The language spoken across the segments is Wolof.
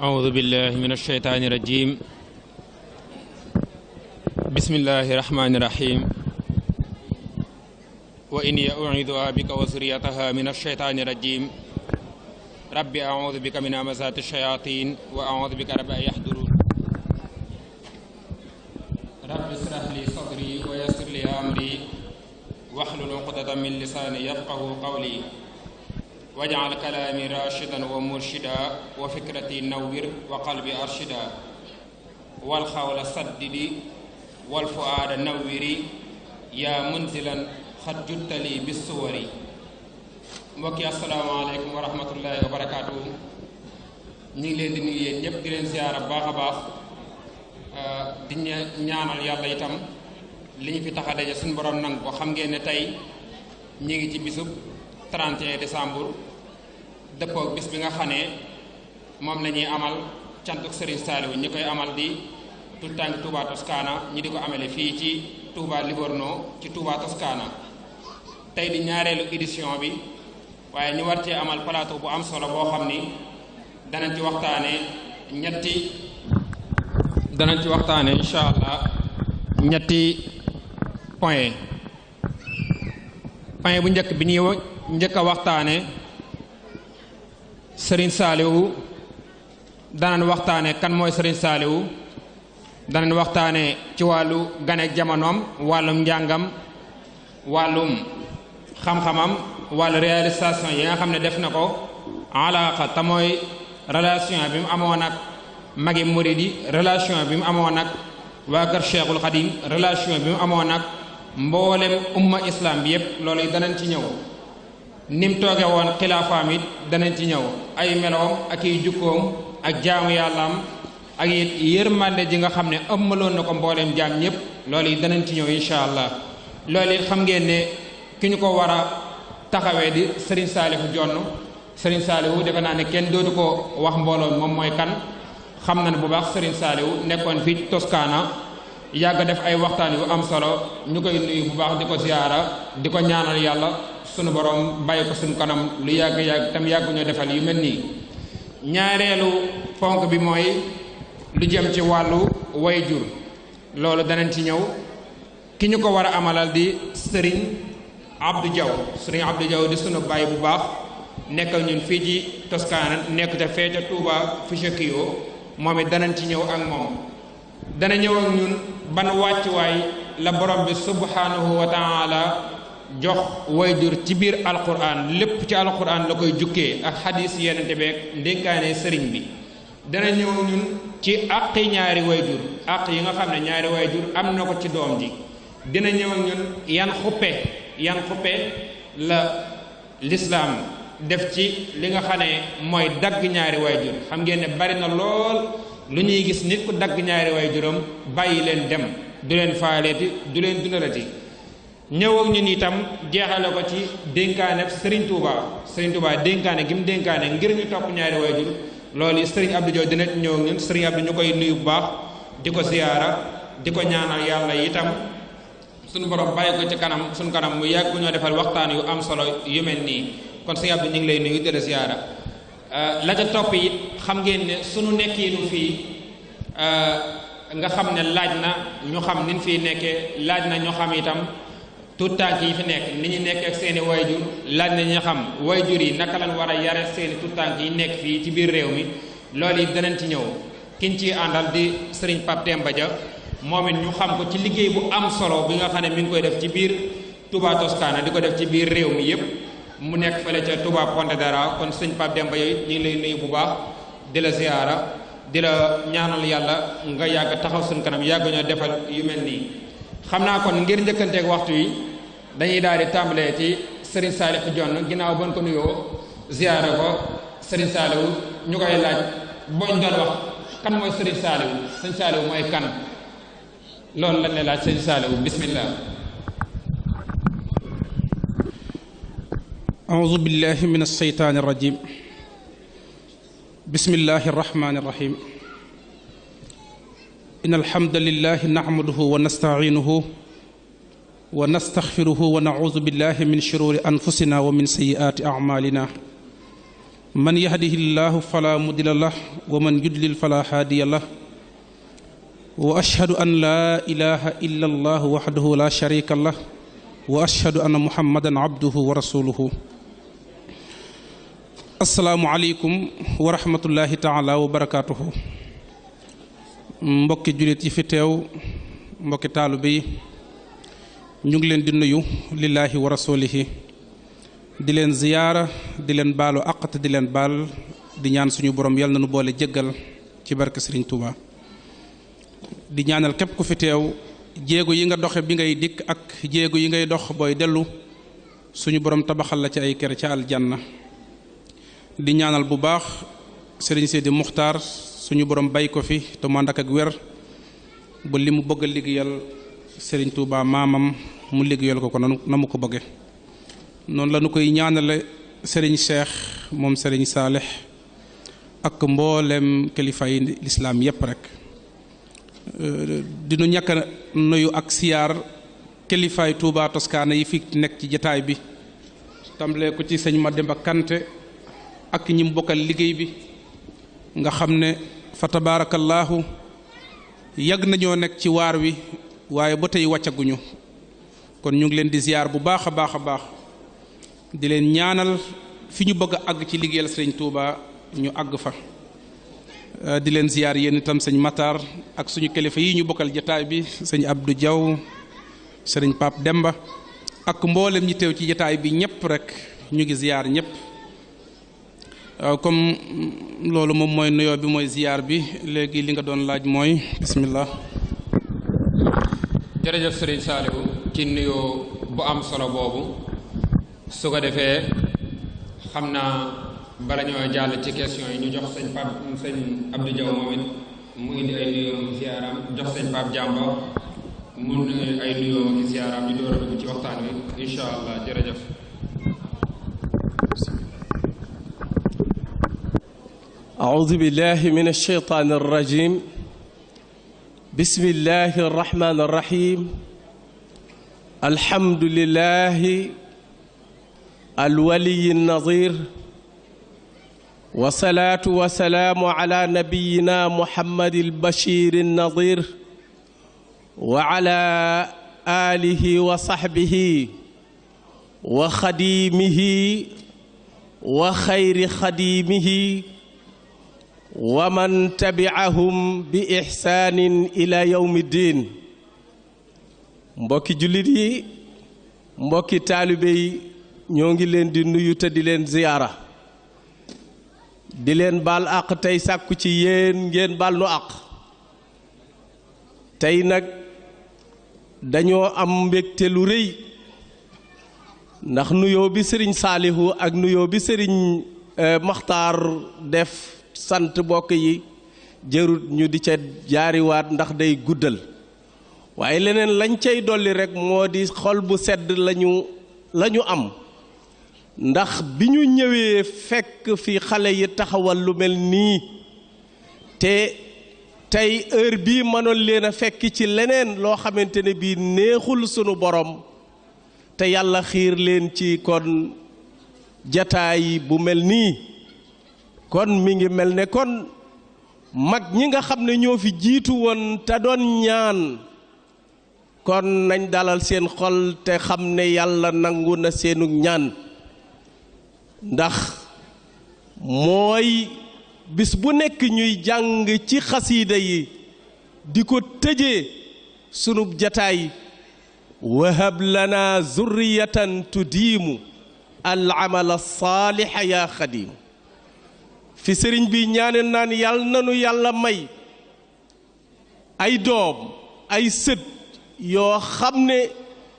أعوذ بالله من الشيطان الرجيم بسم الله الرحمن الرحيم وإني أعيذها بك وذريتها من الشيطان الرجيم رب أعوذ بك من همزات الشياطين وأعوذ بك رب أن يحضرون رب اشرح لي صدري ويسر لي أمري واحلل عقدة من لساني يفقهوا قولي واجعل كلامي راشدا ومرشدا وفكرتي نور وقلبي أرشدا والخول سددي والفؤاد نوري يا منزلا قد جدت لي بالصور mbokki asalaamaaleykum wa rahmatullahi wa barakaatu. ñu ngi leen di nuyu yéen ñëpp di leen ziyaara baax a baax di ñaanal yàlla itam li ñu fi tax a daje suñu borom nangu ko. xam ngeen ne tey ñu ngi ci bisub 31 décembre dëppoo bis bi nga xam ne moom la ñuy amal cantuk Serigne Saliou ñi koy amal di tout tànk Touba Toscana ñi di ko amale fii ci Touba Livorno ci Touba Toscana. tey di ñaareelu édition bi waaye ñu war cee amal plateau bu am solo boo xam ni danañ ci waxtaane incha allah ñetti point bu njëkk bi ñuy njëkk a waxtaane Serigne Saliou danañ waxtaane kan mooy Serigne Saliou danañ waxtaane ci wàllu ganek jamonoom wàllum njàngam wàllum xam-xamam wàllu réalisation yi nga xam ne def na ko alaaqa te mooy relation bi mu amoon ak magi muridi relation bi mu amoon ak waa kër Cheikhul Khadim relation bi mu amoon ak mboolem umma islam bi yépp loolu yi danañ ci ñëw ni mu tooge woon xilaafaam it danañ ci ñëw ay meloom ak i jukkoom ak jaamu yàllaam ak it yërmande ji nga xam ne ëmmaloon na ko mboolem jaam ñépp loolu yi danañ ci ñëw incha allah. loolu it xam ngeen ne ki ñu ko war a taxawee di Serigne Saliou Dione Serigne Saliou defe naa ne kenn dootu ko wax mbooloo moom mooy kan. xam na ne bu baax Serigne Saliou nekkoon fii Toscana yàgg def ay waxtaan yu am solo ñu koy nuyu bu baax di ko ziyaara di ko ñaanal yàlla sunu borom bàyyi ko sunu kanam lu yàgg tam yàgg ñoo defal yu mel nii. ñaareelu ponk bi mooy lu jëm ci wàllu wayjur loolu danañ ci ñëw ki ñu ko war a amalal di Serigne Abdou Diaw di sunu baay bu baax nekk ñun fii ci Toscana nekk ca fee ca Touba Fucecchio moom it danañ ci ñëw ak moom. dana ñëw ak ñun ban wàccuwaay la borom bi subhanahu wa taala jox wayjur ci biir alquran lépp ci alquran la koy jukkee ak xadis yenente beeg ndénkaane sëriñ bi. dana ñëw ak ñun ci àqi ñaari wayjur àq yi nga xam ne ñaari wayjur am na ko ci doom ji. dina ñëw ak ñun yan xuppe la lislaam def ci li nga xam ne mooy dagg ñaari wayjur. xam ngeen ne bari na lool lu ñuy gis nit ku dagg ñaari wayjuram bàyyi leen dem du leen faaleeti du leen dundalati. ñëw ak ñun itam jeexale ko ci dénkaane Serigne Touba dénkaane gi mu dénkaane ngir ñu topp ñaari wayjur loolu Serigne Abdou Diaw dina ñëw ak ñun Serigne Abdou ñu koy nuyu bu baax di ko ziyaara di ko ñaanal yàlla itam suñu borom bàyyi ko ci kanam suñu kanam mu yàgg ñoo defal waxtaan yu am solo yu mel nii kon Serigne Abdou ñu ngi lay nuyu di la ziyaara. la ca topp it xam ngeen ne sunu nekkiinu fii nga xam ne laaj na ñu xam ni ñu fiy nekkee laaj na ñu xam itam tout tànk yi fi nekk ni ñu nekk ak seeni wayjur laaj na ñu xam wayjur yi naka lañ war a yare seeni tout tànk yi nekk fii ci biir réew mi loolu it danañ ci ñëw. kiñ ci àndal di Serigne Pape Demba Dia moom it ñu xam ko ci liggéey bu am solo bi nga xam ne mi ngi koy def ci biir Touba Toscana di ko def ci biir réew mi yépp mu nekk fële ca Touba Pontedera kon sëñ Pape Demba yooyu ñu ngi lay nuyu bu baax di la ziyaara di la ñaanal yàlla nga yàgg taxaw suñ kanam yàgg ñoo defal yu mel nii. xam naa kon ngir njëkkanteeg waxtu yi dañuy daal di tàmbalee ci Serigne Saliou Dione ginnaaw bon ko nuyoo ziyaara ko Serigne Saliou ñu koy laaj boñ doon wax kan mooy Serigne Saliou sëñ Saliou mooy kan loolu lañ lay laaj sëñ Saliou bismillah. أعوذ بالله من الشيطان الرجيم بسم الله الرحمن الرحيم إن الحمد لله نحمده ونستعينه ونستغفره ونعوذ بالله من شرور أنفسنا ومن سيئات أعمالنا من يهده الله فلا مضل له ومن يضلل فلا هادي له وأشهد أن لا إله إلا الله وحده لا شريك له وأشهد أن محمدا عبده ورسوله السلام عليكم ورحمة الله تعالى وبركاته mbokki julit yi fi teew mbokki taalibe yi ñu ngi leen di nuyu lillahi wa rasulihi di leen ziyaara di leen baalu àq te di leen baal di ñaan suñu borom yal na nu boole jéggal ci barke Serigne Touba di ñaanal képp ku fi teew jéego yi nga doxe bi ngay dikk ak jéego yi ngay dox booy dellu suñu borom tabaxal la ci ay kër ca aljanna di ñaanal bu baax Serigne Seydi Muxtaar suñu borom bay ko fi te mu ànd ak wér ba li mu bëgg a liggéeyal Serigne Touba maamam mu liggéeyal ko na mu ko bëgge noonu la nu koy ñaanale Serigne Cheikh moom Serigne Saalix ak mboolem kilifa yi lislaam yépp rek dinu ñàkk a nuyu ak siyaar kilifaay Touba Toscana yi fi nekk ci jataay bi tàmbalee ko ci sëñ Mademba Kanté ak ñi mu bokkal liggéey bi nga xam ne fa tabaarakallaahu yàgg nañoo nekk ci waar wi waaye ba tey wàccaguñu kon ñu ngi leen di ziyaar bu baax a baax a baax di leen ñaanal fi ñu bëgg a àgg ci liggéeyal sëriñ Touba ñu àgg fa di leen ziyaar yéen itam sëñ Matar ak suñu kilifa yi ñu bokkal jataay bi sëñ Abdou Diaw sëriñ Pape Demba ak mboolem ñi teew ci jataay bi ñëpp rek ñu ngi ziyaar ñëpp comme loolu moom mooy nuyoo bi mooy ziyaar bi léegi li nga doon laaj mooy bismillah. jërëjëf Serigne Saliou ci nuyoo bu am solo boobu su ko defee xam naa bala ñoo jàll ci question yi ñu jox sëñ Abdou Diaw moom it mu indi ay nuyoo ki ziyaaram jox sëñ Pape Jàmba mu indi ay nuyoo ki ziyaaram ñu door a dugg ci waxtaan wi incha allah jërëjëf. أعوذ بالله من الشيطان الرجيم بسم الله الرحمن الرحيم الحمد لله الولي النظير والصلاة والسلام على نبينا محمد البشير النظير وعلى آله وصحبه وخديمه وخير خديمه ومن تبعهم بإحسان إلى يوم الدين mbokki jullit yi mbokki taalibe yi ñoo ngi leen di nuyu te di leen ziyaara di leen baal àq tey sàkku ci yéen ngeen baal nu àq tey nag dañoo am mbégte lu rëy ndax nuyoo bi sëriñ Saalihu ak nuyoo bi sëriñ Maxtaar def sant bokk yi jërut ñu di ca jaariwaat ndax day guddal waaye leneen lañ cay dolli rekk moo di xol bu sedd lañu am ndax bi ñu ñëwee fekk fi xale yi taxawal lu mel nii te tey heure bii mënoon leen a fekk ci leneen loo xamante ne bii neexul sunu borom te yàlla xiir leen ci kon jataay bu mel nii kon mi ngi mel ne kon mag ñi nga xam ne ñoo fi jiitu woon te doon ñaan kon nañ dalal seen xol te xam ne yàlla nangu na seenu ñaan ndax mooy bis bu nekk ñuy jàng ci xasiida yi di ko tëjee sunub jataay wahab lana zurriyatan tudiimu al amal saaliha yaa xadiim fi sëriñ bi ñaane naan yàlla nanu yàlla may ay doom ay sët yoo xam ne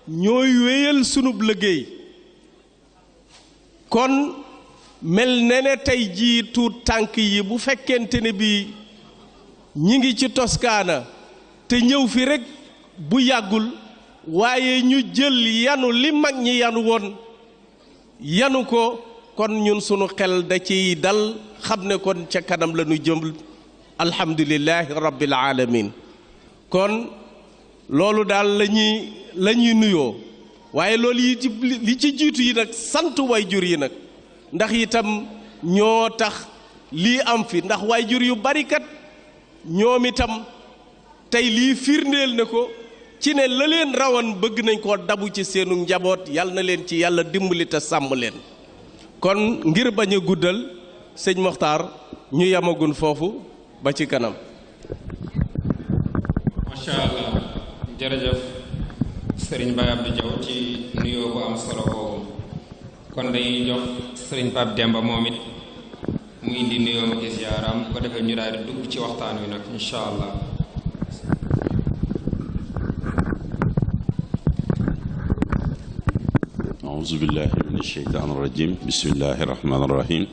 ñooy wéyal sunub liggéey kon mel ne tey jii tuut tànk yi bu fekkente ne bi ñi ngi ci Toscana te ñëw fi rekk bu yàggul waaye ñu jël yanu li mag ñi yanu woon yanu ko kon ñun sunu xel da ciy dal xam ne kon ca kanam la ñu jëm alhamdulillahi rabbil alamin kon loolu daal la ñuy nuyoo waaye loolu yi li ci jiitu yi nag sant way jur yi nag ndax itam ñoo tax lii am fi ndax waajur yu bari kat ñoom itam tey lii firndeel na ko ci ne la leen rawan bëgg nañ koo dabu ci seenu njaboot yal na leen ci yàlla dimbali te sàmm leen kon ngir bañ a guddal sëñ Mokhtar ñu yamagun foofu ba ci kanam. macha allah jërëjëf Serigne Baye Abdou Diaw ci nuyoo bu am solo boobu kon dañuy jox Serigne Pape Demba moom it mu indi nuyoo ak ziaram bu ko defee ñu daal di dugg ci waxtaan wi nag incha allah. أعوذ بالله من الشيطان الرجيم بسم الله الرحمن الرحيم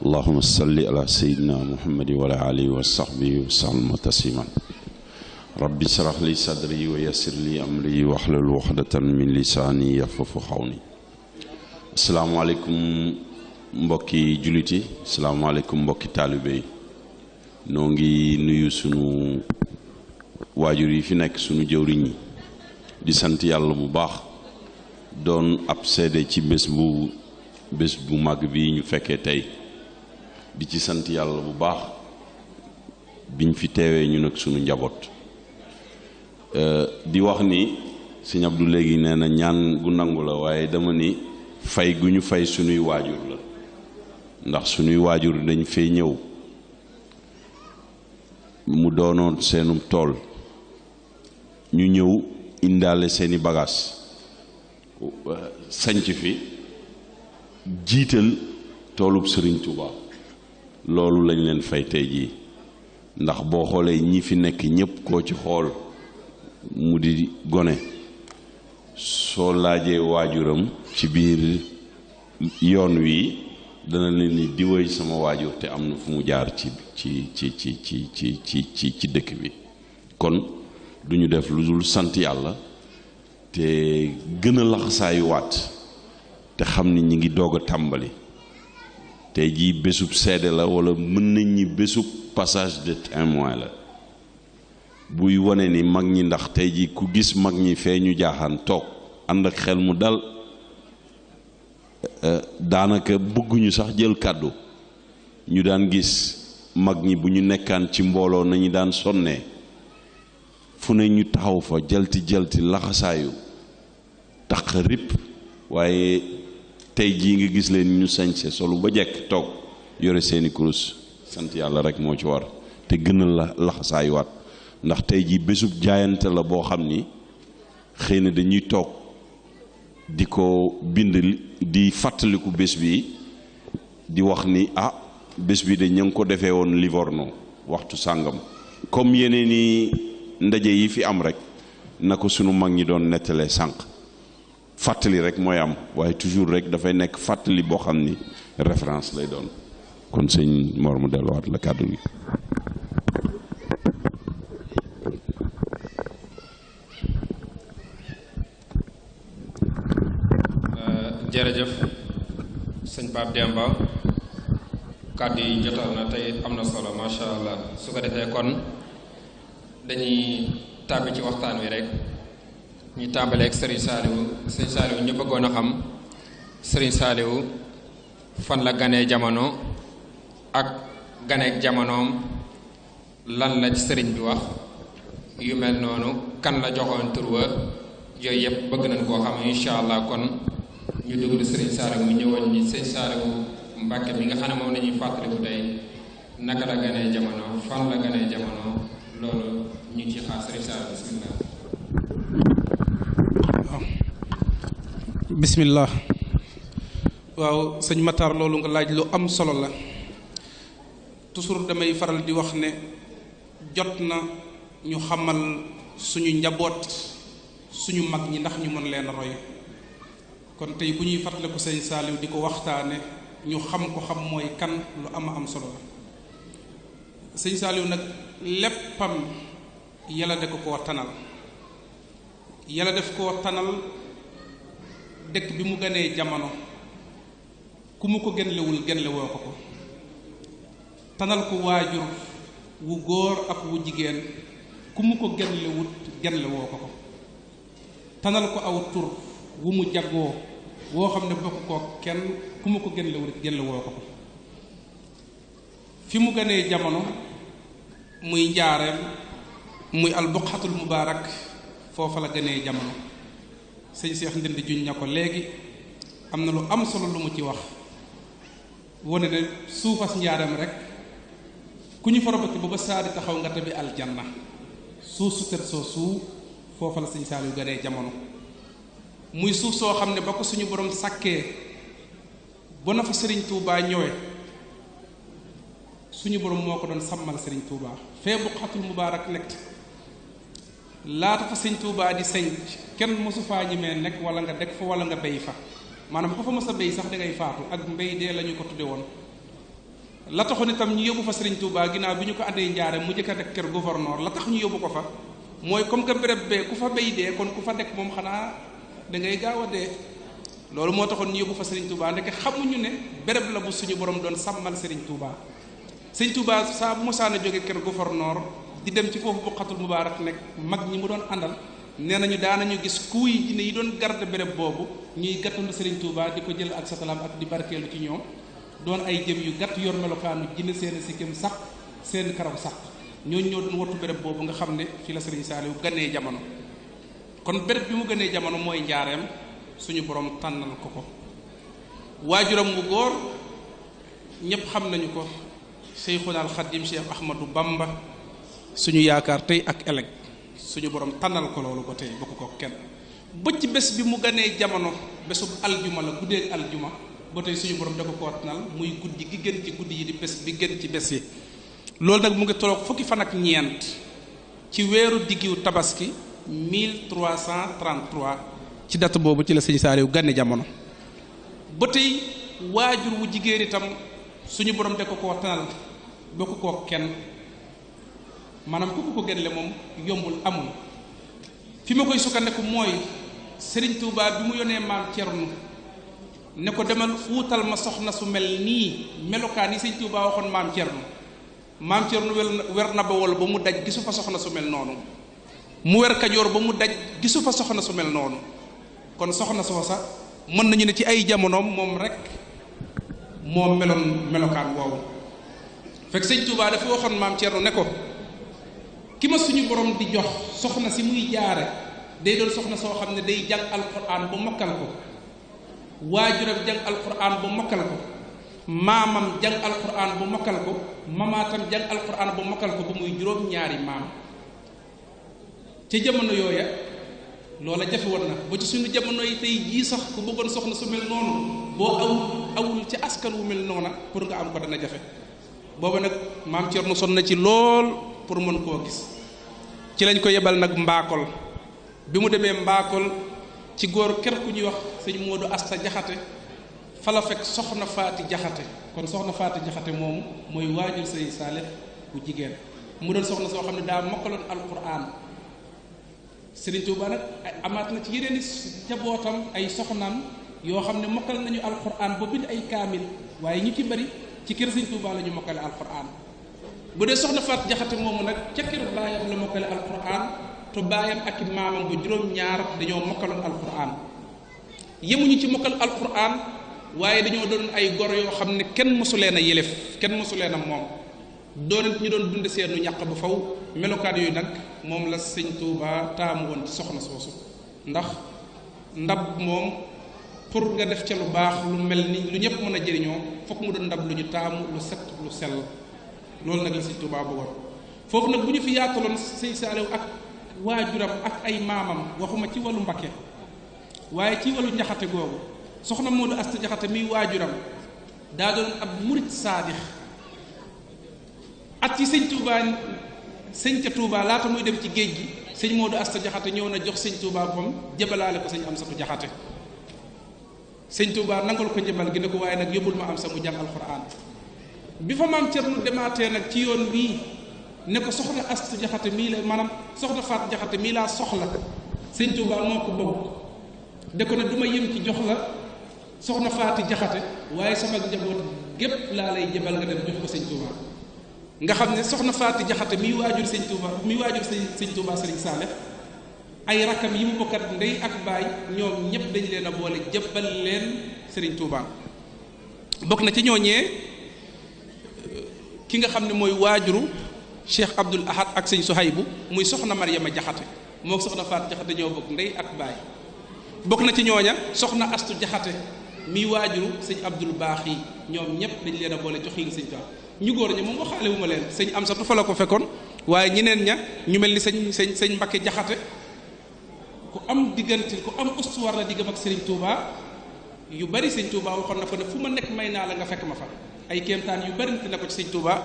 اللهم صل على سيدنا محمد وعلى آله وصحبه وسلم تسليما رب اشرح لي صدري ويسر لي أمري واحلل عقدة من لساني يفقهوا قولي السلام عليكم mbokki jullit yi asalaamaaleykum mbokki taalibe yi noo ngi nuyu sunu waajur yi fi nekk sunu jëwriñ yi di sant yàlla bu baax doon ab seede ci bés bu màgg bi ñu fekkee tey di ci sant yàlla bu baax biñ fi teewee ñu nag sunu njaboot di wax ni sëñ Abdou léegi nee na ñaan gu nangu la waaye dama ni fay gu ñu fay sunuy waajur la ndax sunuy waajur dañ fay ñëw mu doonoon seenum tool ñu ñëw indaale seeni bagaas sanc fi jiital toolub Sëriñ Tuuba loolu lañ leen fay tey jii ndax boo xoolee ñi fi nekk ñépp koo ci xool mu di gone soo laajee waajuram ci biir yoon wi dana leen ni diwoy sama waajur te am na fu mu jaar ci dëkk bi kon duñu def lu dul sant yàlla te gën a laxasaayu waat te xam ni ñi ngi doog a tàmbali tey jii bésub seede la wala mën nañ ñi bésub passage de témoin la buy wane ni mag ñi ndax tey jii ku gis mag ñi fee ñu jaaxaan toog ànd ak xel mu dal daanaka bëgguñu sax jël kàddu ñu daan gis mag ñi bu ñu nekkaan ci mbooloo nañu daan sonnee fu ne ñu taxaw fa jalti laxasaayu tax rip waaye tey jii nga gis leen ñu sañse solu ba jekk toog yore seeni kurus sant yàlla rek moo ci war te gën a laxasaayuwaat ndax tey jii bésub jaayante la boo xam ni xëy na dañuy toog di ko bind di fàttaliku bés bi di wax ni bés bi de ña ngi ko defee woon Livorno waxtu sàngam comme yeneen i ndaje yi fi am rek na ko sunu mag ñi doon nettalee sànq fàttali rek mooy am waaye toujours rek dafay nekk fàttali boo xam ni référence lay doon kon sëñ Mor mu delluwaat la kàddu gi. jërëjëf sëñ Pape Demba kàddu yi jotal na tey am na solo macha allah su ko defee kon dañuy tàbbi ci waxtaan wi rek ñu tàmbalee ak Serigne Saliou ñu bëggoon a xam Serigne Saliou fan la ganee jamono ak ganeek jamonoom lan la ci Serigne bi wax yu mel noonu kan la joxoon tur wa yooyu yëpp bëgg nañ koo xam incha allah kon ñu dugg Serigne Saliou mu ñëwoon ñi Serigne Saliou Mbàkke bi nga xam ne moom nañuy fàttaliku tey naka la ganee jamono fan la ganee jamono loolu ñu ngi ci xaar Serigne Saliou bismillah. bismillah waaw sëñ Matar loolu nga laaj lu am solo la toujours damay faral di wax ne jot na ñu xamal suñu njaboot suñu mag ñi ndax ñu mën leen a roy kon tey bu ñuy fàttaliku sëñ Saliou di ko waxtaane ñu xam ko xam mooy kan lu am solo la sëñ Saliou nag léppam yàlla da ko koo tanal yàlla def koo tanal dëkk bi mu gënee jamono ku mu ko gënlewul gënlewoo ko tanal ko waajur wu góor ak wu jigéen ku mu ko gënlewut gënlewoo ko tanal ko aw tur wu mu jagoo woo xam ne bokk koo kenn ku mu ko gënlewul gënlewoo ko fi mu gënee jamono muy njaareem muy albuqatul mubaarak foofa la gënee jamono sëñ Seex Ndindi juñ na ko léegi am na lu am solo lu mu ci wax wane ne suufas njaareem rek ku ñu farabati ba saadi taxaw nga tabi aljanna suuf su tër soo suuf foofa la sëñ Saaliw gënee jamono muy suuf soo xam ne ba ko suñu borom sàkkee ba na fa sëriñ Tuubaa ñëwee suñu borom moo ko doon sàmmal sëriñ Tuubaa fee buqatul mubaarak nekk laata fa sëriñ Tuubaa di sañ kenn mosu faa ñemee nekk wala nga dëkk fa wala nga béy fa maanaam ko fa mos a béy sax da ngay faatu ak mbéy dee la ñu ko tudde woon la taxoon itam ñu yóbbu fa sëriñ Tuubaa ginnaaw bi ñu ko àndee njaare mu jëkk a dekk kër gouverneur la tax ñu yóbbu ko fa mooy comme que béréb bee ku fa béy dee kon ku fa dekk moom xanaa da ngay gaaw a dee loolu moo taxoon ñu yóbbu fa sëriñ Tuubaa ndeke xamuñu ne béréb la bu suñu borom doon sàmmal sëriñ Tuubaa sëriñ Tuubaa saa bu mosaan a jóge kër gouverneur di dem ci foofu buqatul mubaarak nekk mag ñi mu doon àndal nee nañu daanañu gis kuuy jinne yi doon garde béréb boobu ñuy gàttandu sëriñ Tuubaa di ko jël ak satalaam ak di barkeelu ci ñoom doon ay jëm yu gàtt yor melokaanu jinne seen sikkim sax seen karaw sax ñooñu ñoo doon wattu béréb boobu nga xam ne fi la sëriñ Saaliw gënee jamono kon béréb bi mu gënee jamono mooy njaareem suñu borom tànnal ko ko waajuram bu góor ñépp xam nañu ko Seyxunal Xadim Cheikh Ahmadou Bamba suñu yaakaar tey ak ëllëg suñu borom tànnal ko loolu ko tey bokk ko kenn ba ci bés bi mu gënee jamono bésub aljuma la guddeeg aljuma ba tey suñu borom da ko koo tànnal muy guddi gi gën ci guddi yi di bés bi gën ci bés yi loolu nag mu ngi tolloog fukki fan ak ñeent ci weeru diggiw tabaski 1333 ci date boobu ci la sëñ Saaliw gane jamono ba tey waajur wu jigéen itam suñu borom da ko koo tànnal bokk koo kenn maanaam ku ko gën le moom yombul amul fi ma koy sukkandiku mooy Sëriñ Tuubaa bi mu yónnee maam Cernu ne ko demal wuutal ma soxna su mel nii melokaan yi Sëriñ Tuubaa waxoon maam Cernu wer na Bawol ba mu daj gisu fa soxna su mel noonu mu wer Kajoor ba mu daj gisu fa soxna su mel noonu kon soxna soosa mën nañu ne ci ay jamonoom moom rek moo meloon melokaan woowu fekk Sëriñ Tuubaa dafa waxoon maam Cernu ne ko ki ma suñu borom di jox soxna si muy jaare day doon soxna soo xam ne day jàng alquran ba mokkal ko waajuram jàng alquran ba mokkal ko maamam jàng alquran ba mokkal ko mamaatam jàng alquran ba mokkal ko ba muy juróom-ñaari maam ca jamono yooya loola jafe woon na ba ci suñu jamono yi tey jii sax ku bëggoon soxna su mel noonu boo awul ci askan wu mel noona pour nga am ko dana jafe booba nag maam Cerno sonn na ci lool pour mën koo gis ci lañ ko yebal nag mbaakol bi mu demee mbaakol ci góor ker ku ñuy wax sëñ Moodu Asta Jaxate fa la fekk soxna Faati Jaxate kon soxna Faati Jaxate moomu mooy waajur sëñ Saalix bu jigéen mu doon soxna soo xam ne daa mokkaloon alquran Sëriñ Tuubaa nag amaat na ci yeneen i njabootam ay soxnaam yoo xam ne mokkal nañu alquran ba bind ay kaamil waaye ñu ci bari ci kër Sëriñ Tuubaa la ñu mokkale alquran bu dee soxna Faat Jaxate moomu nag ca kër baayam la mokkale alquran te baayam ak maamam bu juróom-ñaar dañoo mokkaloon alquran yemuñu ci mokkal alquran waaye dañoo doon ay gor yoo xam ne kenn mosu leen a yelef kenn mosu leen a moom doon ñu doon dund seenu ñàq ba faw melokaan yooyu nag moom la Sëñ Tuubaa taamu woon ci soxna soosu ndax ndab moom pour nga def ca lu baax lu mel ni lu ñëpp mën a jëriñoo fokk mu doon ndab lu ñu taamu lu set lu sell loolu nag la Sëñ Tuubaa bëggoon foofu nag bu ñu fi yaataloon Sëñ Saaliw ak waajuram ak ay maamam waxuma ci wàllu Mbakke waaye ci wàllu Njaxate googu soxna Moodu Asta Jaxate miy waajuram daa doon ab murit saadix at ci Sëñ Tuubaa sëñ ca Tuubaa laata muy dem ci géej gi sëñ Moodu Asta Jaxate ñëw na jox Sëñ Tuubaa boppam jëbalaale ko sëñ Amsatu Jaxate Sëñ Tuubaa nangul ko njëbal gi ne ko waaye nag yóbbul ma am sa mu jàng alxuraan bi fa maam Cernu demaatee nag ci yoon wii ne ko soxna Asta Jaxate mii la maanaam soxna Faat Jaxate mii laa soxla Sëñ Tuubaa moo ko bëgg de ko ne du ma yëm ci jox la soxna Faati Jaxate waaye sama njaboot gépp laa lay jëbal nga dem jox ko Sëñ Tuubaa nga xam ne soxna Faati Jaxate miy waajur Sëñ Tuubaa miy waajur Sëñ Tuubaa Sëriñ Saalix ay rakkam yi mu bokkat ndey ak baay ñoom ñëpp dañ leen a boole jëbbal leen Sëriñ Tuubaa bokk na ci ñooñee ki nga xam ne mooy waajuru Cheikh Abdoul Ahad ak sëñ Sohaybu muy soxna Mariama Jaxate moo soxna Faat Jaxate ñoo bokk ndey ak baay bokk na ci ñooña soxna Astu Jaxate mi waajuru sëñ Abdul Baax yi ñoom ñëpp dañ leen a boole jox yi sëñ Tuubaa ñu góor ña moom waxaale wu ma leen sëñ am satu fa la ko fekkoon waaye ñeneen ña ñu mel ni sëñ Mbakke Jaxate ku am diggante ku am histoire la diggam ak Serigne Touba yu bari sëñ Touba waxoon na ko ne fu ma nekk may naa la nga fekk ma fa ay kéemtaan yu bari na ko ci sëñ Touba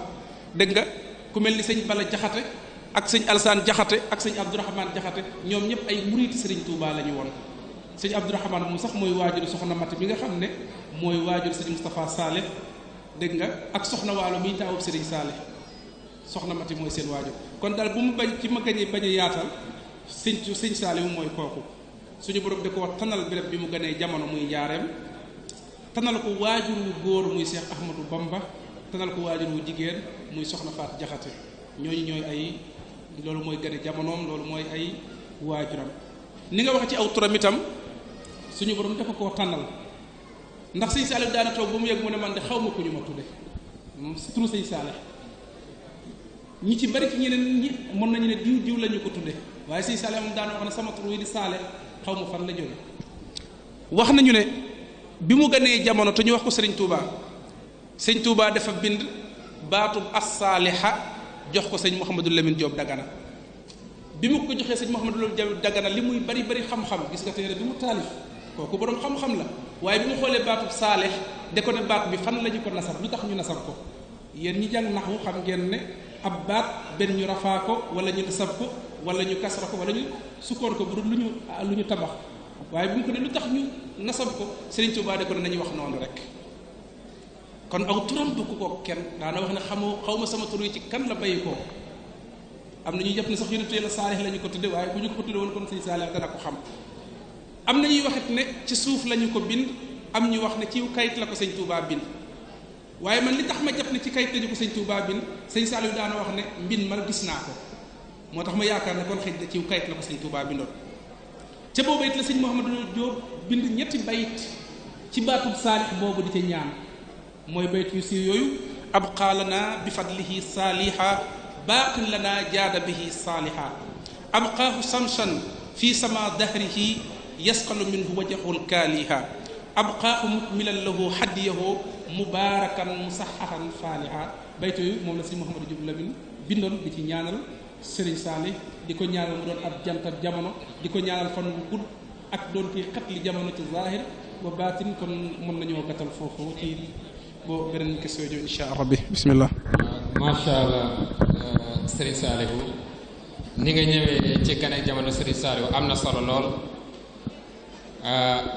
dégg nga ku mel ni sëñ Bala Jaxate ak sëñ Alsaan Jaxate ak sëñ Abdourahmane Jaxate ñoom ñëpp ay muriiti Serigne Touba la ñu woon sëñ Abdourahmane moom sax mooy waajur soxna Mati bi nga xam ne mooy waajur sëñ Moustapha Saleh dégg nga ak soxna Waalo miy taawub Serigne Saleh soxna Mati mooy seen waajur kon daal bu mu bañ ci ma gañee bañ a yaatal sëñ Saaliwu mooy kooku suñu borom da ko tanal béréb bi mu gënee jamono muy njaareem tanal ko waajur wu góor muy Cheikh Ahmadou Bamba tanal ko waajur wu jigéen muy soxna Faat Jaxate ñooñu ñooy ay loolu mooy gëne jamonoom loolu mooy ay waajuram ni nga wax ci aw turam itam suñu borom dafa koo tànnal ndax sëñ Saaliw daana toog ba mu yegg mu ne man de xaw ma ku ñu ma tudde turu sëñ Saalih ñi ci bari ci ñeneen ñi mën nañu ne diw la ñu ko tudde waaye sëñ Saalih moom daana wax ne sama tur wi di Saalih xaw ma fan la jóge wax nañu ne bi mu gënee jamono te ñu wax ko sëriñ Touba dafa bind baatub as-saaliha jox ko sëñ Mouhamadou Lamine Diop Dagana bi mu ko joxee sëñ Mouhamadou Lamine Diop Dagana li muy bari xam-xam gis nga téere bi mu taalif kooku boroom xam-xam la waaye bi mu xoolee baatub saalih de ko ne baat bi fan la ñu ko nasab lu tax ñu nasab ko yéen ñi jàng naxwu xam ngeen ne ab baat benn ñu rafaa ko wala ñu nasab ko wala ñu kasra ko wala ñu sukkoon ko bu dul lu ñu tabax waaye bu mu ko ne lu tax ñu nasab ko Sëriñ Tuubaa de ko ne nañu wax noonu rek kon aw turam du ko kenn daana wax ne xaw ma sama tur yi ci kan la bàyyi ko am na ñuy jàpp ne sax yonentu Yàlla Saalih la ñu ko tudde waaye bu ñu ko tudde woon kon sëñ Saalih dana ko xam am na ñuy waxit ne ci suuf la ñu ko bind am ñu wax ne ci kayit la ko sëñ Tuubaa bind waaye man li tax ma jàpp ne ci kayit la ñu ko sëñ Tuubaa bind sëñ Saalih daana wax ne mbind man gis naa ko moo tax ma yaakaar ne kon xëy na ci kayit la ko sëñ Tuubaa bindoon ca boobu it la sëñ Mouhamadou Diop bind ñetti bayit ci baatub saalih boobu di ca ñaan mooy bayit yu siiw yooyu abqaa lana bi fadlihi saaliha baaqin lana jaada bihi saaliha abqaahu samsan fi sama dahrihi yasqalu minhu wajhul kaaliha abqaahu mukmilan lahu hadiyahu mubaarakan musaxaxan faaliha bayit yooyu moom la sëñ Mouhamadou Diop Lamine bindoon di ci ñaanal Sëriñ Saalih di ko ñaanal mu doon ab jantab jamono di ko ñaanal fan wu gudd ak doon koy xat li jamono ci zahir ba baatin kon mën nañoo gàttal foofu ci boo beneen question jo insha Allah rabbi bismillah macha allah Sëriñ Saalihu ni nga ñëwee ci gane jamono Sëriñ Saalihu am na solo lool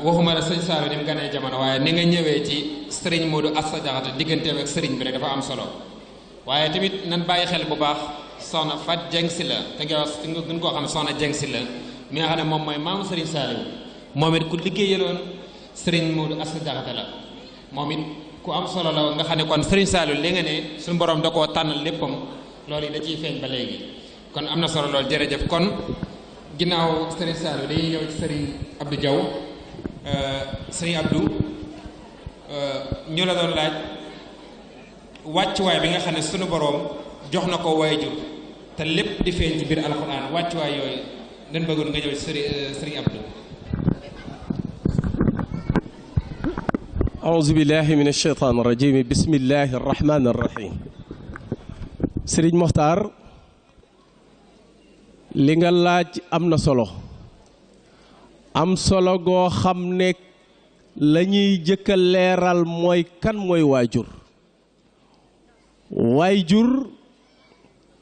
waxuma la Sëriñ Saalihu ni mu ganee jamono waaye ni nga ñëwee ci Sëriñ Modou Asta Jaxate digganteem ak sëriñ bi rek dafa am solo waaye tamit nan bàyyi xel bu baax soxna Fat Jeng si la te nga wax nga gën koo xam soxna Jeng si la mi nga xam ne moom mooy maamu Serigne Saliou moom it ku liggéeyaloon Serigne Modou Asta Jaxate la moom it ku am solo la nga xam ne kon Serigne Saliou li nga ne suñu borom da koo tànnal léppam loolu yi da ciy feeñ ba léegi kon am na solo lool jërëjëf kon ginnaaw Serigne Saliou dañuy ñëw ci Serigne Abdou Diaw Serigne Abdou ñu la doon laaj wàccuwaay bi nga xam ne suñu borom jox na ko waajur te lépp di feeñ ci biir alxuraan wàccuwaay yooyu dañ bëggoon nga ñëw ci sëriñ Abdou. aouzu billahi min ashaytaan rajim bismillahi arrahmani arrahim sëriñ Moxtaar li nga laaj am na solo goo xam ne la ñuy jëkka leeral mooy kan mooy waajur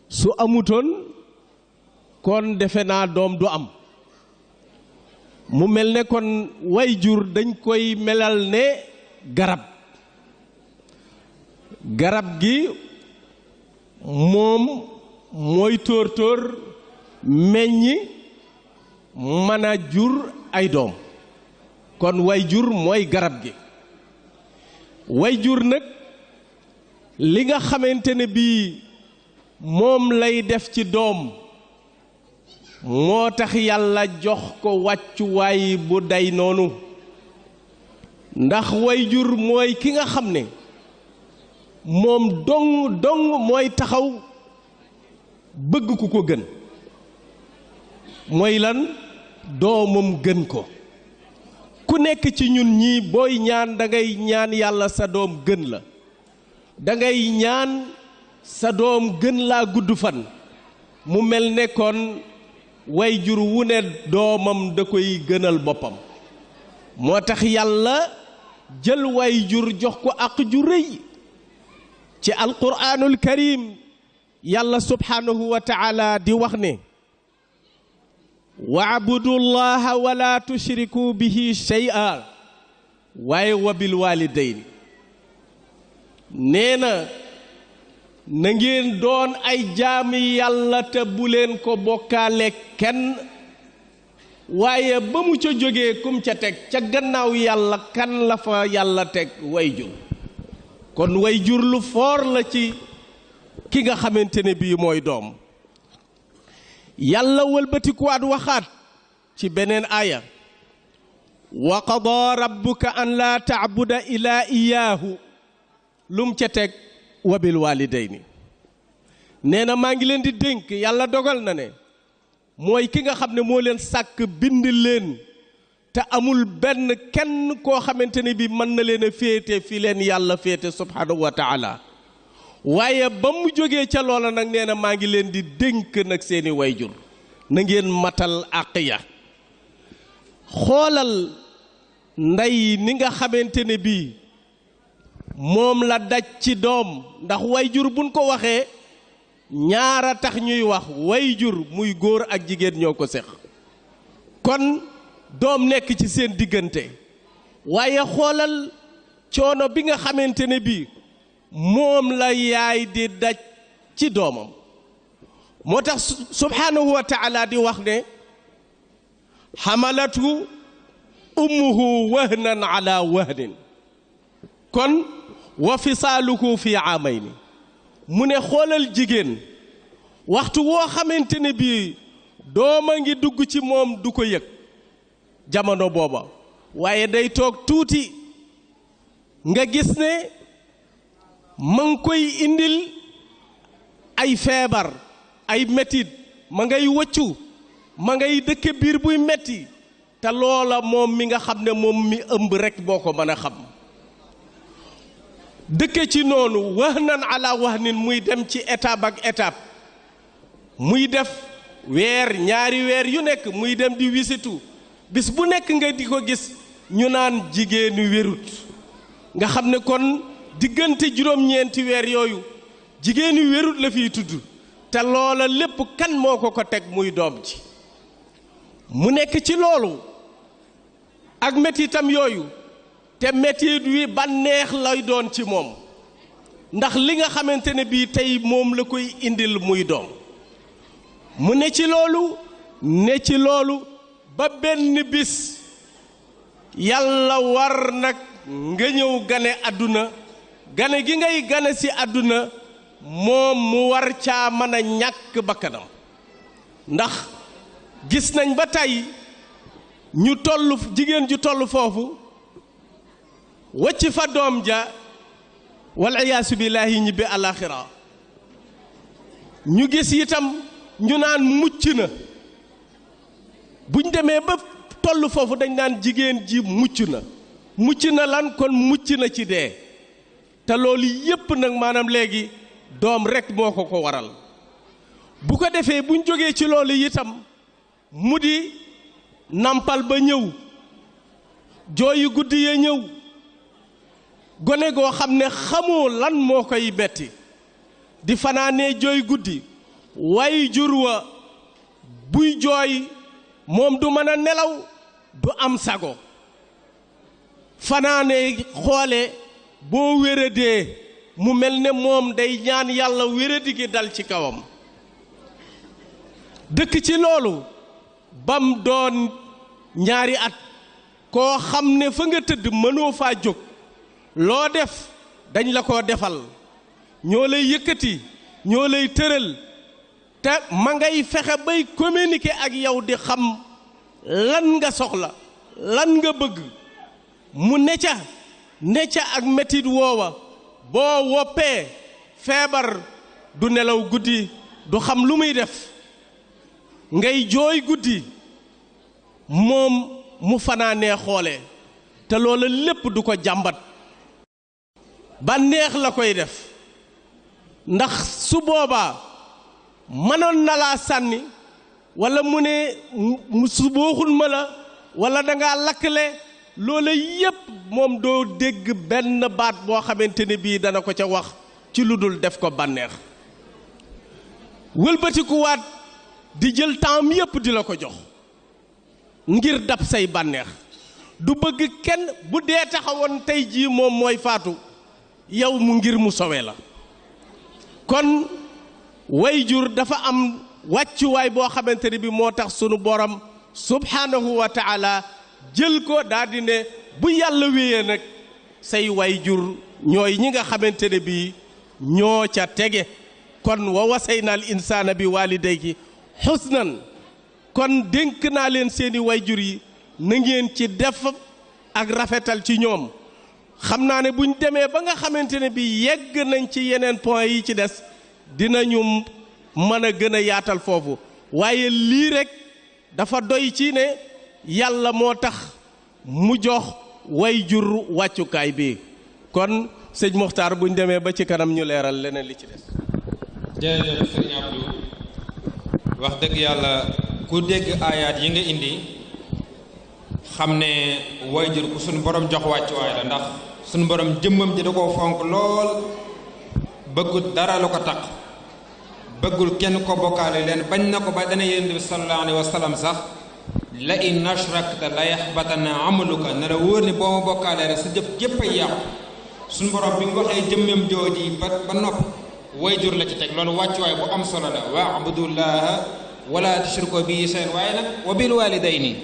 su amutoon kon defe naa doom du am mu mel ne kon waajur dañ koy melal ne garab gi moom mooy tóor meññi mën a jur ay doom kon waajur mooy garab gi waajur nag li nga xamante ne bii moom lay def ci doom moo tax yàlla jox ko wàccuwaay bu day noonu ndax waajur mooy ki nga xam ne moom dong mooy taxaw bëgg ku ko gën mooy lan doomam gën ko ku nekk ci ñun ñii booy ñaan dangay ñaan yàlla sa doom gën la dangay ñaan sa doom gën laa gudd fan mu mel ne kon way jur wu ne doomam da koy gënal boppam moo tax yàlla jël way jur jox ko àq ju rëy ci alquraanul karim yàlla subhaanahu wa taala di wax ne wa'budu llaha wala tushriku bihi shay'a waaye wa bil walidayn nee na ngeen doon ay jaami yàlla te bu leen ko bokkaale kenn waaye ba mu ca jógee kum ca teg ca gannaaw yàlla kan la fa yàlla teg way jur kon way jur lu foor la ci ki nga xamante ne bii mooy doom yàlla wëlbatikuwaat waxaat ci beneen aaya wa qadaa rabbuka an laa taabuda ilaa iyaahu lum ca teg wa bil walidayni nee na maa ngi leen di dénk yàlla dogal na ne mooy ki nga xam ne moo leen sàkk bind leen te amul benn kenn koo xamante ne bi mën na leen a féete fi leen yàlla féete subhanahu wa taala waaye ba mu jógee ca loola nag nee na maa ngi leen di dénk nag seeni wayjur na ngeen matal àq ya xoolal ndey ni nga xamante ne bii moom la daj ci doom ndax wayjur buñ ko waxee ñaara tax ñuy wax wayjur muy góor ak jigéen ñoo ko seq kon doom nekk ci seen diggante waaye xoolal coono bi nga xamante ne bii moom la yaay di daj ci doomam moo tax subhanahu wa taala di wax ne xamalatu ummuhu wahnan ala wahnin kon wa fisaaluhu fi aamayni mu ne xoolal jigéen waxtu woo xamante ne bii dooma ngi dugg ci moom du ko yëg jamono booba waaye day toog tuuti nga gis ne ma ngi koy indil ay feebar ay metit ma ngay wëccu ma ngay dëkke biir buy metti te loola moom mi nga xam ne moom mi ëmb rekk boo ko mën a xam dëkke ci noonu wahnan ala wahnin muy dem ci étape ak étape muy def weer ñaari weer yu nekk muy dem di wisitu bis bu nekk nga di ko gis ñu naan jigéenu wérut nga xam ne kon diggante juróom-ñeenti weer yooyu jigéenu wérut la fiy tudd te loola lépp kan moo ko teg muy doom ji mu nekk ci loolu ak mettitam yooyu te mettit wi bànneex lay doon ci moom ndax li nga xamante ne bii tey moom la koy indil muy doom mu ne ci loolu ba benn bis yàlla war nag nga ñëw gane àdduna gane gi ngay gane ci àdduna moom mu war caa mën a ñàkk bakkanam ndax gis nañ ba tey ñu toll jigéen ju toll foofu wacc fa doom ja wal iyaasu billaahi ñibbi alaxira ñu gis itam ñu naan mucc na buñ demee ba toll foofu dañ naan jigéen ji mucc na lan kon mucc na ci dee te loolu yépp nag maanaam léegi doom rekk moo ko waral bu ko defee buñ jógee ci loolu itam mu di nampal ba ñëw jooyu guddi ya ñëw gone goo xam ne xamoo lan moo koy betti di fanaanee jooy guddi way jur wa buy jooy moom du mën a nelaw du am sago fanaanee xoole boo wéradee mu mel ne moom day ñaan yàlla wéradi gi dal ci kawam dëkk ci loolu bam doon ñaari at koo xam ne fa nga tëdd mënoo faa jóg loo def dañ la ko defal ñoo lay yëkkati ñoo lay tëral te ma ngay fexe bay communiquer ak yow di xam lan nga soxla lan nga bëgg mu ne ca ak metit woowa boo woppee feebar du nelaw guddi du xam lu muy def ngay jooy guddi moom mu fanaanee xoole te loola lépp du ko jàmbat bànneex la koy def ndax su boobaa mënoon na laa sànni walla mu ne su booxul ma la walla dangaa lakkale loola yépp moom doo dégg benn baat boo xamante ne bii dana ko ca wax ci lu dul def ko bànneex wëlbatikuwaat di jël temps yépp di la ko jox ngir dab say bànneex du bëgg kenn bu dee taxawoon tey jii moom mooy faatu yow mu ngir mu sowe la kon wayjur dafa am wàccuwaay boo xamante ne bi moo tax sunu borom subhanahu wa taala jël ko daal di ne bu yàlla wéyee nag say wayjur ñooy ñi nga xamante ne bi ñoo ca tege kon wa wasayna al insaana bi walidayhi husnan kon dénk naa leen seeni wayjur yi na ngeen ci def ak rafetal ci ñoom xam naa ne buñ demee ba nga xamante ne bi yegg nañ ci yeneen point yi ci des dinañu mën a gën a yaatal foofu waaye lii rek dafa doy ci ne yàlla moo tax mu jox wayjur wàccukaay bi kon sëñ Muxtaar buñ demee ba ci kanam ñu leeral leneen li ci des. jërëjëf sëñ Abdou wax dëgg yàlla ku dégg aayaat yi nga indi xam ne wayjur ku suñu borom jox wàccuwaay la ndax suñu borom jëmmam ji da koo fonk lool bëggul dara lu ko taq bëggul kenn ko bokkaale leen bañ na ko ba dana yonent bi sallallahu alayhi wa sallam sax la in ashrakta la yaxbatanna amaluka ne la wóor ni boo ma bokkaalee rek sa jëf jëpp ay yàqu suñu borom bi mu waxee jëmmam jooji ba nopp wayjur la ci teg loolu wàccuwaay bu am solo la wa'budullaha wala tushriku bihi shay'an waaye nag wa bil walidayni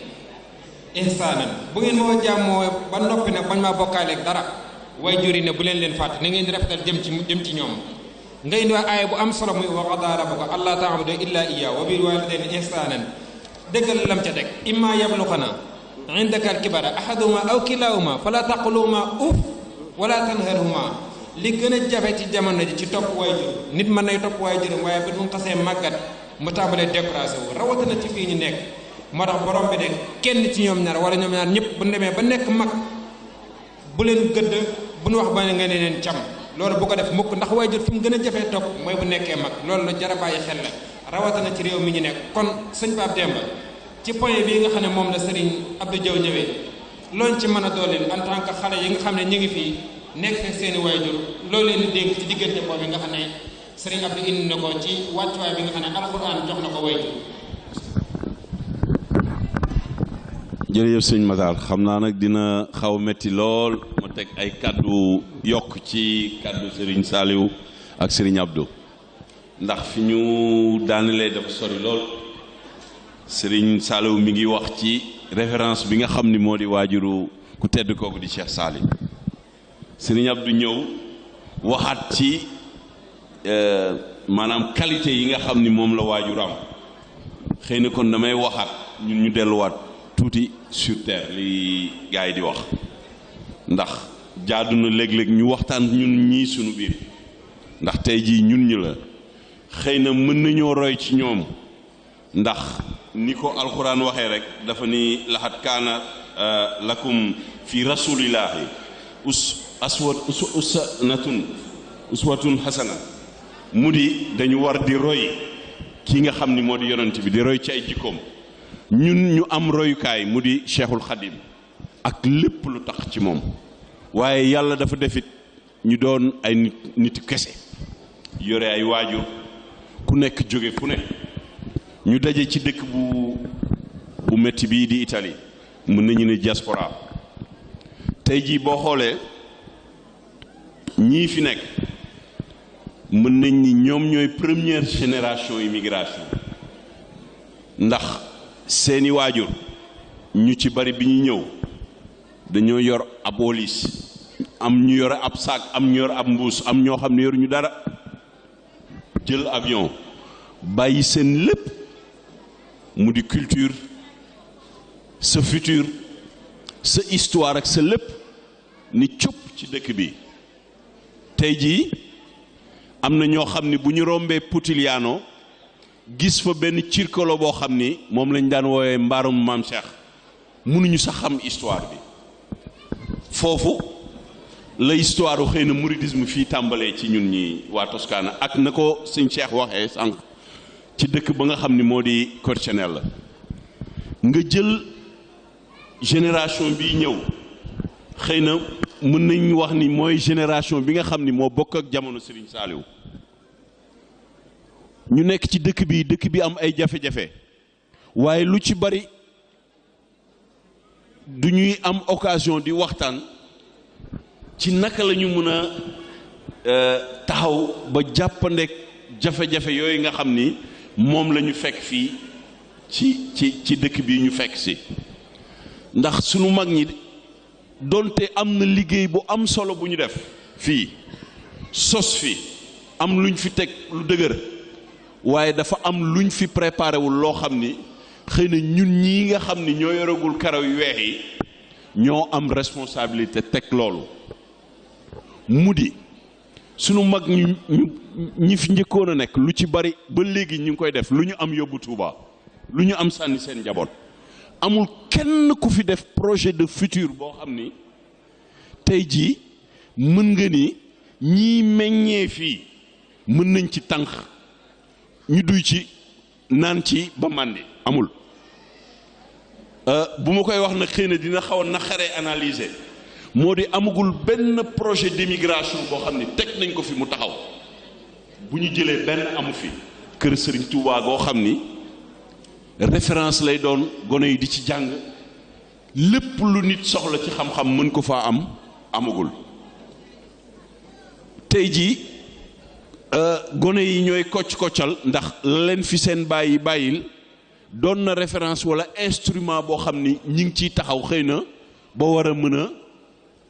ihsaanan bu ngeen moo jàmmoo ba noppi nag bañ maa bokkaaleeg dara wayjur yi ne bu leen fàtte na ngeen di rafetal jëm ci ñoom nga indi wax aaya bu am solo muy wa qadaa rabbuka allaa ta'budu illa iyyaahu wa bil walidayni ihsaanan dëggal lam ca teg imma yablughanna indaka al-kibara ahaduhuma aw kilahuma fala taqulhuma uff wala tanharhuma li gën a jafe ci jamono ji ci topp wayjur nit mën nay topp wayjuram waaye bu mu xasee màggat mu tàmbalee découragé wu rawatina ci fii ñu nekk moo tax borom bi de kenn ci ñoom ñaar wala ñoom ñaar ñëpp bu demee ba nekk mag bu leen gëdd bu nu wax ba nga ne leen cam loolu bu ko def mukk ndax wayjur fi mu gën a jafee topp mooy bu nekkee mag loolu la jar a bàyyi xel la rawatina ci réew mi ñu nekk kon sëñ Pape Demba ci point bii nga xam ne moom la Serigne Abdou Diaw ñëwee looñ ci mën a dooleel en tant que xale yi nga xam ne ñu ngi fii nekk fekk seeni wayjur loolu leen di dénk ci diggante boobu nga xam ne Serigne Abdou indi na ko ci wàccuwaay bi nga xam ne alxuraan jox na ko wayjur. jërëjëf sëñ Matar xam naa nag dina xaw metti lool ma teg ay kàddu yokk ci kàddu Serigne Saliou ak Serigne Abdou ndax fi ñu daanelee dafa sori lool Serigne Saliou mi ngi wax ci référence bi nga xam ni moo di waajuru ku tedd kooku di Cheikh Saliou Serigne Abdou ñëw waxaat ci maanaam qualité yi nga xam ni moom la waajur am xëy na kon damay waxaat ñun ñu delluwaat tuuti sur terre li gars yi di wax ndax jaadu na léeg-léeg ñu waxtaan ñun ñii sunu biir ndax tey jii ñun ñi la xëy na mën nañoo roy ci ñoom ndax ni ko alxuraan waxee rek dafa ni laxat kaana lakum fi rasulillahi uswatun hasana mu di dañu war di roy ki nga xam ni moo di yonent bi di roy ci ay jikkoom ñun ñu am royukaay mu di Cheikhul Khadim ak lépp lu tax ci moom waaye yàlla dafa defit ñu doon ay nit kese yore ay waajur ku nekk jóge fu ne ñu daje ci dëkk bu metti bii di Italie mën nañu ne diaspora tey jii boo xoolee ñii fi nekk mën nañ ni ñoom ñooy première génération immigration ndax seeni waajur ñu ci bari bi ñu ñëw dañoo yor ab walis am ñu yore ab sac am ñu yor ab mbuus am ñoo xam ne yoruñu dara jël avion bàyyi seen lépp mu di culture sa futur sa histoire ak sa lépp ni cupp ci dëkk bi tey jii am na ñoo xam ni bu ñu rombee Putigliano gis fa benn circolo boo xam ni moom lañ daan woowee mbaarum maam Cheikh mënuñu sax xam histoire bi foofu la histoire u xëy na mouridisme fii tàmbalee ci ñun ñi waa Toscana ak na ko sëñ Cheikh waxee sànq ci dëkk ba nga xam ni moo di Corcenella nga jël génération bi ñëw xëy na mën nañ wax ni mooy génération bi nga xam ni moo bokk ak jamono Serigne Saliou ñu nekk ci dëkk bi am ay jafe-jafe waaye lu ci bari du ñuy am occasion di waxtaan ci naka la ñu mën a taxaw ba jàppandeek jafe-jafe yooyu nga xam ni moom la ñu fekk fii ci dëkk bi ñu fekk si ndax sunu mag ñi donte am na liggéey bu am solo bu ñu def fii sos fi am luñ fi teg lu dëgër waaye dafa am luñ fi préparé wul loo xam ni xëy na ñun ñii nga xam ni ñoo yoragul karaw yu weex yi ñoo am responsabilité teg loolu mu di sunu mag ñi fi njëkkoon a nekk lu ci bari ba léegi ñu ngi koy def lu ñu am yóbbu Touba lu ñu am sànni seen njaboot amul kenn ku fi def projet de futur boo xam ni tey jii mën nga ni ñii meññee fii mën nañ ci tànk ñu duy ci naan ci ba màndi amul bu ma koy wax nag xëy na dina xaw a naqaree analyser moo di amagul benn projet d'immigration boo xam ni teg nañ ko fi mu taxaw bu ñu jëlee benn amu fi kër Serigne Touba goo xam ni référence lay doon gone yi di ci jàng lépp lu nit soxla ci xam-xam mën ko faa am amagul tey jii gone yi ñooy kocc-koccal ndax la leen fi seen bàyyil doon na référence wala instrument boo xam ni ñi ngi ciy taxaw xëy na ba war a mën a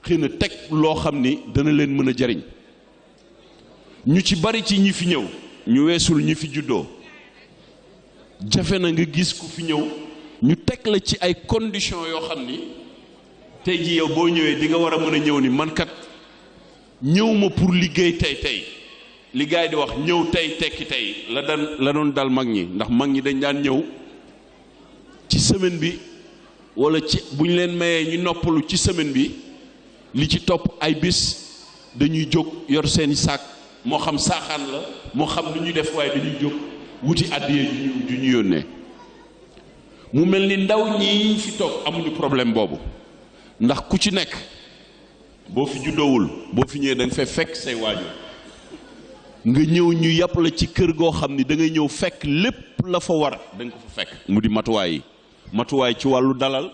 xëy na teg loo xam ni dana leen mën a jariñ ñu ci bari ci ñi fi ñëw ñu weesul ñi fi juddoo jafe na nga gis ku fi ñëw ñu teg la ci ay conditions yoo xam ni tey ji yow boo ñëwee di nga war a mën a ñëw ni man kat ñëw ma pour liggéey tey li gaay di wax ñëw tey tekki tey la doon dal mag ñi ndax mag ñi dañ daan ñëw ci semaine bi wala ci bu ñu leen mayee ñu noppalu ci semaine bi li ci topp ay bis dañuy jóg yor seeni saak moo xam saaxaan la moo xam lu ñuy def waaye dañuy jóg wuti àddiya ju ñu yónnee mu mel ni ndaw ñi fi toog amuñu problème boobu ndax ku ci nekk boo fi juddoowul boo fi ñëwee da nga fay fekk say waajur nga ñëw ñu yàpp la ci kër goo xam ni da ngay ñëw fekk lépp la fa war da nga ko fa fekk mu di matuwaay ci wàllu dalal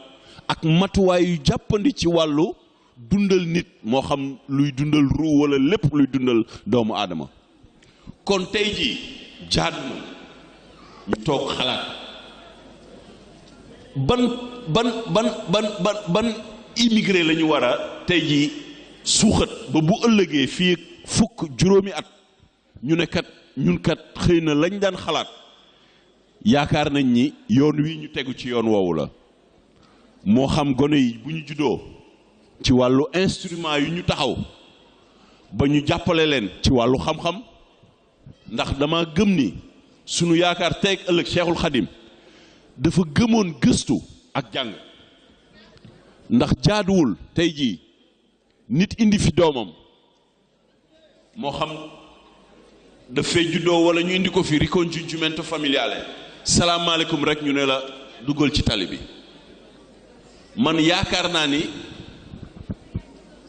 ak matuwaay yu jàppandi ci wàllu dundal nit moo xam luy dundal ruu wala lépp luy dundal doomu aadama kon tey jii jaadu na ñu toog xalaat ban immigré la ñu war a tey jii suuxat ba bu ëllëgee fii fukk juróomi at ñu ne kat ñun kat xëy na lañ daan xalaat yaakaar nañ ni yoon wi ñu tegu ci yoon woowu la moo xam gone yi bu ñu juddoo ci wàllu instrument yu ñu taxaw ba ñu jàppale leen ci wàllu xam-xam ndax dama gëm ni sunu yaakaar teeg ëllëg Cheikhul Khadim dafa gëmoon gëstu ak jàng ndax jaaduwul tey jii nit indi fi doomam moo xam dafay juddoo wala ñu indi ko fi ricongiungimento familiale salaamaaleykum rek ñu ne la duggal ci tali bi man yaakaar naa ni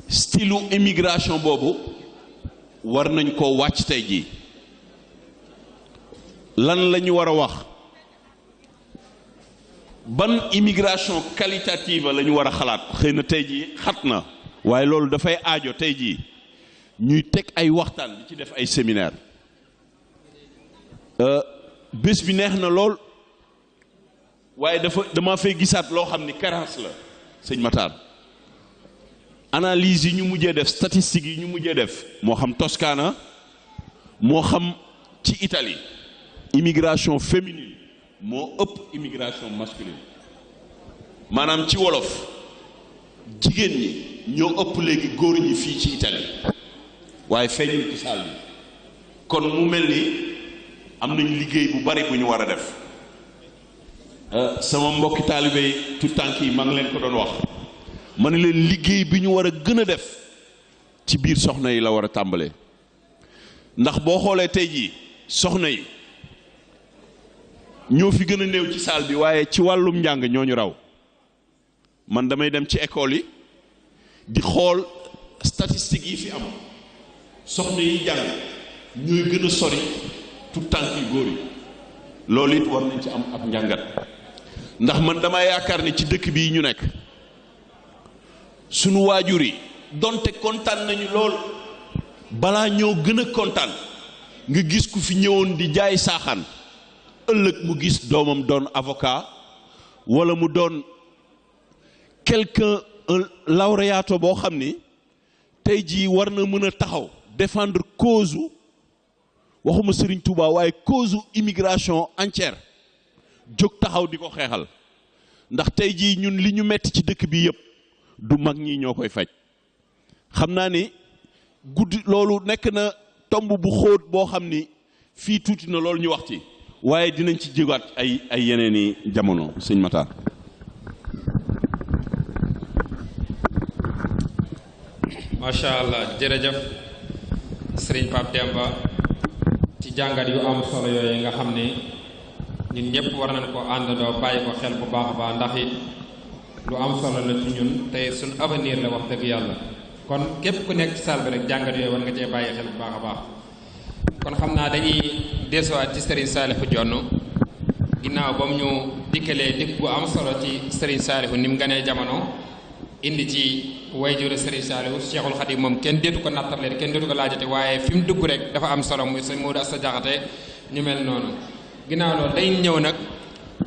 style immigration boobu war nañ koo wàcc tey jii lan la ñu war a wax ban immigration qualitative la ñu war a xalaat xëy na tey jii xat na waaye loolu dafay aajo tey jii ñuy teg ay waxtaan di ci def ay séminaire bés bi neex na lool waaye dama fay gisaat loo xam ni carence la sëñ Matar analyse yi ñu mujjee def statistiques yi ñu mujjee def moo xam Toscana moo xam ci Italie immigration féminine moo ëpp immigration masculine maanaam ci wolof jigéen ñi ñoo ëpp léegi góor ñi fii ci Italie waaye feeñul ci saal bi kon mu mel ni am nañ liggéey bu bari bu ñu war a def sama mbokki taalibe yi tout tànk yi maa ngi leen ko doon wax ma ne leen liggéey bi ñu war a gën a def ci biir soxna yi la war a tàmbalee ndax boo xoolee tey jii soxna yi ñoo fi gën a néew ci saal bi waaye ci wàllum njàng ñooñu raw man damay dem ci école yi di xool statistiques yi fi am soxna yi jàng ñooy gën a sori tout tànk yi góor yi loolu it war nañ ci am ab njàngat ndax man dama yaakaar ne ci dëkk bii ñu nekk sunu waajur yi donte kontaan nañu lool balaa ñoo gën a kontaan nga gis ku fi ñëwoon di jaay saaxaan ëllëg mu gis doomam doon avocat walla mu doon quelqu'un un lauréat boo xam ni tey jii war na mën a taxaw défendre cause waxuma Serigne Touba waaye cause immigration entière jóg taxaw di ko xeexal ndax tey jii ñun li ñu metti ci dëkk bi yëpp du mag ñi ñoo koy faj xam naa ni guddi loolu nekk na tomb bu xóot boo xam ni fii tuuti na loolu ñu wax ci waaye dinañ ci jégaat ay yeneeni jamono sëñ Matar. macha allah jërëjëf sëriñ Pape Demba ci jàngat yu am solo yooyu nga xam ni ñun ñëpp war nañ ko àndandoo bàyyi ko xel bu baax a baax ndax it lu am solo la ci ñun tey suñ avenir la wax dëgg yàlla kon képp ku nekk ci salle bi rek jàngat yooyu war nga cee bàyyi xel bu baax a baax kon xam naa dañuy desuwaat ci Serigne Salihou Dione ginnaaw ba mu ñu dikkalee dikk bu am solo ci Serigne Salihou ni mu ganee jamono indi ci wayjuru Serigne Salihou Cheikhul Khadim moom kenn déetu ko nattale kenn déetu ko laajate waaye fi mu dugg rek dafa am solo muy sëñ Modou Asta Diakhaté ñu mel noonu ginnaaw loolu day ñëw nag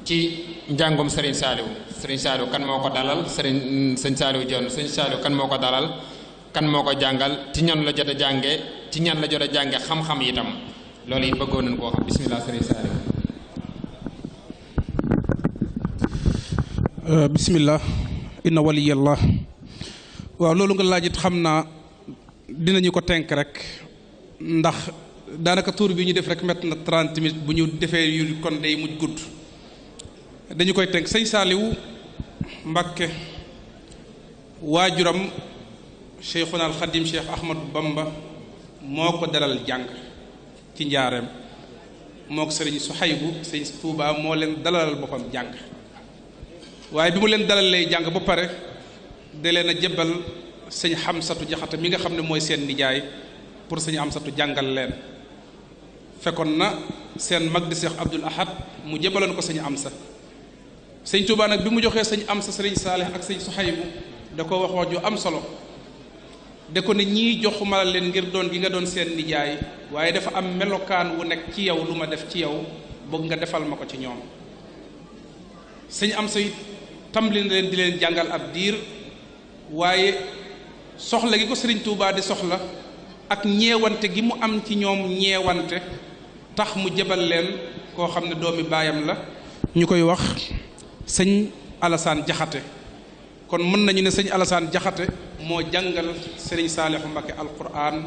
ci njàngum Serigne Salihou kan moo ko dalal sëñ Salihou Dione sëñ Salihou kan moo ko dalal kan moo ko jàngal ci ñan la jot a jànge ci ñan la jot a jànge xam-xam itam loolu it bëggoon nañ koo xam bismillah Serigne Salihou. bismillah inna waliyallah waaw loolu nga laaj it xam naa dinañu ko tenk rek ndax daanaka tour bi ñu def rek mett na 30 minutes bu ñu defee yu kon day mujj gudd dañu koy tenk sëñ Salihou Mbacké waajuram Cheikhuna al Khadim Cheikh Ahmadou Bamba moo ko dalal jàng ci njaareem moo ko sëriñ Souhaïbou sëñ Touba moo leen dalalal boppam jàng waaye bi mu leen dalalee jàng ba pare da leen a jébbal sëñ Hamsatu Jaxate mi nga xam ne mooy seen nijaay pour sëñ Hamsatu jàngal leen fekkoon na seen mag di Cheikh Abdoul Ahad mu jébbaloon ko sëñ Amsa sëñ Touba nag bi mu joxee sëñ Amsa sëriñ Salih ak sëñ Souhaïbou da ko wax ju am solo de ko ne ñii joxuma leen ngir doon gi nga doon seen nijaay waaye dafa am melokaan wu nekk ci yow lu ma def ci yow bëgg nga defal ma ko ci ñoom sëñ Amsa it tàmbali na leen di leen jàngal ab diir waaye soxla gi ko sëriñ Touba di soxla ak ñeewante gi mu am ci ñoom ñeewante tax mu jebal leen koo xam ne doomi baayam la ñu koy wax sëñ Alassane Jaxate kon mën nañu ne sëñ Alassane Jaxate moo jàngal sëriñ Salihou Mbacké alquran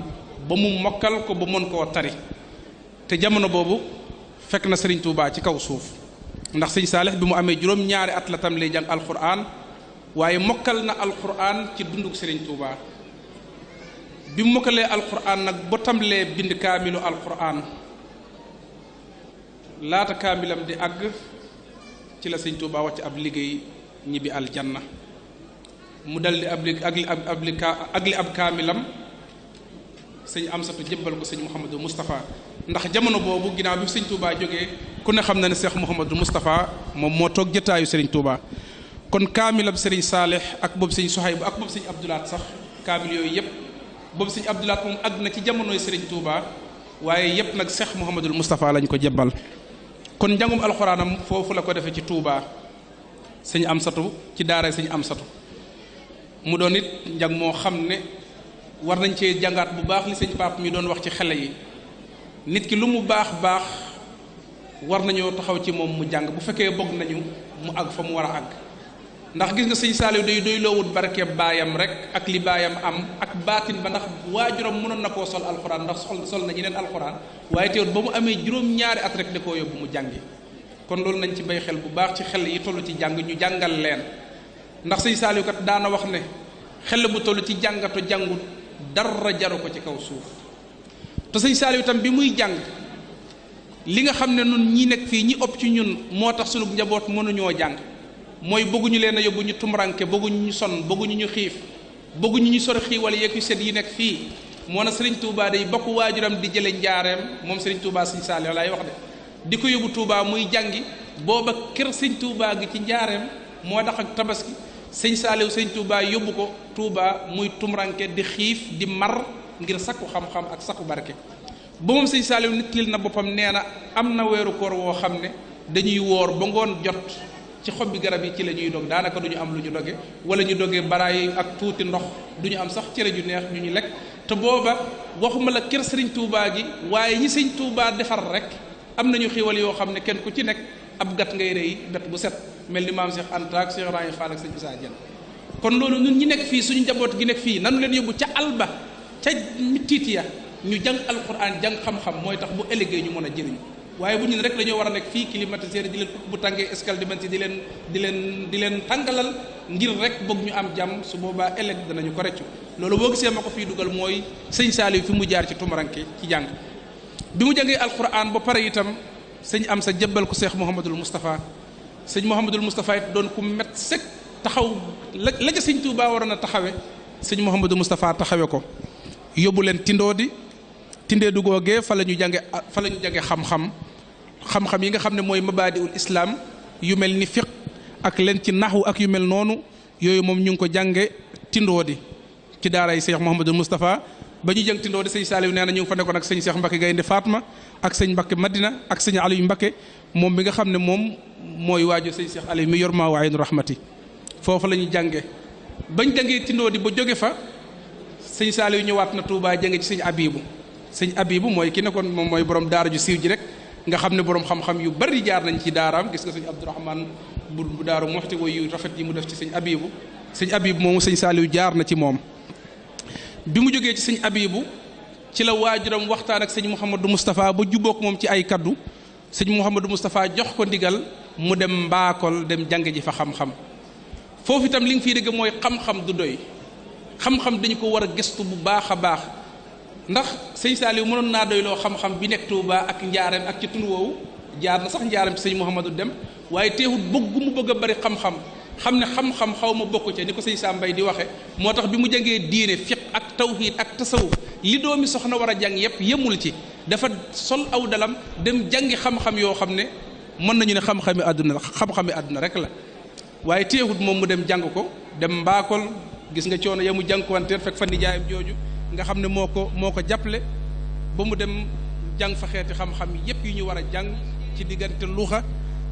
ba mu mokkal ko ba mën koo tari te jamono boobu fekk na sëriñ Touba ci kaw suuf ndax sëñ Salih bi mu amee juróom-ñaari at la tam lay jàng alquran waaye mokkal na alquran ci dunduk sëriñ Touba bi mu mokkalee alquran nag ba tamlee bind kaamilu alquran laata kaamilam di àgg ci la sëñ Touba wàcc ab liggéey ñibbi aljanna mu dal di agli ab kaamilam sëñ Amsatu jébbal ko sëñ Mouhamadou Moustapha ndax jamono boobu ginnaaw bi sëñ Touba jógee ku ne xam na ne Cheikh Mouhamadou Moustapha moom moo toog jotaayu sëriñ Touba kon kaamilam sëriñ Salih ak boobu sëñ Souhaïbou ak boobu sëñ Abdoulaat sax kaamil yooyu yëpp boobu sëñ Abdoulaat moom àgg na ci jamonoy sëriñ Touba waaye yëpp nag Cheikh Mouhamadou Moustapha lañ ko jébbal kon njàngum alxuraanam foofu la ko defee ci Touba sëñ Amsatu ci daara sëñ Amsatu mu doon it njàng moo xam ne war nañ cee jàngaat bu baax li sëñ Pape mi doon wax ci xale yi nit ki lu mu baax baax war nañoo taxaw ci moom mu jàng bu fekkee bëgg nañu mu àgg fa mu war a àgg ndax gis nga sëñ Saaliw day doy loowut barkeeb baayam rek ak li baayam am ak baatin ba, ndax waajuram mënoon na koo sol alxuraan ndax sol na ñeneen alxuraan, waaye teewut ba mu amee juróom-ñaari at rek da koo yóbbu mu jàngi. kon loolu nañ ci bay xel bu baax ci xel yi toll ci jàng ñu jàngal leen, ndax sëñ Saaliw kat daana wax ne xel bu toll ci jàngato jàngut dara jaru ko ci kaw suuf. te sëñ Saaliw itam bi muy jàng li nga xam ne nun ñi nekk fii ñi ëpp ci ñun moo tax sunu njaboot mënuñoo jàng mooy bëgguñu leen a yóbbu ñu tumuranke, bëgguñu ñu sonn, bëgguñu ñu xiif, bëgguñu ñu sori xiiwal yeeg yu set yi nekk fii. moo na Serigne Touba day bokk waajuram di jële njaareem moom Serigne Touba sëñ Saaliw laay wax de di ko yóbbu Touba muy jàngi, booba kër sëñ Touba gi ci njaareem moo tax ak tabaski sëñ Saaliw sëñ Touba yóbbu ko Touba muy tumuranke di xiif di mar ngir sakku xam-xam ak sakku barke. ba moom sëñ Saaliw nittil na boppam nee na am na weeru koor woo xam ne dañuy woor ba ngoon jot ci xob bi garab yi ci la ñuy dog, daanaka du ñu am lu ñu doge, wala ñu dogee baraay ak tuuti ndox, du ñu am sax cere ju neex ñu lekk. te booba waxuma la kër sëriñ Touba gi waaye ñi sëñ Touba defar rek am nañu xiwal yoo xam ne kenn ku ci nekk ab gat ngay rëy gat bu set mel ni maam Cheikh Anta ak Cheikh Ibrahima Fall ak sëñ Issa Diène. kon loolu ñun ñi nekk fii suñu njaboot gi nekk fii nanu leen yóbbu ca alba ca tiit ya ñu jàng alquran jàng xam-xam, mooy tax bu ëllëgee ñu mën a jëriñu. waaye bu ñun rek dañoo war a nekk fii climatiseur di leen bu tàngee escale di leen tàngalal ngir rek bëgg ñu am jàmm, su boobaa ëllëg danañu ko reccu. loolu boo gisee ma ko fii dugal mooy sëñ Saaliw fi mu jaar ci tumuranke ci jàng. bi mu jàngee alquran ba pare itam sëñ am sa jébbal ko Cheikh Mouhamadul Moustapha. sëñ Mouhamadul Moustapha it doon ku met sëkk taxaw la ca sëñ Touba waroon a taxawe sëñ Mouhamadul Moustapha taxawe ko yóbbu leen tindee du googee fa la ñu jànge xam-xam yi nga xam ne mooy mabaadiul islam yu mel ni fiq ak leen ci naxwu ak yu mel noonu, yooyu moom ñu ngi ko jànge Tindoodi ci daaray Cheikh Mouhamadul Moustapha. ba ñu jàng Tindoodi sëñ Saaliw nee na ñu ngi fa nekkoon ak sëñ Cheikh Mbacké Gaynde Fatma ak sëñ Mbacké Madina ak sëñ Aliou Mbacké moom bi nga xam ne moom mooy waajur sëñ Cheikh Aliou mi yor maa wa aynu rahmati. foofu la ñu jànge bañ jàngee Tindoodi ba jóge fa sëñ Saaliw ñëwaat na Touba jànge ci sëñ Abibu mooy ki nekkoon moom mooy borom daara ju siiw ji rek nga xam ne borom xam-xam yu bari jaar nañ ci daaraam. gis nga sëñ Abdourahman bu daaru Muxti woy yu rafet yi mu def ci sëñ Abibu moomu sëñ Saaliw jaar na ci moom. bi mu jógee ci sëñ Abibu ci la waajuram waxtaan ak sëñ Mouhamadou Moustapha ba jubboog moom ci ay kaddu. sëñ Mouhamadou Moustapha jox ko ndigal mu dem Mbaakol dem jàng ji fa xam-xam. foofu itam li nga fiy dégg mooy xam-xam du doy, xam-xam dañu ko war a gëstu bu baax a baax. ndax sëñ Saaliw mënoon naa doy loo xam-xam bi nekk Touba ak njaareem ak ci tund woowu, jaar na sax njaareem ci sëñ Mouhamadou dem, waaye teewut mu bëgg a bari xam-xam xam ne xam-xam xaw ma bokk ca ni ko sëñ Sambay di waxe. moo tax bi mu jàngee diine fiq ak tawhid ak tasawuf li doomi soxna war a jàng yépp yemul ci, dafa sol aw dalam dem jàngi xam-xam yoo xam ne mën nañu ne xam-xami àdduna rek la. waaye teewut moom mu dem jàng ko dem Mbaakol, gis nga coono ya mu jànkuwanteer fekk fa nijaayam jooju nga xam ne moo ko jàppale ba mu dem jàng fa xeeti xam-xam yépp yu ñu war a jàng ci diggante luxa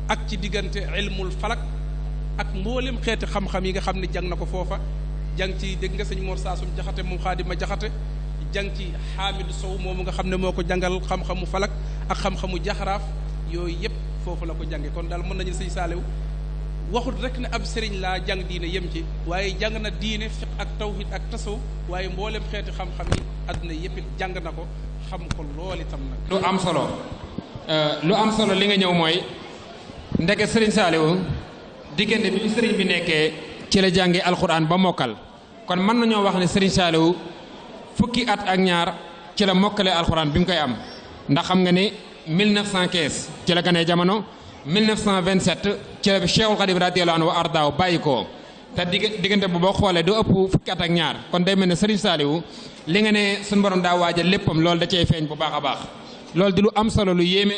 ak ci diggante ilmul falak ak mboolem xeeti xam-xam yi nga xam ne jàng na ko foofa. jàng ci dégg nga sëñ Mor Saasum Jaxate moom Xaadima Jaxate, jàng ci Xaamidu Sow moomu nga xam ne moo ko jàngal xam-xamu falak ak xam-xamu jaxaraaf, yooyu yépp foofu la ko jànge. kon daal mën nañu sëñ Saaliw waxut rek ne ab sëriñ laa jàng diine yem ci, waaye jàng na diine fiq ak tawhid ak tasawuf, waaye mboolem xeeti xam-xam yi àdduna yépp jàng na ko xam ko lool itam nag. lu am solo li nga ñëw mooy ndeke sëriñ Saaliw diggante bi sëriñ bi nekkee ci la jàngee alxuraan ba mokkal. kon mën nañoo wax ne sëriñ Saaliw fukki at ak ñaar ci la mokkalee alxuraan bi mu koy am, ndax xam nga ne 1915 ci la ganee jamono. 1927 ci la Cheikhul Khadim radiyallahu anhu wa ardaaw bàyyi ko te diggante bu boo xoolee du ëpp fukki at ak ñaar. kon day mel ne Serigne Saliou li nga ne suñu borom daa waajal léppam loolu da cey feeñ bu baax a baax. loolu di lu am solo lu yéeme,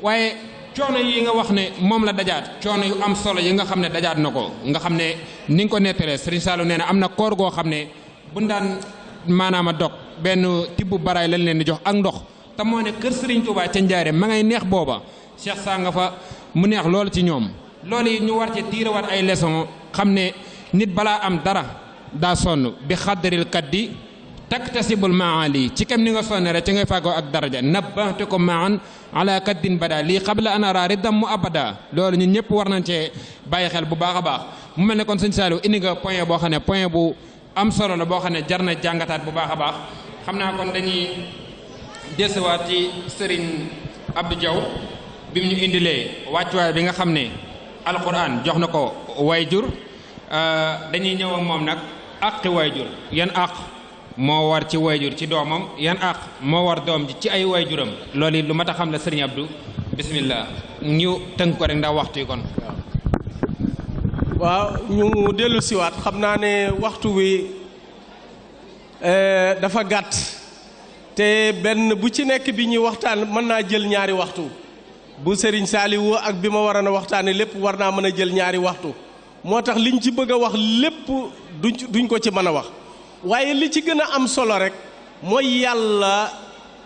waaye coono yi nga wax ne moom la dajaat, coono yu am solo yi nga xam ne dajaat na ko, nga xam ne ni nga ko nettalee Serigne Saliou nee na am na koor goo xam ne bu daan maanaam a dog benn tibb baraay lañ leen di jox ak ndox, te moo ne kër Serigne Touba ca Njaaréem ma ngay neex booba Cheikh saa nga fa mu neex loolu ci ñoom. loolu yi ñu war ci tiirawaat ay leçon xam ne nit balaa am dara daa sonn bi xaddaril kaddi taktasibul maali, ci kem ni nga sonne rek ci ngay fàggoo ak daraja. nabbahtu ko maan ala kaddin bada lii qabla an ara riddam mu abada. loolu ñun ñëpp war nañ cee bàyyi xel bu baax a baax. mu mel ne kon sëñ Saliou indi nga point boo xam ne point bu am solo la boo xam ne jar na jàngataat bu baax a baax xam naa kon dañuy desewaat ci Serigne Abdou Diaw bi mu ñu indilee wàccuwaay bi nga xam ne alquran jox na ko wayjur dañuy ñëw ak moom nag àqi wayjur yan àq moo war ci wayjur ci doomam yan àq moo war doom ji ci ay wayjuram loolu it lu mat a xam la Serigne Abdou bismillah ñu tënk ko rek ndax waxtu yi kon. waaw ñu dellu siwaat xam naa ne waxtu wi dafa gàtt te benn bu ci nekk bi ñuy waxtaan mën naa jël ñaari waxtu bu Serigne Saliou ak bi ma waroon a waxtaane lépp war naa mën a jël ñaari waxtu moo tax liñ ci bëgg a wax lépp duñ ko ci mën a wax waaye li ci gën a am solo rek mooy yàlla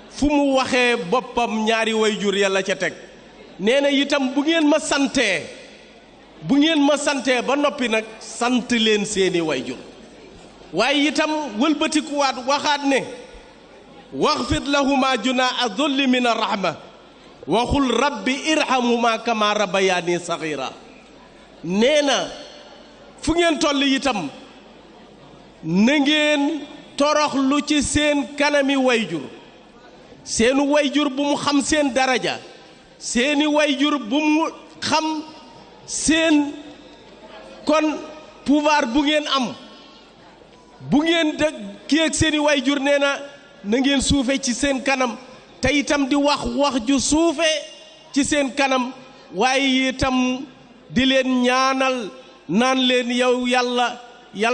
fu mu waxee boppam ñaari wayjur yàlla ca teg nee na itam bu ngeen ma santee ba noppi nag sant leen seeni wayjur waaye itam wëlbatikuwaat waxaat ne waxfid lahuma junaaha dulli min arrahma waxul rabbi irhamhuma kama rabbayaani saxiira nee na fu ngeen toll itam na ngeen toroxlu ci seen kanami wayjur seeni wayjur bu mu xam seen daraja seeni wayjur bu mu xam seen kon pouvoir bu ngeen am bu ngeen de kii ak seeni wayjur nee na na ngeen suufe ci seen kanam te itam di wax ju suufe ci seen kanam waaye itam di leen ñaanal naan leen yow yàlla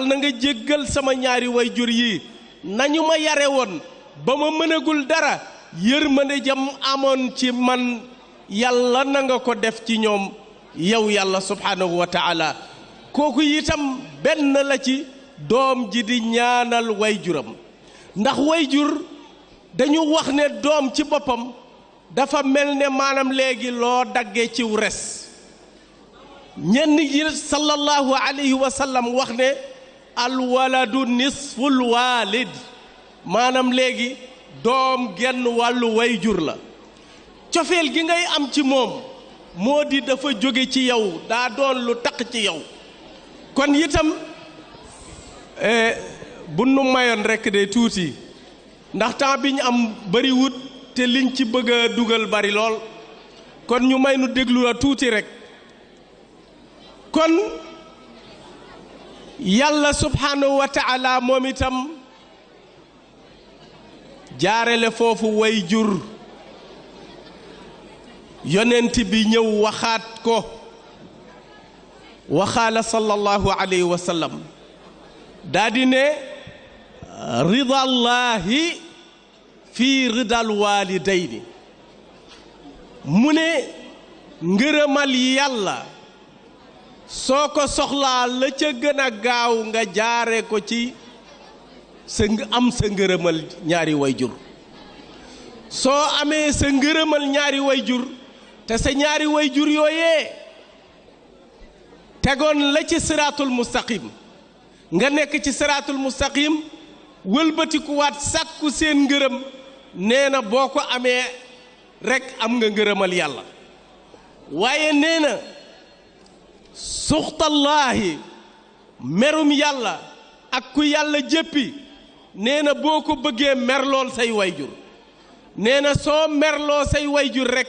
na nga jéggal sama ñaari wayjur yi nañu ma yare woon ba ma mënagul dara yërmande jam amoon ci man yàlla na nga ko def ci ñoom yow yàlla subhanahu wa taala kooku itam benn la ci doom ji di ñaanal wayjuram ndax wayjur dañu wax ne doom ci boppam dafa mel ne maanaam léegi loo daggee ciw res ñenn yi sallallahu alayhi wa sallam wax ne alwaladu nisful walid maanaam léegi doom genn wàllu wayjur la cofeel gi ngay am ci moom moo di dafa jóge ci yow daa doon lu taq ci yow kon itam bu nu mayoon rekk de tuuti ndax temps bi ñu am bari wut te liñ ci bëgg a dugal bari lool kon ñu may nu déglu la tuuti rekk kon yàlla subhanahu wa taala moom itam jaarale foofu wayjur yonent bi ñëw waxaat ko waxaala sallallahu alayhi wa sallam daa di ne ridallahi fii ridal walidayni mu ne ngërëmal yàlla soo ko soxlaa la ca gën a gaaw nga jaare ko ci sa am sa ngërëmal ñaari wayjur soo amee sa ngërëmal ñaari wayjur te sa ñaari wayjur yooyee tegoon la ci siraatul mustaqim nga nekk ci siraatul mustaqim wëlbatikuwaat sàkku seen ngërëm nee na boo ko amee rekk am nga ngërëmal yàlla waaye nee na suxtallaahi merum yàlla ak ku yàlla jéppi nee na boo ko bëggee merlool say wayjur nee na soo merloo say wayjur rekk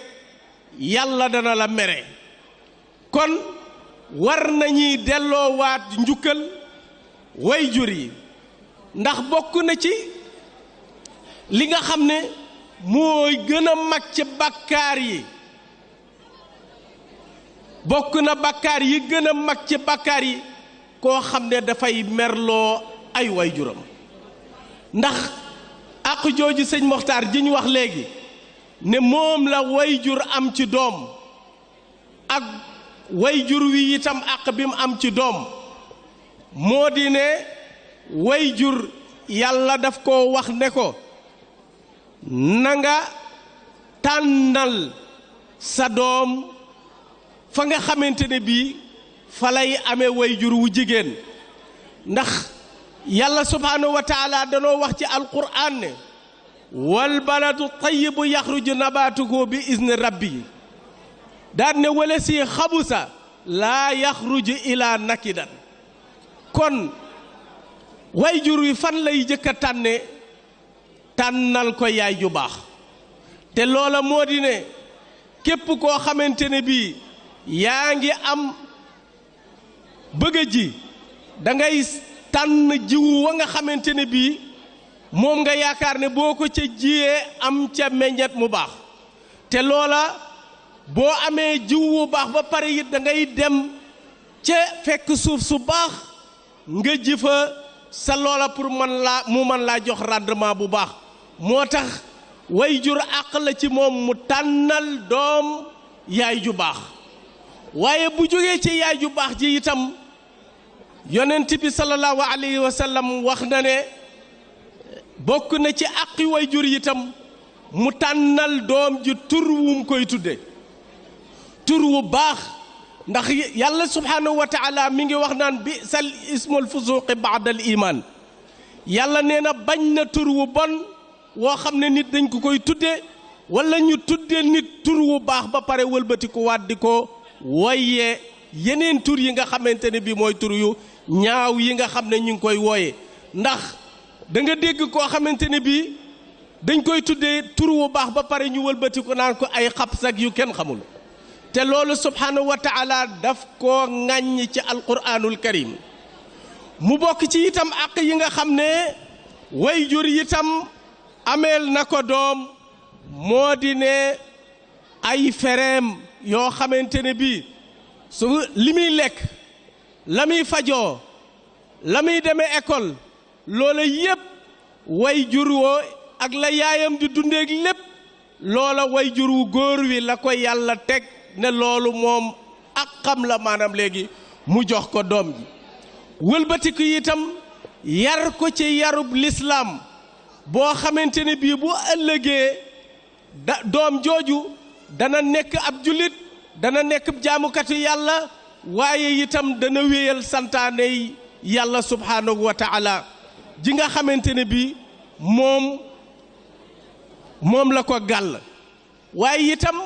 yàlla dana la mere kon war nañuy delloowaat njukkal wayjur yi ndax bokk na ci li nga xam ne mooy gën a mag ci bàkkaar yi bokk na bàkkaar yi gën a mag ci bàkkaar yi koo xam ne dafay merloo ay wayjuram ndax àq jooju sëñ Moxtaar ji ñu wax léegi ne moom la wayjur am ci doom ak wayjur wi itam àq bi mu am ci doom moo di ne wayjur yàlla daf ko wax ne ko na nga tànnal sa doom fa nga xamante ne bii fa lay amee wayjur wu jigéen ndax yàlla subhaanahu wa taala danoo wax ci alquraan ne wal baladu tayyibu yaxruju nabaatuhu bi izni rabbi daan ne wala si xabusa laa yaxruju ila nakidan kon wayjur wi fan lay jëkk a tànnal ko yaay ju baax te loola moo di ne képp koo xamante ne bii yaa ngi am bëgg a ji da ngay tànn jiwu wa nga xamante ne bii moom nga yaakaar ne boo ko ca jiyee am ca meññet mu baax te loola boo amee jiwu bu baax ba pare it da ngay dem ca fekk suuf su baax nga ji fa sa loola pour mu mën laa jox rendement bu baax moo tax wayjur àq la ci moom mu tànnal doom yaay ju baax waaye bu jógee ci yaay ju baax ji itam yonent bi sallallahu alayhi wa sallam wax na ne bokk na ci àqi wayjur itam mu tànnal doom ji tur wum koy tudde tur wu baax ndax yàlla subhanahu wa taala mi ngi wax naan bi sal ismul fusuqi baadal iman yàlla nee na bañ na tur wu bon woo xam ne nit dañ ko koy tudde wala ñu tudde nit tur wu baax ba pare wëlbati ko waat di ko wooyee yeneen tur yi nga xamante ne bii mooy tur yu ñaaw yi nga xam ne ñu ngi koy wooyee ndax da nga dégg koo xamante ne bii dañ koy tuddee tur wu baax ba pare ñu wëlbati ko naan ko ay xabsak yu kenn xamul te loolu subhanahu wa taala daf koo ŋàññ ci alquranul karim mu bokk ci itam àq yi nga xam ne wayjur itam ameel na ko doom moo di ne ay fereem yoo xamante ne bii su li muy lekk la muy fajoo la muy demee école loola yépp wayjur woo ak la yaayam di dundeek lépp loola wayjur wu góor wi la ko yàlla teg ne loolu moom ak xam la maanaam léegi mu jox ko doom ji wëlbatiku itam yar ko ci yarub lislaam boo xamante ne bii bu ëllëgee doom jooju dana nekk ab jullit dana nekk jaamukatu yàlla waaye itam dana wéyal santaane yàlla subhanahu wa taala ji nga xamante ne bii moom la ko gàll waaye itam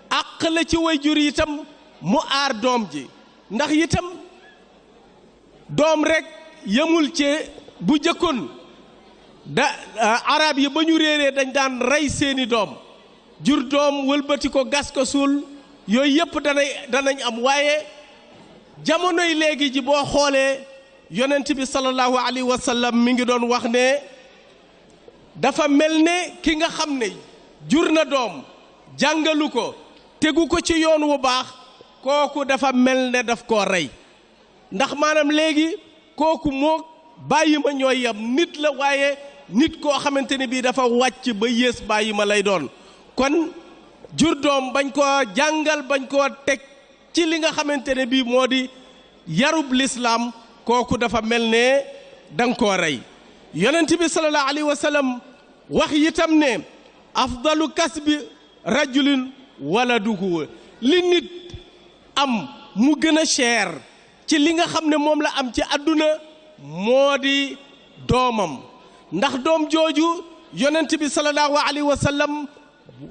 àq la ci wayjur itam mu aar doom ji ndax itam doom rek yemul ci bu jëkkoon arab yi ba ñu réeree dañ daan rey seeni doom jur doom wëlbati ko gas ko suul yooyu yëpp danañ am waaye jamonoy léegi ji boo xoolee yonent bi sallallahu alayhi wa sallam mi ngi doon wax ne dafa mel ne ki nga xam ne jur na doom jàngalu ko tegu ko ci yoon wu baax kooku dafa mel ne daf koo rey ndax maanaam léegi kooku moo bàyyi ma ñooy yam nit la waaye nit koo xamante ne bii dafa wàcc ba yées bàyyi ma lay doon kon jur doom bañ koo jàngal bañ koo teg ci li nga xamante ne bii moo di yarub lislaam kooku dafa mel ne danga koo rey yonent bi sallallahu alayhi wa sallam wax itam ne afdalu kasbi rajulin waladuhu li nit am mu gën a cher ci li nga xam ne moom la am ci àdduna moo di doomam ndax doom jooju yonent bi sallallahu alayhi wa sallam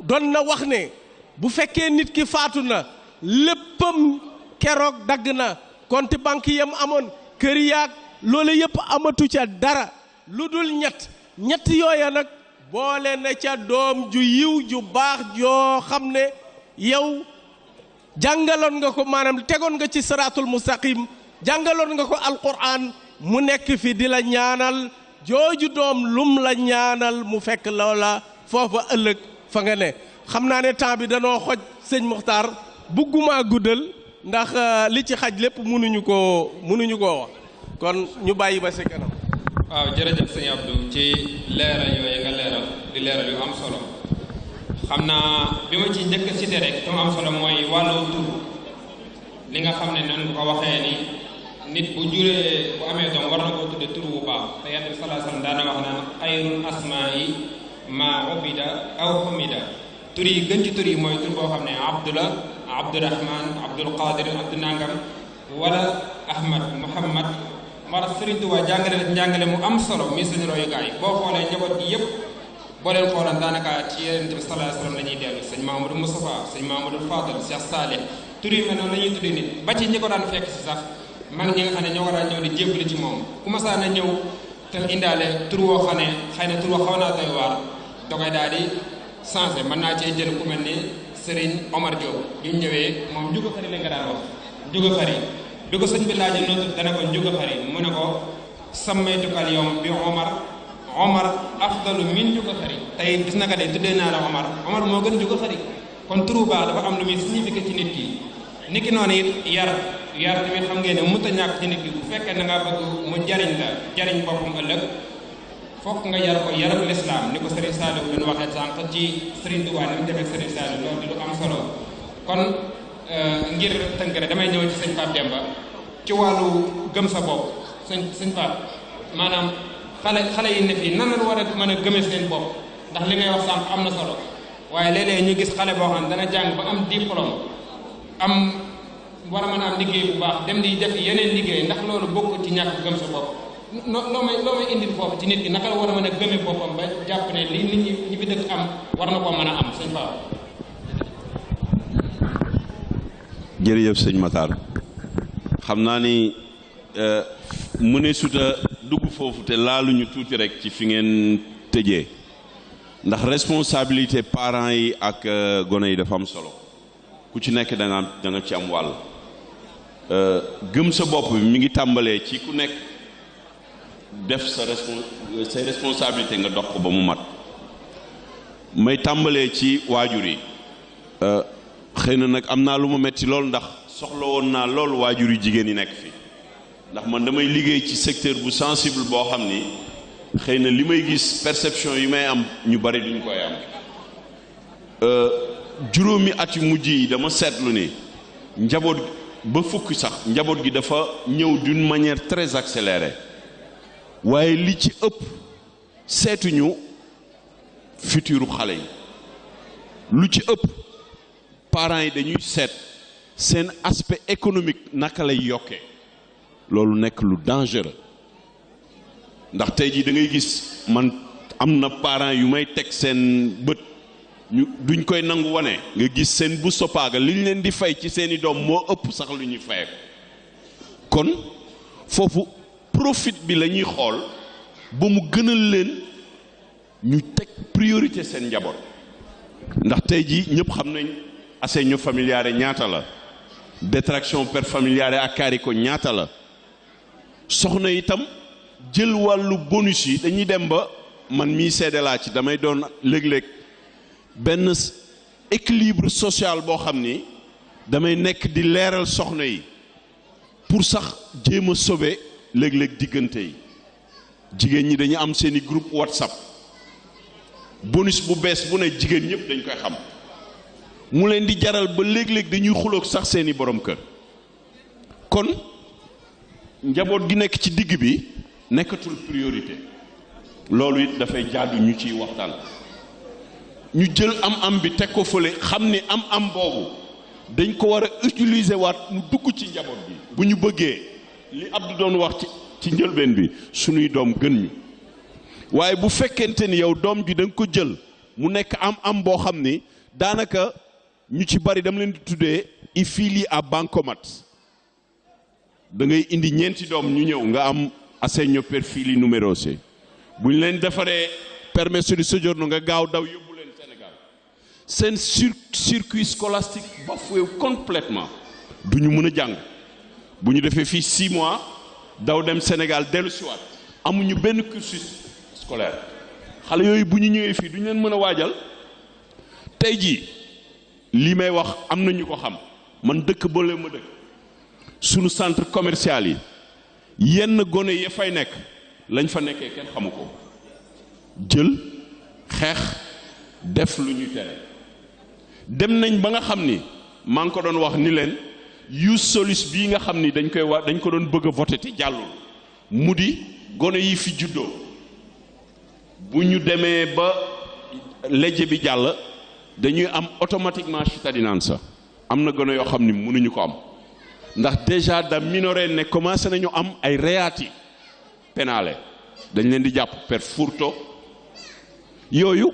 doon na wax ne bu fekkee nit ki faatu na léppam keroog dagg na compte banque yam amoon kër yaag loolu yëpp amatu ca dara lu dul ñett yooya nag boole na ca doom ju yiw ju baax joo xam ne yow jàngaloon nga ko maanaam tegoon nga ci siraatul mustaqim jàngaloon nga ko alquran mu nekk fi di la ñaanal jooju doom lum la ñaanal mu fekk loola foofa ëllëg fa nga ne xam naa ne temps bi danoo xoj sëñ Muxtaar bugguma guddal ndax li ci xaj lépp mënuñu koo wax kon ñu bàyyi ba si kanam. waaw jërëjëf sëñ Abdou ci leeral yooyu nga leeral di leeral yu am solo xam naa bi ma ci njëkk a cité rek te mu am solo mooy wàllu tur li nga xam ne noonu ko waxee ni nit bu juree bu amee doom war na koo tudde tur bu baax te yonent bi sallallahu alayhi wasallam daana wax naan xayrul asmaa'i maa ubida aw xumida tur yi gën ci tur yi mooy tur boo xam ne Abdullah Abdurahman Abdul Qadir Abdu Nangam wala Ahmad Muhammad moo tax Sëriñ Tuubaa jàngale la njàngale mu am solo mi suñu royukaay boo xoolee njaboot gi yëpp boo leen xoolaan daanaka ci Yonent bi sallallahu alayhi wasallam la ñuy dellu sëñ Mamadou Moustapha sëñ Mamadou Fadal Cheikh Salih tur yu mel noonu la ñuy tuddee nit ba ci ñi ko daan fekk si sax mag ñi nga xam ne ñoo war a ñëw di jébbali ci moom ku ma saa na ñëw te indaale tur woo xam ne xëy na tur woo xaw naa doy waar da koy daal di changé mën naa cee jël ku mel ni Serigne Omar Diop bi mu ñëwee moom njuga xari la nga daan wax njuga xari bi ko sëñ bi laajee noo tudd dana ko njuga xari mu ne ko sammaytukal yawma bi Omar afdalu min njuga xari tey gis na ka de tuddee naa la Omar moo gën njuga xari kon turu baax dafa am lu muy signifié ci nit ki nit ki noonu it yar tamit xam ngeen ne mënut a ñàkk ci nit ki bu fekkee da ngaa bëgg mu jariñ boppam ëllëg fokk nga yar ko yarab lislaam ni ko Serigne Saliou doon waxee sànq ci Serigne Touba ni mu defee Serigne Saliou loolu di lu am solo kon ngir tënk rek damay ñëw ci sëñ Pape Demba ci wàllu gëm sa bopp sëñ Pape maanaam xale yi ne fii nan la war a mën a gëmee seen bopp ndax li ngay wax sànq am na solo waaye léeg-léeg ñu gis xale boo xam ne dana jàng ba am diplôme am war a mën a am liggéey bu baax dem di def yeneen liggéey ndax loolu bokk ci ñàkk gëm sa bopp loo may indil foofu ci nit ki naka la war a mën a gëmee boppam ba jàpp ne li nit ñi fi dëkk am war na koo mën a am sëñ Pape. jërëjëf sëñ Matar xam naa ni mu ne suta dugg foofu te laaluñu tuuti rek ci fi ngeen tëjee ndax responsabilité parents yi ak gone yi dafa am solo ku ci nekk da nga ci am wàll gëm sa bopp bi mi ngi tàmbalee ci ku nekk def say responsabilité nga dox ko ba mu mat may tàmbalee ci waajur yi xëy na nag am naa lu ma metti lool ndax soxla woon naa lool waajur yu jigéen yi nekk fi ndax man damay liggéey ci secteur bu sensible boo xam ni xëy na li may gis perception yi may am ñu bari duñ koy am juróomi at yu mujj yi dama seetlu ni njaboot ba fukki sax njaboot gi dafa ñëw d'une manière très accélérée waaye li ci ëpp seetuñu futuru xale yi lu ci ëpp parents yi dañuy seet seen aspect économique naka lay yokkee loolu nekk lu dangereux ndax tey jii da ngay gis man am na parents yu may teg seen bët ñu duñ koy nangu wane nga gis seen bu soppaaga li ñu leen di fay ci seeni doom moo ëpp sax lu ñuy fay kon foofu profit bi la ñuy xool ba mu gënal leen ñu teg priorité seen njaboot ndax tey jii ñëpp xam nañ assegno familiare ñaata la détraction per familiare ak carico ñaata la soxna itam jël wàllu bonus yi dañuy dem ba man mii seede laa ci damay doon léeg-léeg benn équilibre social boo xam ni damay nekk di leeral soxna yi pour sax jéem a sauver léeg-léeg diggante yi jigéen ñi dañu am seeni groupe WhatsApp bonus bu bees bu ne jigéen ñëpp dañ koy xam mu leen di jaral ba léeg-léeg dañuy xuloog sax seeni borom kër kon njaboot gi nekk ci digg bi nekkatul priorité loolu it dafay jaadu ñu ciy waxtaan ñu jël am bi teg ko fële xam ni am boobu dañ ko war a utiliser waat mu dugg ci njaboot bi bu ñu bëggee li Abdou doon wax ci njëlbeen bi suñuy doom gën ñu waaye bu fekkente ni yow doom ji da nga ko jël mu nekk am boo xam ni daanaka ñu ci bari dama leen di tuddee i fili à bancomat da ngay indi ñeenti doom ñu ñëw nga am assegno per fili numerosi bu ñu leen defaree permesso di soggiorno nga gaaw daw yóbbu leen Sénégal seen circuit scolastique bafoué complètement du ñu mën a jàng bu ñu defee fii 6 mois daw dem Sénégal dellu siwaat amuñu benn cursus scolaire xale yooyu bu ñu ñëwee fii du ñu leen mën a waajal tey jii lii may wax am na ñu ko xam man dëkk boole ma dëkk sunu centre commercial yi yenn gone ya fay nekk lañ fa nekkee kenn xamu ko jël xeex def lu ñuy tere dem nañ ba nga xam ni maa ngi ko doon wax ni leen use solis bii nga xam ni dañ ko doon bëgg a voté te jàllul mu di gone yi fi juddoo bu ñu demee ba legge bi jàll dañuy am automatiquement cittadinanza am na gone yoo xam ni mënuñu ko am ndax déjà da minoré ne commencé nañu am ay reati penale dañ leen di jàpp per furto yooyu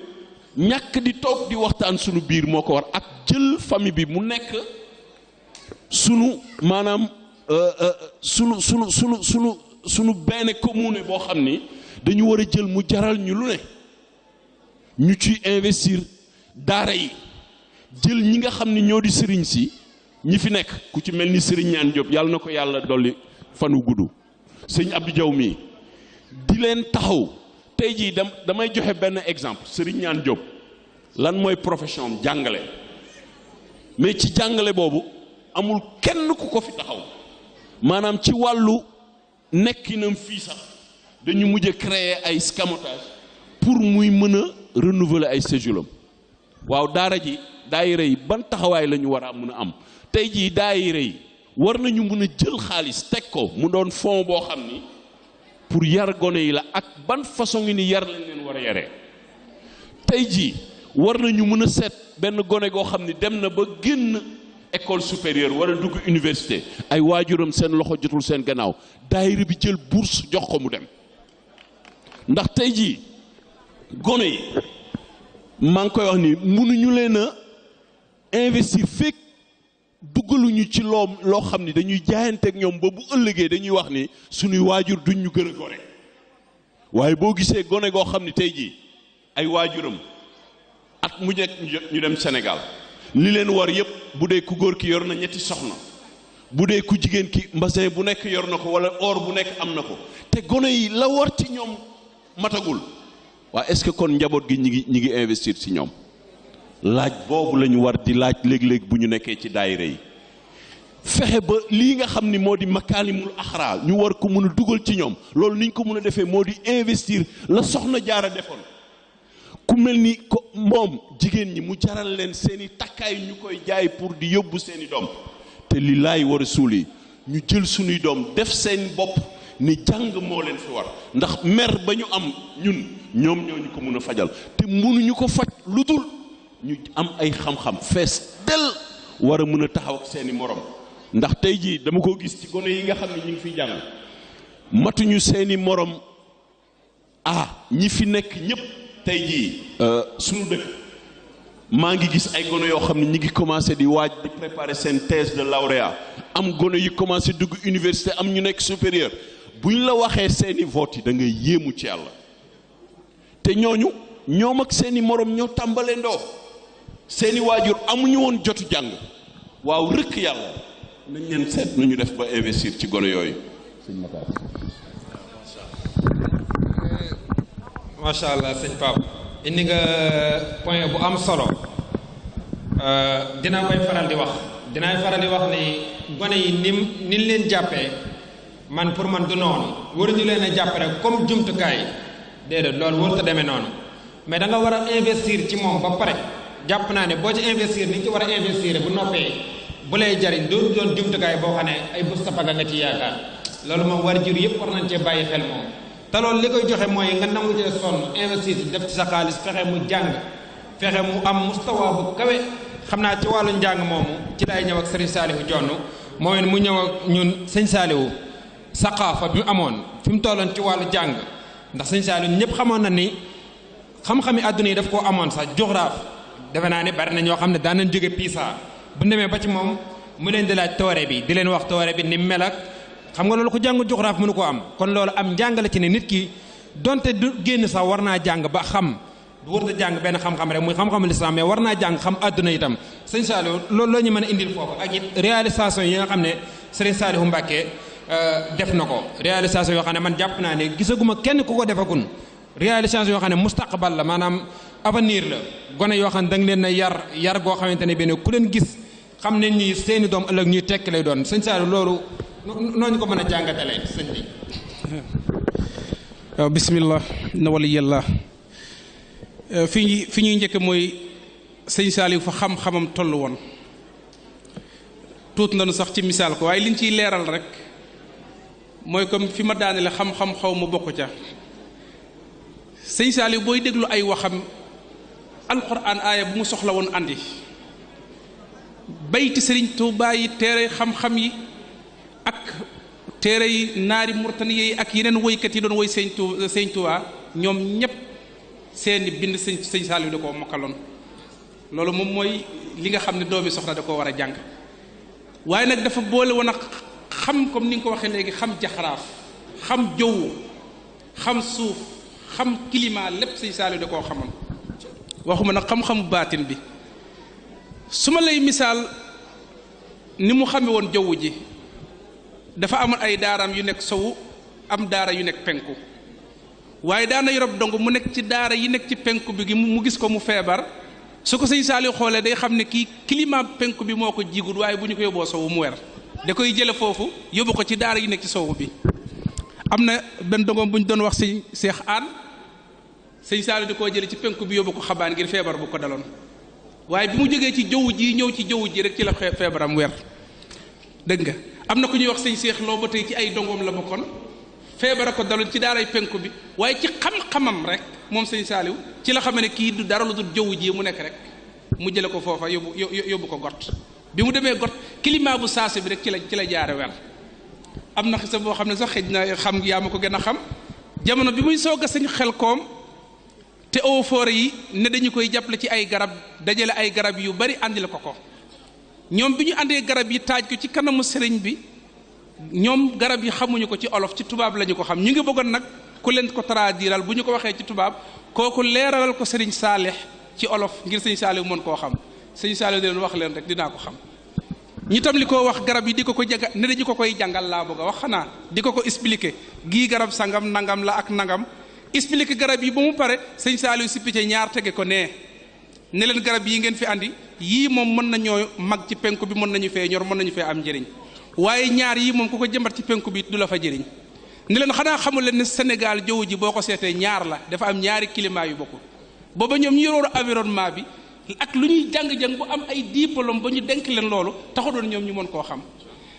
ñàkk di toog di waxtaan sunu biir moo ko war ak jël famille bi mu nekk sunu maanaam sunu benn commune boo xam ni dañu war a jël mu jaral ñu lu ne ñu ci investir daara yi jël ñi nga xam ni ñoo di sëriñ si ñi fi nekk ku ci mel ni sëriñ ñaan Diop yàlla na ko yàlla dolli fanu gudd sëñ Abdou Diaw mii di leen taxaw tey jii damay joxe benn exemple sëriñ ñaan Diop lan mooy profession am jàngale mais ci jàngale boobu amul kenn ku ko fi taxaw maanaam ci wàllu nekkinam fii sax dañu mujj a créer ay escamotage pour muy mën a renouveler ay séjour waaw daara ji daayira yi ban taxawaay la ñu war a mën a am tey jii daayira yi war nañu mën a jël xaalis teg ko mu doon fond boo xam ni pour yar gone yi la ak ban façon ngi ni yar lañ leen war a yaree tey jii war nañu mën a seet benn gone goo xam ni dem na ba génn école supérieure war a dugg université ay waajuram seen loxo jotul seen gannaaw daayira bi jël bourse jox ko mu dem ndax tey jii gone yi maa ngi koy wax ni mënuñu leen a investir fekk duggaluñu ci loo xam ni dañuy jaayanteeg ñoom ba bu ëllëgee dañuy wax ni suñuy waajur duñ ñu gën a gone waaye boo gisee gone goo xam ni tey jii ay waajuram at mu nekk ñu dem Sénégal li leen war yëpp bu dee ku góor ki yor na ñetti soxna bu dee ku jigéen ki mbasin bu nekk yor na ko wala or bu nekk am na ko te gone yi la war ci ñoom matagul waa est-ce que kon njaboot gi ñi ngi investir ci ñoom laaj boobu la ñu war di laaj léeg-léeg bu ñu nekkee ci daayira yi fexe ba lii nga xam ni moo di makaalimul axraa ñu war ko mën a dugal ci ñoom loolu ni ñu ko mën a defee moo di investir la soxna jaara defoon ku mel ni ko moom jigéen ñi mu jaral leen seeni takkaay ñu koy jaay pour di yóbbu seeni doom te li laay war a suul yi ñu jël suñuy doom def seen bopp ni jàng moo leen fi war ndax mer ba ñu am ñun ñoom ñoo ñu ko mën a fajal te mënuñu ko faj lu dul ñu am ay xam-xam fees del war a mën a taxaw ak seeni morom ndax tey jii dama ko gis ci gone yi nga xam ne ñu ngi fiy jàng matuñu seeni morom ñi fi nekk ñépp tey jii suñu dëkk maa ngi gis ay gone yoo xam ne ñi ngi commencé di waaj di préparer seen thèse de lauréat am gone yi commencé dugg université am ñu nekk supérieur bu ñu la waxee seeni vote yi da ngay yéemu ci yàlla te ñooñu ñoom ak seeni morom ñoo tàmbalee ndoo seeni waajur amuñu woon jotu jàng waaw rëkk yàlla nañ leen seet nu ñu def ba investir ci gone yooyu. sëñ Matar. macha allah sëñ Pape indi nga point bu am solo dinaa koy faral di wax ni gone yi ni leen jàppee man pour man du noonu waruñu leen a jàpp rek comme jumtukaay déedéet loolu warut a demee noonu mais da nga war a investir ci moom ba pare jàpp naa ne boo ci investir ni nga ci war a investir bu noppee bu lay jariñ dootu doon jumtukaay boo xam ne ay bus tapaga nga ci yaakaar loolu moom war jur yëpp war nañ cee bàyyi xel moom te loolu li koy joxe mooy nga nangu cee sonn investir def ci sa xaalis fexe mu jàng fexe mu am mustawa bu kawe xam naa ci wàllu njàng moomu ci lay ñëw ak sëriñ Saalihu Jonn moom it mu ñëw ak ñun sëñ Saalihu saqaafa bi mu amoon fi mu tolloon ci wàllu jàng ndax sëñ Saalihu ñëpp xamoon na ni xam-xami àdduna yi daf koo amoon sax géographie defe naa ne bari na ñoo xam ne daan nañ jóge Pisa bu demee ba ci moom mu leen di laaj toore bi di leen wax toore bi ni mel ak xam nga loolu ko jàng géographie mënu koo am kon loolu am njàngale ci ne nit ki donte du génn sax war naa jàng ba xam du war a jàng benn xam-xam rek muy xam-xamu lislaam mais war naa jàng xam àdduna itam sëñ Saalihu loolu la ñu mën a indil foofu ak it réalisation yi nga xam ne sëriñ Saalihu Mbàkke def na ko réalisation yoo xam ne man jàpp naa ne gisaguma kenn ku ko defagun réalisation yoo xam ne mustaqbal la maanaam avenir la gone yoo xam ne da nga leen a yar goo xamante ne benn ku leen gis xam ne ñi seeni doom ëllëg ñuy tekk lay doon sëñ Saalihu loolu nooñu ko mën a jàngatalee sëñ bi. waaw bismillah na waliyallah fi ñuy njëkk mooy sëñ Saalihu fa xam-xamam toll woon tuut nañu sax ci misaal ko waaye liñ ciy leeral rek mooy comme fi ma daanele xam-xam xaw ma bokk ca sëñ Saalihu booy déglu ay waxam alxuraan aaya bu mu soxla woon andi bayti sëriñ Tuubaa yi téere xam-xam yi ak téere yi naari murtani yi ak yeneen woykat yi doon woy sëñ Tuubaa ñoom ñépp seeni bind sëñ Saalihu da koo mokkaloon loolu moom mooy li nga xam ne doomi soxna da koo war a jàng waaye nag dafa boole woon a xam comme ni nga ko waxee léegi xam jaxaraaf xam jaww xam suuf xam climat lépp sëñ Saliou da koo xamoon waxuma nag xam-xamu baatin bi su ma lay misaal ni mu xame woon jaww ji dafa amoon ay daaraam yu nekk sowu am daara yu nekk penku waaye daana yorob dong mu nekk ci daara yi nekk ci penku bi gi mu gis ko mu feebar su ko sëñ Saliou xoolee day xam ne kii climat penku bi moo ko jigul waaye bu ñu ko yóbboo sowu mu wer da koy jële foofu yóbbu ko ci daara yi nekk ci sowu bi am na benn dongoom bu ñu doon wax sëñ Seex Aan sëñ Saliou di koo jële ci penku bi yóbbu ko xabaan ngir feebar bu ko daloon waaye bi mu jógee ci jaww ji ñëw ci jaww ji rek ci la feebaram wer dégg nga am na ku ñuy wax sëñ Seex Lo ba tey ci ay dongoom la bokkoon feebara ko daloon ci daaray penku bi waaye ci xam-xamam rek moom sëñ Saliou ci la xam ne kii du dara lu dul jaww ji mu nekk rek mu jële ko foofa yóbbu ko got bi mu demee got climat bu saase bi rek ci la jaare wer am na xisa boo xam ne sax xëj na xam yaa ma ko gën a xam jamono bi muy soog a sëñ Xelkom te eaux et forêts yi ne dañu koy jàppale ci ay garab dajale ay garab yu bari àndil ko ñoom bi ñu àndee garab yi taaj ko ci kanamu sëriñ bi ñoom garab yi xamuñu ko ci olof ci tubaab lañu ko xam ñu ngi bëggoon nag ku leen ko traduiral bu ñu ko waxee ci tubaab kooku leeralal ko sëriñ Saalix ci olof ngir sëñ Saliou mën koo xam sëñ Saliou di leen wax leen rek dinaa ko xam ñi tam li ko wax garab yi di ko jaga ne dañu ko koy jàngal laa bëgg a wax xanaa di ko expliquer gii garab sangam nangam la ak nangam expliquer garab yi ba mu pare sëñ Saliou si picc ñaar tege ko ne leen garab yi ngeen fi andi yii moom mën nañoo mag ci penku bi mën nañu fee ñor mën nañu fee am njëriñ waaye ñaar yii moom ku ko jëmbat ci penku bi du la fa jëriñ ne leen xanaa xamul leen ne Sénégal jaww ji boo ko seetee ñaar la dafa am ñaari climat yu bokkul booba ñoom ñu yoroon environnement bi ak lu ñuy jàng-jàng bu am ay diplôme ba ñu denk leen loolu taxu doon ñoom ñu mën koo xam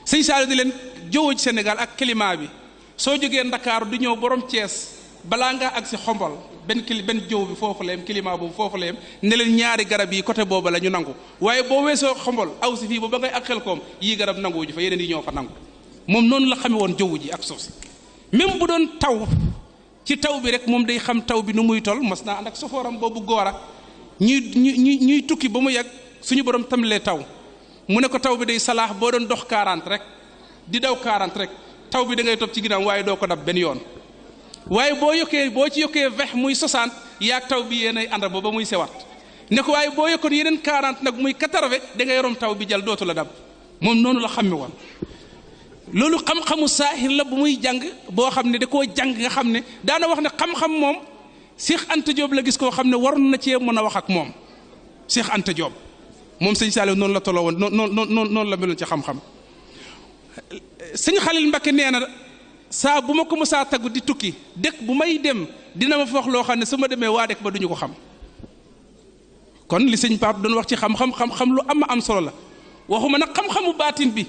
sëñ Saliou di leen jaww ji Sénégal ak climat bi soo jógee Ndakaaru di ñëw borom Thiès balaa ngaa agsi Xombol benn jaww bi foofu la yem climat boobu foofu la yem ne leen ñaari garab yi côté boobu la ñu nangu waaye boo weesoo Xombol aw si fii ba ngay ak Xelkom yii garab nangu ji fa yeneen yi ñoo fa nangu moom noonu la xame woon jaww ji ak suuf si même bu doon taw ci taw bi rek moom day xam taw bi nu muy tol mos naa ànd ak sofooram boobu góora ñuy tukki ba mu yàgg suñu borom tamilee taw mu ne ko taw bi day salaax boo doon dox 40 rek di daw 40 rek taw bi da ngay topp ci ginnaaw waaye doo ko dab benn yoon waaye boo ci yokkee 20 muy 60 yaag taw bi yéenay ànd ba muy sewat ne ko waaye boo yokkoon yeneen 40 nag muy 80 da ngay rom taw bi jël dootu la dab moom noonu la xamme woon loolu xam-xamu saahir la bu muy jàng boo xam ne da koo jàng nga xam ne daana wax ne xam-xam moom Cheikh Anta Diop la gis koo xam ne waroon na cee mën a wax ak moom Cheikh Anta Diop moom sëñ Saliou noonu la tolloo woon noonu la meloon ci xam-xam sëñ Xalil Mbakke nee na saa bu ma ko mësaa taggu di tukki dëkk bu may dem dina ma fa wax loo xam ne su ma demee waa dëkk ba duñu ko xam kon li sëñ Pape doon wax ci xam-xam lu am solo la waxuma nag xam-xamu baatin bi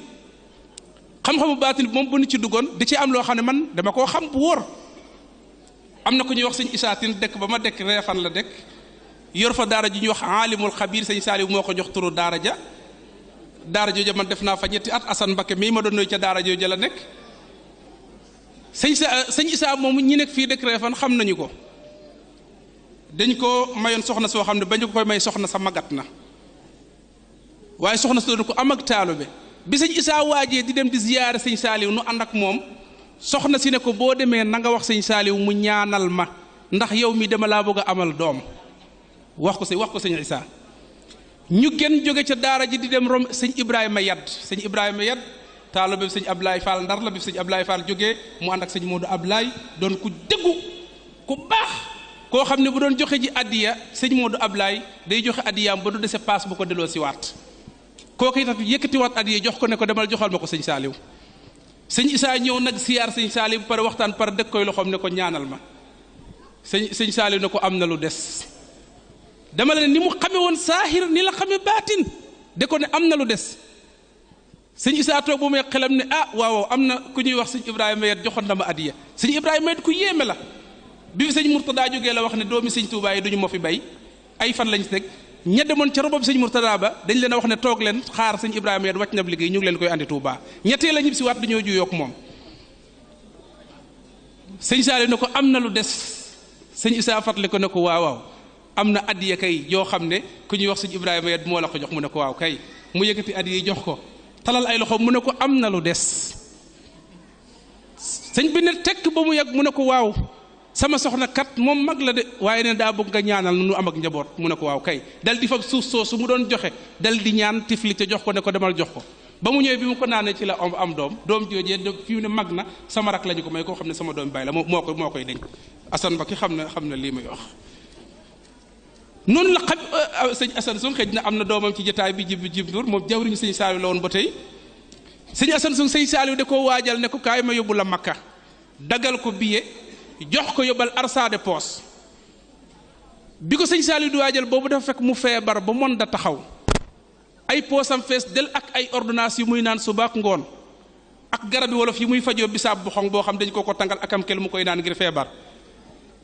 moom bu ñu ci duggoon di ci am loo xam ne man dama koo xam bu wóor am na ko ñuy wax sëñ Isaatin dëkk ba ma dëkk Reefan la dëkk yor fa daara ji ñuy wax aalimul xabiir sëñ Saliou moo ko jox turu daara jooja man def naa fa ñetti at Assane Mbakke mii ma doon nuyu ca daara jooja la nekk sëñ Isaa moomu ñi nekk fii dëkk Reefan xam nañu ko dañ ko mayoon soxna soo xam ne bañu ko koy may soxna sa magat na waaye soxna sa doon ko am ak taalibe bi sëñ Isaa waajee di dem di ziyaare sëñ Saliou nu ànd ak moom soxna si ne ko boo demee na nga wax sëñ Saliou mu ñaanal ma ndax yow mi dama laa bëgg a amal doom wax ko sëñ Isaa ñu gën jóge ca daara ji di dem rom sëñ Ibrahima Yad taalo bi sëñ Ablaye Fall Ndar la bi sëñ Ablaye Fall jógee mu ànd ak sëñ Modou Ablaye doon ku dëggu ku baax koo xam ne bu doon joxe ji addiya sëñ Modou Ablaye day joxe addiyaam ba du dese paas bu ko delloo si waat kooku itam yëkkatiwaat addiya jox ko ne ko demal joxal ma ko sëñ Saliou sëñ Isaa ñëw nag siyaar sëñ Saliou bu pare waxtaan par dëkk koy loxoom ne ko ñaanal ma sëñ Saliou ne ko am na lu des dama la ne ni mu xame woon saahir ni la xame baatin de ko ne am na lu des sëñ Isaa toog bu may xelam ne waaw am na ku ñuy wax sëñ Ibrahima Yat joxoon na ma addiya sëñ Ibrahima Yat ku yéeme la bi fi sëñ Murtada jógee la wax ne doomi sëñ Tuubaa yi duñu ma fi bay ay fan lañ teg ña demoon ca robob sëñ Murtada ba dañ leen a wax ne toog leen xaar sëñ Ibrahima Yat wàcc na liggéey ñu ngi leen koy andi Tuubaa ñettee la ñib si waat dañoo juyoo ak moom sëñ Saliou ne ko am na lu des sëñ Isaa fàttali ko ne ko waaw am na addiya kay yoo xam ne ku ñuy wax sëñ Ibrahima Yat moo la ko jox mu ne ko waaw kay mu yëkkati addiya jox ko talal ay loxo mu ne ko am na lu des sëñ bi ne tekk ba mu yàgg mu ne ko waaw sama soxna kat moom mag la de waaye ne daa bëgg nga ñaanal nu am ak njaboot mu ne ko waaw kay dal di fab suuf soosu mu doon joxe dal di ñaan tifli te jox ko ne ko demal jox ko ba mu ñëwee bi mu ko naanee ci la am doom joojee fi mu ne mag na sama rak lañu ko may koo xam ne sama doom bàyyi la moo koy deñ Assane ba ki xam na lii may wax noonu la sëñ Assane Sung xëj na am na doomam ci jotaay bi jib Ndour moom jawriñu sëñ Saaliw la woon ba tey sëñ Assane Sung sëñ Saaliw da koo waajal ne ko kaay ma yóbbu la Makka dagal ko billet jox ko yóbbal arsa de poos bi ko sëñ Saaliw di waajal boobu dafa fekk mu feebar ba mën da taxaw ay poosam fees del ak ay ordonnance yu muy naan suba ak ngoon ak garab yi wolof yi muy fajoo bisaab bu xong boo xam dañ ko tàngal akam kel mu koy naan ngir feebar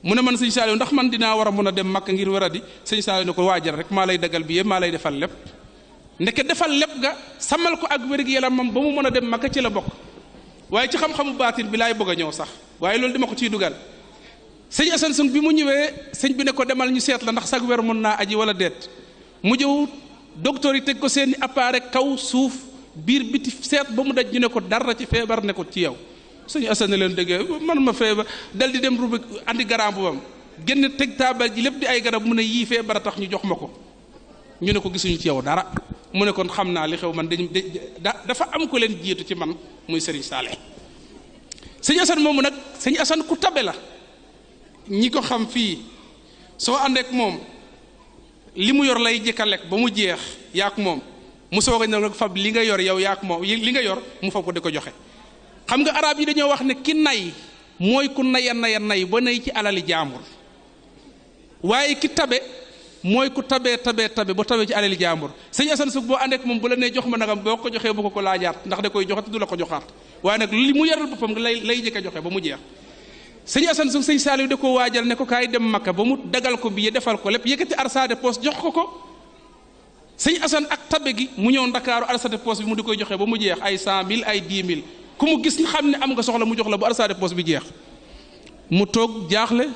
mu ne man sëñ Saaliw ndax man dinaa war a mën a dem Makka ngir war a di sëñ Saaliw ne ko waajal rek maa lay dagal billet maa lay defal lépp ndeke defal lépp ga samal ko ak wér-gu-yaramam ba mu mën a dem Makka ci la bokk waaye ci xam-xamu baatin bi laay bëgg a ñëw sax waaye loolu dama ko ciy dugal sëñ Assane Sung bi mu ñëwee sëñ bi ne ko demal ñu seet la ndax sag weer mën naa aji wala déet mu jëw docteur yi teg ko seeni appareil kaw suuf biir biti seet ba mu daj ñu ne ko dara ci feebar ne ko ci yow sëñ Assane leen déggee man ma feebar dal di dem rubi andi garab bu bam génn teg taabal ji lépp di ay garab mu ne yii feebar a tax ñu jox ma ko ñu ne ko gisuñu ci yow dara mu ne kon xam naa li xew man dafa am ko leen jiitu ci man muy Serigne Saleh sëñ Assane moomu nag sëñ Assane ku tabe la ñi ko xam fii soo àndeek moom li mu yor lay jëkka lekk ba mu jeex yaak moom mu soog a nag fab li nga yor yow yaak moom li nga yor mu fab ko di ko joxe xam nga arab yi dañoo wax ne ki nay mooy ku naya nay ba nay ci alali jaambur waaye ki tabe mooy ku tabe ba tabe ci alali jaambur sëñ Assane Sug boo àndeek moom bu la nee jox ma nagam boo ko joxee bu ko laajaat ndax da koy joxe te du la ko joxaat waaye nag li mu yaral boppam lay jëkka joxe ba mu jeex sëñ Assane Sung sëñ Saaliw da ko waajal ne ko kaay dem Makka ba mu dagal ko bi defal ko lépp yëkkati arsa de poste jox ko sëñ Assane ak tabe gi mu ñëw Ndakaaru arsa de poste bi mu di koy joxe ba mu jeex ay 100 000 ay 10 000 ku mu gis xam ne am nga soxla mu jox la bu arsa de poste bi jeex mu toog jaaxle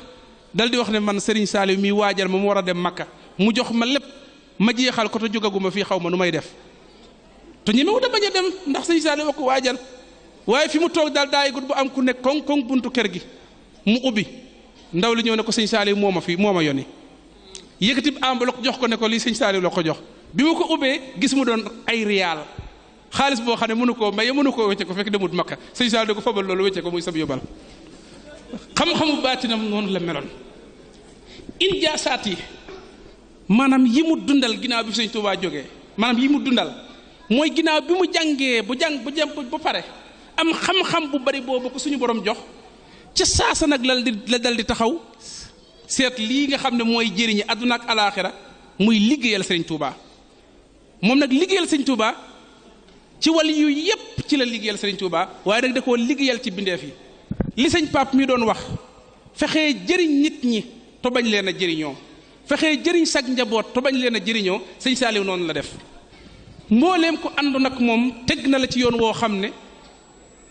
dal di wax ne man Serigne Saaliw mi waajal ma mu war a dem Makka mu jox ma lépp ma jeexal ko te jógaguma fii xaw ma nu may def te ñemewu da bañ a dem ndax sëñ Saaliw ko waajal waaye fi mu toog daal daay gut bu am ku nekk koŋ buntu kër gi mu ubbi ndaw li ñëw ne ko sëñ Saaliw moo ma yónni yëkkati enveloppe jox ko ne ko lii sëñ Saaliw la ko jox bi mu ko ubbee gis mu doon ay riyaal xaalis boo xam ne mënu koo wecce ko fekk demut Makka sëñ Saaliw da ko fabal loolu wecce ko muy sab yóbbal xam-xamu baatinam noonu la meloon injaasaat yi maanaam yi mu dundal ginnaaw bi sëñ Tuubaa jógee maanaam yi mu dundal mooy ginnaaw bi mu jàngee ba pare am xam-xam bu bari boobu ko suñu borom jox ca saasa nag la dal di taxaw seet lii nga xam ne mooy jëriñi àdduna ak alaaxira muy liggéeyal sëñ Tuubaa moom nag liggéeyal sëñ Tuubaa ci wàll yu yépp ci la liggéeyal sëñ Tuubaa waaye nag da koo liggéeyal ci bindeef yi li sëñ Pape mi doon wax fexee jëriñ nit ñi to bañ leen a jëriñoo fexee jëriñ sag njaboot to bañ leen a jëriñoo sëñ Saaliw noonu la def mbooleem ko àndu nag moom teg na la ci yoon woo xam ne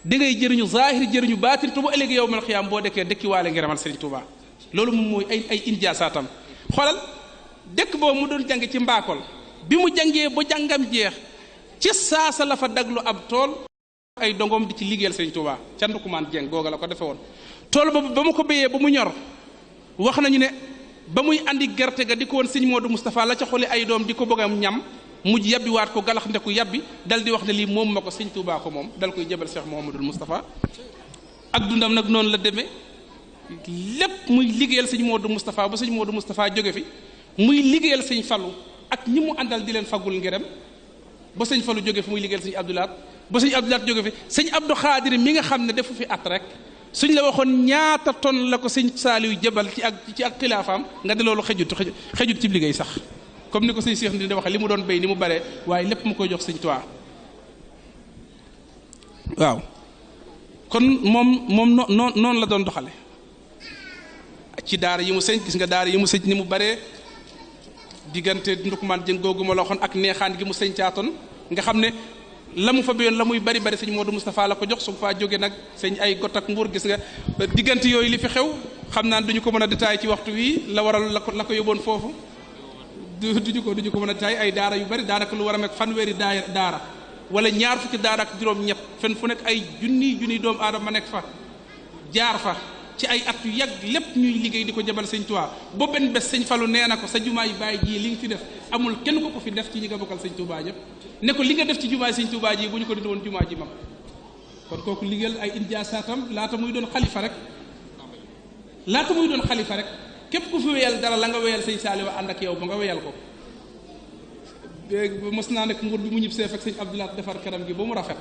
da ngay jëriñu zaahir jëriñu baatin te bu ëllëg yawmal xiyaam boo dekkee dëkki waale ngërëmal Sëriñ Tuubaa loolu moom mooy ay injaasaatam xoolal dëkk boobu mu doon jàng ci Mbakol bi mu jàngee ba jàngam jeex ci saasa la fa daglu ab tool ay dongoom di ci liggéeyal Sëriñ Tuubaa ca Ndukumaan Jeng googa la ko defe woon tool boobu ba mu ko béyee ba mu ñor wax nañu ne ba muy andi gerte ga di ko woon sëñ Moodu Moustapha la ca xoli ay doom di ko bëgg a ñam mujj yabbiwaat ko galax ndeku yabbi dal di wax ne lii moom ma ko sëñ Tuubaa ko moom dal koy jëbal Cheikh Mouhamadul Moustapha ak dundam nag noonu la demee lépp muy liggéeyal sëñ Moodu Moustapha ba sëñ Moodu Moustapha jóge fi muy liggéeyal sëñ Fallu ak ñi mu àndal di leen faggul ngërëm ba sëñ Fallu jóge fi muy liggéeyal sëñ Abdoulaat ba sëñ Abdoulaat jóge fi sëñ Abdou Xaadir mi nga xam ne defu fi at rek suñ la waxoon ñaata ton la ko sëñ Saaliw jëbal ci ak xilaafaam nga de loolu xejut ci liggéey sax comme ni ko sëñ Cheikh Ndindi di waxee li mu doon béy ni mu baree waaye lépp mu koy jox sëñ Tuubaa waaw kon moom noonu la doon doxale ci daara yi mu sëñ gis nga daara yi mu sëñ ni mu baree diggante Ndukumaan Jëng googu ma la waxoon ak neexaan gi mu sëñ caatoon nga xam ne la mu fa béyoon la muy bari sëñ Moodu Moustapha la ko jox su faa jógee nag sëñ ay got ak mbuur gis nga diggante yooyu li fi xew xam naa duñu ko mën a détaillé ci waxtu wi la waral la ko yóbboon foofu duñu ko mën a détaillé ay daara yu bari daanaka lu war a meg fanweeri daara wala ñaar fukki daara ak juróom-ñett fen fu nekk ay junniy doomu aadama nekk fa jaar fa ci ay at yu yàgg lépp ñuy liggéey di ko jëbal sëñ Tuubaa ba benn bés sëñ Fallu nee na ko sa jumaa yi bàyyi ji li nga fi def amul kenn ko fi def ci ñi nga bokkal sëñ Tuubaa ñëpp ne ko li nga def ci jumaa yi sëñ Tuubaa ji bu ñu ko dindi woon jumaa ji mag kon kooku liggéeyal ay injaasaatam laata muy doon xalifa rek képp ku fi weyal dara la nga weyal sëñ Saaliw ànd ak yow ba nga weyal ko mos naa nekk nguur bi mu ñib see fekk sëñ Abdoulaat defar këram gi ba mu rafet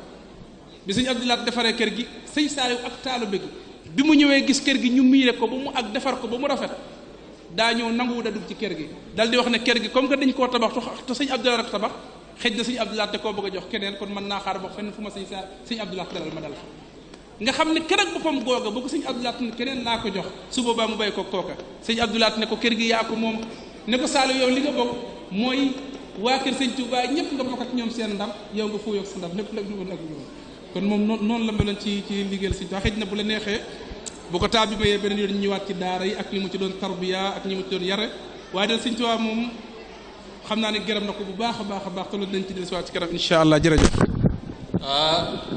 bi sëñ Abdoulaat defaree kër gi sëñ Saaliw ak taalibe gi bi mu ñëwee gis kër gi ñu miire ko ba mu ak defar ko ba mu rafet daa ñëw nanguwut a dugg ci kër gi dal di wax ne kër gi comme que dañ koo tabax te sëñ Abdoulaat rek tabax xëj na sëñ Abdoulaat te koo bëgg a jox keneen kon mën naa xaar ba fenn fu ma sëñ Abdoulaat dalal ma dal fa nga xam ne kër ak boppam googa ba ko sëñ Abdoulaat ne keneen laa ko jox su boobaa mu bay ko kooka sëñ Abdoulaat ne ko kër gi yaa ko moom ne ko Saaliw yow li nga bokk mooy waa kër sëñ Tuubaa ñëpp nga bokk ak ñoom seen ndam yow nga fooyoog sa ndam lépp nag du woon ak ñoom kon moom noonu la meloon ci liggéeyal sëñ Tuubaa xëj na bu la neexee bu ko taal bi mayee beneen yoon ñu ñëwaat ci daara yi ak ñi mu ci doon tarbiya ak ñi mu ci doon yare waaye dal sëñ Tuubaa moom xam naa ne gërëm na ko bu baax a baax a baax te loolu dañ ci dellusiwaat ci kanam incha allah jërëjëf.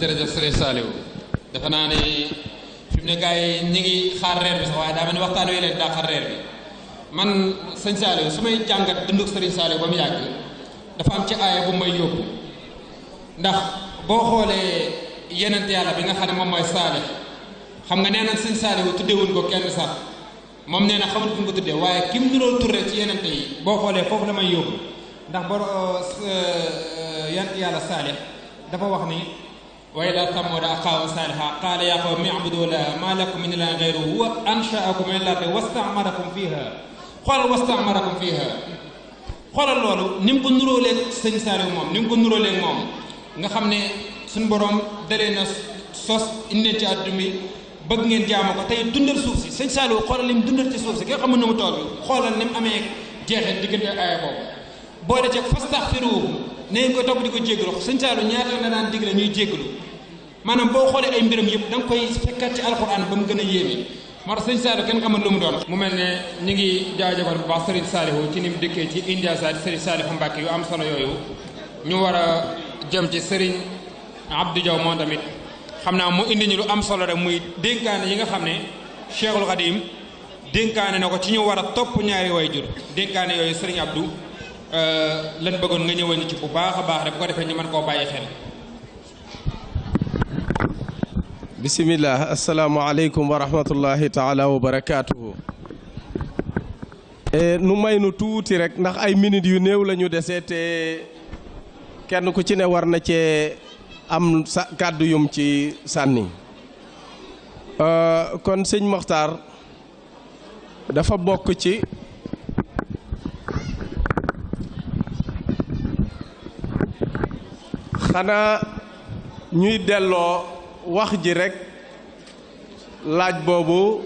jërëjëf sëriñ Saliou defe naa ne fi mu ne gars yi ñi ngi xaar reer bi sax waaye daa mel ni waxtaan wi leen daa xaar reer bi man sëñ Saliou su may jàngat dunduk sëriñ Saliou ba mu yàgg dafa am ci aaya bu may yóbbu ndax boo xoolee yenent yàlla bi nga xam ne moom mooy Saalix xam nga nee na sëñ Saliou tuddewuñ ko kenn sax moom nee na xamul fu ñu ko tuddee waaye kim nirool turre ci yenente yi boo xoolee foofu la may yóbbu ndax yenent yàlla Saalix dafa wax ni wa ilaa samuuda axaahum saalihan qaala yaa qawmi i'budu llaaha maa lakum min ilaahin ghayruhu huwa ansha'akum min al-ardi wastamarakum fiihaa xoolal wastamarakum fiihaa xoolal loolu ni mu ko nuróoleeg sëñ Saliou moom ni mu ko nuróoleeg moom nga xam ne suñu borom dalee na sos indi ci àdduna bi bëgg ngeen jaamu ko tey dundal suuf si sëñ Saliou xoolal li mu dundal ci suuf si nga xamul na mu toll xoolal ni mu amee jeexee diggante aaya boobu boo dee ceeg fastaxfiruuhu ne ngeen koy topp di ko jéggalu sëñ Saliou ñaata la daan digle ñuy jéggalu maanaam boo xoolee ay mbiram yëpp da nga koy fekkat ci alxuraan ba mu gën a yéeme moo tax sëñ Saliou kenn xamul lu mu doon. mu mel ne ñu ngi jaajëfal bu baax Serigne Saliou ci ni mu dëkkee ci indiasaat Serigne Saliou Mbacke yu am solo yooyu ñu war a jëm ci Serigne Abdou Diaw moom tamit xam naa mu indi ñu lu am solo rek muy dénkaane yi nga xam ne Cheikhul Khadim dénkaane na ko ci ñu war a topp ñaari waajur dénkaane yooyu Serigne Abdou lan bëggoon nga ñëwoon ci bu baax a baax rek bu ko defee ñu mën koo bàyyi xel. bisimilah asalaamualeykum wa rahmatullahi taala wa barakaatuhu. nu may nu tuuti rek ndax ay minutes yu néew la ñu desee te kenn ku ci ne war na cee am sa kàddu yum ci sànni kon sëñ Mokhtar dafa bokk ci xanaa ñuy delloo wax ji rekk laaj boobu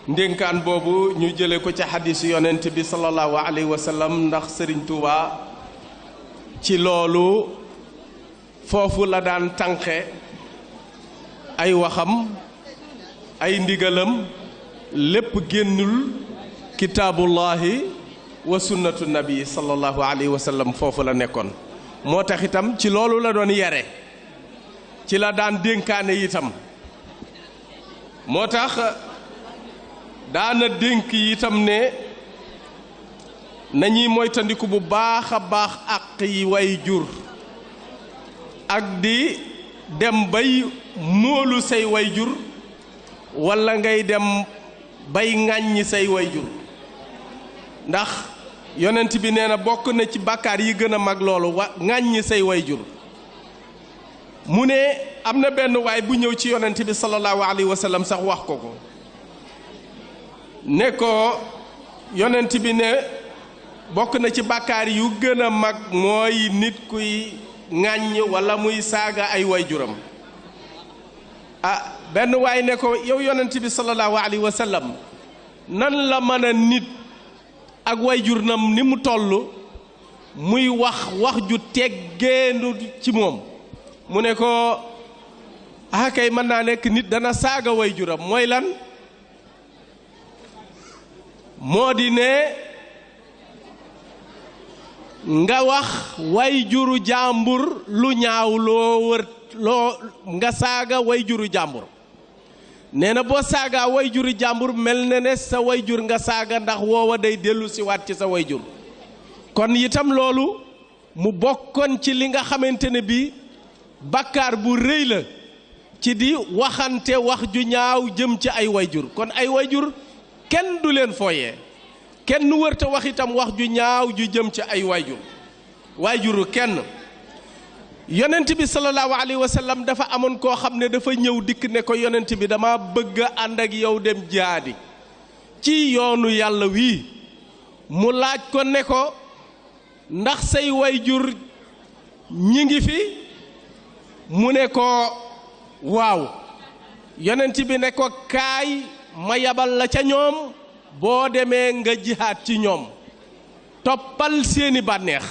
ndénkaan boobu ñu jële ko ci xadiis yonent bi sallallahu alayhi wa sallam ndax Sëriñ Tuuba ci loolu foofu la daan tànqe ay waxam ay ndigalam lépp génnul kitaabullahi wa sunnatu nabi sallallahu alayhi wa sallam foofu la nekkoon moo tax itam ci loolu la doon yare ci la daan dénkaane itam moo tax daana dénk itam ne nañuy moytandiku bu baax a baax àq yi way jur ak di dem bay móolu say way jur walla ngay dem bay ŋàññi say way jur ndax yonent bi nee na bokk na ci bàkkaar yi gën a mag loolu ŋàññi say way jur mu ne am na benn waay bu ñëw ci yonent bi sallallahu alayhi wa sallam sax wax ko ko ne ko yonent bi ne bokk na ci bàkkaar yu gën a mag mooy nit kuy ŋàññ walla muy saaga ay waajuram benn waay ne ko yow yonent bi sallallahu alayhi wa sallam nan la mën a nit ak waajur nam ni mu toll muy wax ju teggeenu ci moom mu ne ko kay mën naa nekk nit dana saaga waajuram mooy lan moo di ne nga wax way juru jàmbur lu ñaaw loo nga saaga way juru jàmbur nee na boo saagaa way juru jàmbur mel na ne sa way jur nga saaga ndax woowa day dellu si waat ci sa way jur kon itam loolu mu bokkoon ci li nga xamante ne bii bakkaar bu rëy la ci di waxante wax ju ñaaw jëm ci ay wayjur kon ay wayjur kenn du leen fooyee kenn wërta wax itam wax ju ñaaw ju jëm ci ay wayjuru kenn yonent bi sallallahu alayhi wa sallam dafa amoon koo xam ne dafa ñëw dikk ne ko yonent bi dama bëgg a ànd ak yow dem jihaadi ci yoonu yàlla wii mu laaj ko ne ko ndax say wayjur ñi ngi fi mu ne ko waaw yonent bi ne ko kaay ma yabal la ca ñoom boo demee nga jihaad ci ñoom toppal seeni bànneex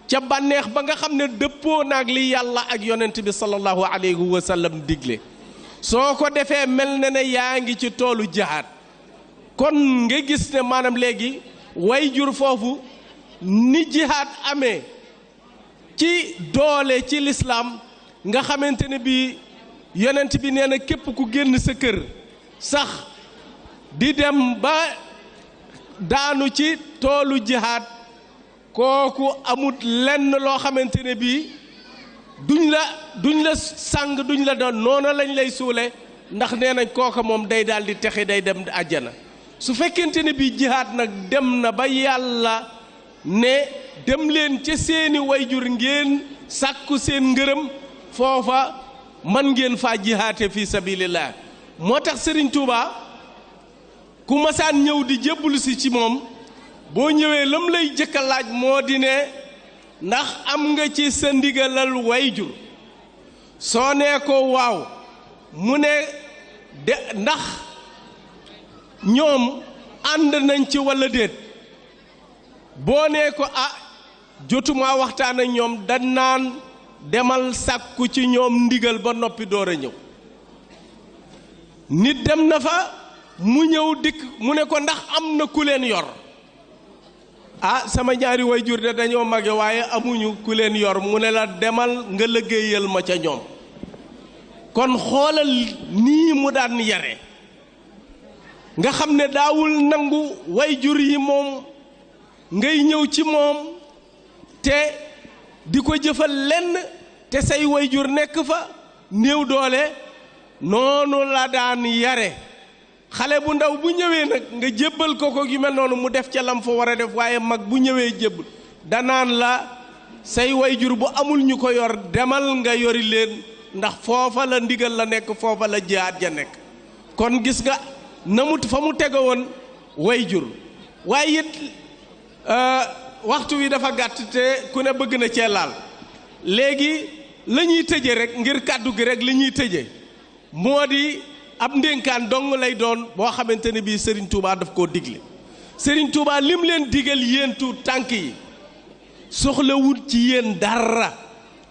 ca bànneex ba nga xam ne dëppoo naag li yàlla ak yonent bi sallallahu alayhi wa sallam digle soo ko defee mel na ne yaa ngi ci toolu jihaad kon nga gis ne maanaam léegi wayjur foofu ni jihaad amee ci doole ci lislaam nga xamante ne bi yonent bi nee na képp ku génn sa kër sax di dem ba daanu ci toolu jihaad kooku amut lenn loo xamante ne bii duñ la sàng duñ la doon noonu lañ lay suule ndax nee nañ kooka moom day daal di texe day dem àjjana su fekkente ne bii jihaad nag dem na ba yàlla ne dem leen ca seeni wayjur ngeen sàkku seen ngërëm foofa man ngeen faa jihaate fi sabilillah moo tax Serigne Touba ku masaan ñëw di jébbalu si ci moom boo ñëwee lam lay jëkka laaj moo di ne ndax am nga ci sa ndigalal wayjur soo nee ko waaw mu ne de ndax ñoom ànd nañ ci walla déet boo nee ko jotuma waxtaan ak ñoom dañ naan demal sàkku ci ñoom ndigal ba noppi door a ñëw nit dem na fa mu ñëw dikk mu ne ko ndax am na ku leen yor sama ñaari wayjur de dañoo mage waaye amuñu ku leen yor mu ne la demal nga liggéeyal ma ca ñoom kon xoolal nii mu daan yare nga xam ne daawul nangu wayjur yi moom ngay ñëw ci moom te di ko jëfal lenn te say wayjur nekk fa néew doole noonu la daan yare xale bu ndaw bu ñëwee nag nga jébbal ko yu mel noonu mu def ca lam fa war a def waaye mag bu ñëwee jébbal danaan la say wayjur bu amul ñu ko yor demal nga yori leen ndax foofa la ndigal la nekk foofa la jihaad ja nekk kon gis nga na mu fa mu tege woon wayjur waaye it waxtu wi dafa gàtt te ku ne bëgg na cee laal léegi la ñuy tëje rek ngir kàddu gi rek li ñuy tëje moo di ab ndénkaan dong lay doon boo xamante ne bii Serigne Touba daf koo digle Serigne Touba lim leen digal yéen tuut tànk yi soxlawut ci yéen dara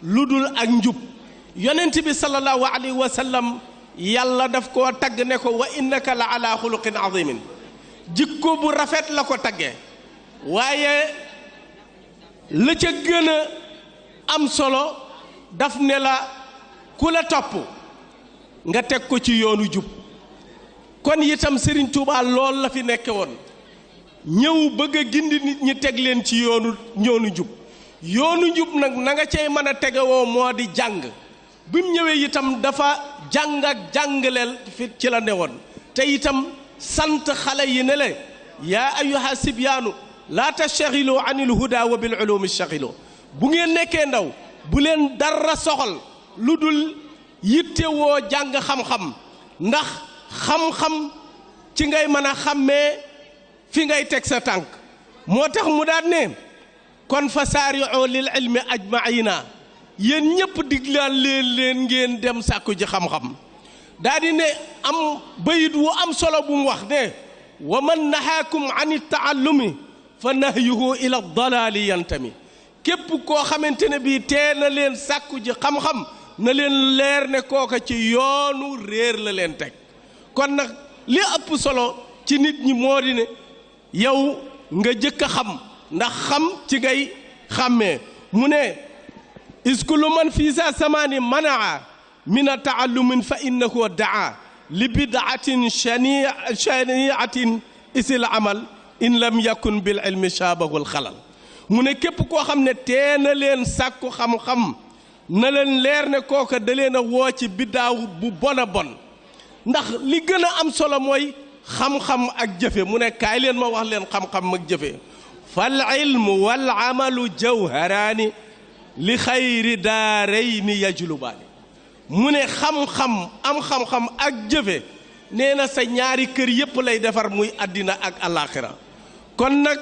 lu dul ak njub yonent bi sallallahu alayhi wa sallam yàlla daf koo tagg ne ko wa innaka la ala xuluqin azimin jikko bu rafet la ko taggee waaye la ca gën a am solo daf ne la ku la topp nga teg ko ci yoonu jub kon itam Serigne Touba lool la fi nekke woon ñëw bëgg a gindi nit ñi teg leen ci yoonu jub nag na nga cay mën a tegewoo moo di jàng bi mu ñëwee itam dafa jàng ak jàngaleel fi ci la newoon te itam sant xale yi ne le yaa ayyuha sibyaanu laa tastaxilu anil huda wa bil ulumi staxilu bu ngeen nekkee ndaw bu leen dara soxal lu dul yittewoo jàng xam-xam ndax xam-xam ci ngay mën a xàmmee fi ngay teg sa tànk moo tax mu daan ne kon fa saari'u lil ilmi ajmaina yéen ñëpp diglaan leen ngeen dem sàkku ji xam-xam daa di ne am bayit wu am solo bu mu wax ne wa man nahaakum an taallumi fa nahyuhu ila dalaali yantami képp koo xamante ne bii tee na leen sàkku ji xam-xam na leen leer ne kooka ci yoonu réer la leen teg kon nag li ëpp solo ci nit ñi moo di ne yow nga jëkk a xam ndax xam ci ngay xàmmee mu ne is kullu man fii sa samaani manaa min a taallumin fa innahu daa li bidaatin shaniatin isil amal in lam yakun bil ilmi shaabahul xalal mu ne képp koo xam ne tee na leen sàkku xam-xam na leen leer ne kooka da leen a woo ci biddaaw bu bon a bon ndax li gën a am solo mooy xam-xam ak jëfe mu ne kaay leen ma wax leen xam-xam ak jëfe fal ilmu wal amalu jawharaani li xayri daarayni yajlubaani mu ne xam-xam am xam-xam ak jëfe nee na sa ñaari kër yépp lay defar muy àddina ak alaaxira kon nag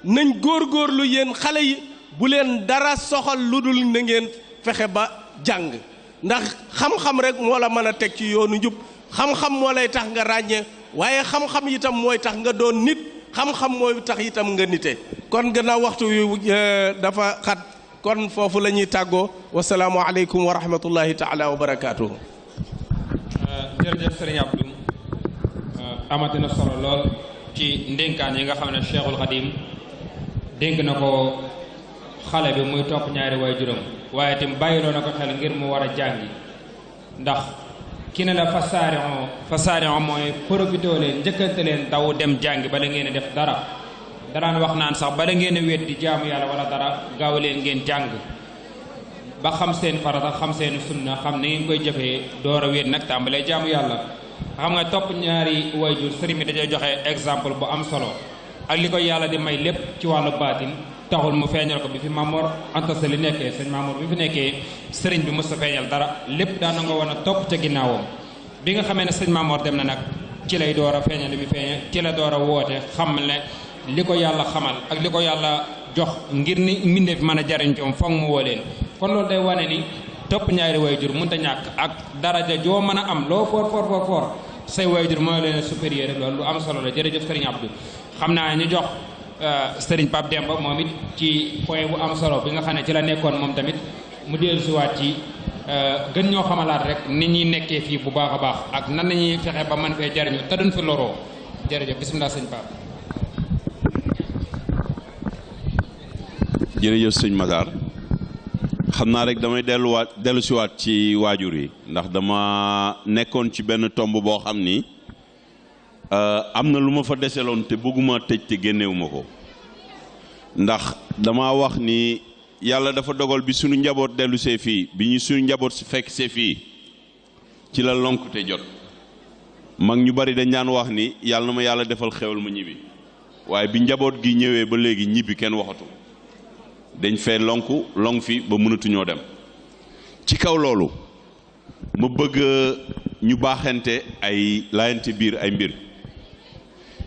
nañ góorgóorlu yéen xale yi bu leen dara soxal lu dul na ngeen fexe ba jàng ndax xam-xam rek moo la mën a teg ci yoonu njub xam-xam moo lay tax nga ràññee waaye xam-xam itam mooy tax nga doon nit xam-xam mooy tax itam nga nite kon gannaaw waxtu wi dafa xat kon foofu la ñuy tàggoo wasalaamu aleykum wa rahmatullahi taala wa barakaatuhu. jërëjëf sëriñ Abdou amati na solo lool ci ndénkaan yi nga xam ne Cheikhul Khadim dénk na ko xale bi muy topp ñaari waajuram waaye itam bàyyiloo na ko xel ngir mu war a jàngi ndax ki ne la fasaarion mooy profité leen njëkkante leen daw dem jàngi bala ngeen a def dara daraan wax naan sax bala ngeen a wet di jaamu yàlla wala dara gaaw leen ngeen jàng ba xam seen farata xam seen sunna xam ni ngeen koy jëfee door a wet nag tàmbalee jaamu yàlla xam nga topp ñaari waajur sëriñ bi dajay joxe exemple bu am solo ak li ko yàlla di may lépp ci wàllu baatin taxul mu feeñal ko bi fi Mamoor Anta Sali nekkee sëñ Mamoor bi fi nekkee sëriñ bi mës a feeñal dara lépp daana nga woon a topp ca ginnaawam bi nga xamee ne sëñ Mamoor dem na nag ci lay door a feeñal li mu feeñal ci la door a woote xam ne li ko yàlla xamal ak li ko yàlla jox ngir ni mbindeef mën a jariñ ci moom foog mu woo leen kon loolu day wane ni topp ñaari waajur mënta ñàkk ak daraja joo mën a am loo foor say waajur moo leen supérieur rek loolu lu am solo la jërëjëf sëriñ Abdou xam naa ñu jox sëriñ Pape Demba moom it ci point bu am solo bi nga xam ne ci la nekkoon moom tamit mu dellu siwaat ci gën ñoo xamalaat rek nit ñi nekkee fii bu baax a baax ak nan nañuy fexe ba man fee jariñu te duñ fi loroo jërëjëf bisimilah sëñ Pape. jërëjëf sëñ Magar xam naa rek damay dellu siwaat ci waajur yi ndax dama nekkoon ci benn tomb boo xam ni am na lu ma fa deseloon te bëgguma tëj te génnewuma ko ndax dama wax ni yàlla dafa dogal bi suñu njaboot dellu see fii bi ñu suñu njaboot si fekk see fii ci la lonkute jot mag ñu bari dañ daan wax ni yàlla na ma yàlla defal xewal ma ñibbi waaye bi njaboot gi ñëwee ba léegi ñibbi kenn waxatu dañ fee lonk fi ba mënatuñoo dem ci kaw loolu ma bëgg ñu baaxante ay laayante biir ay mbir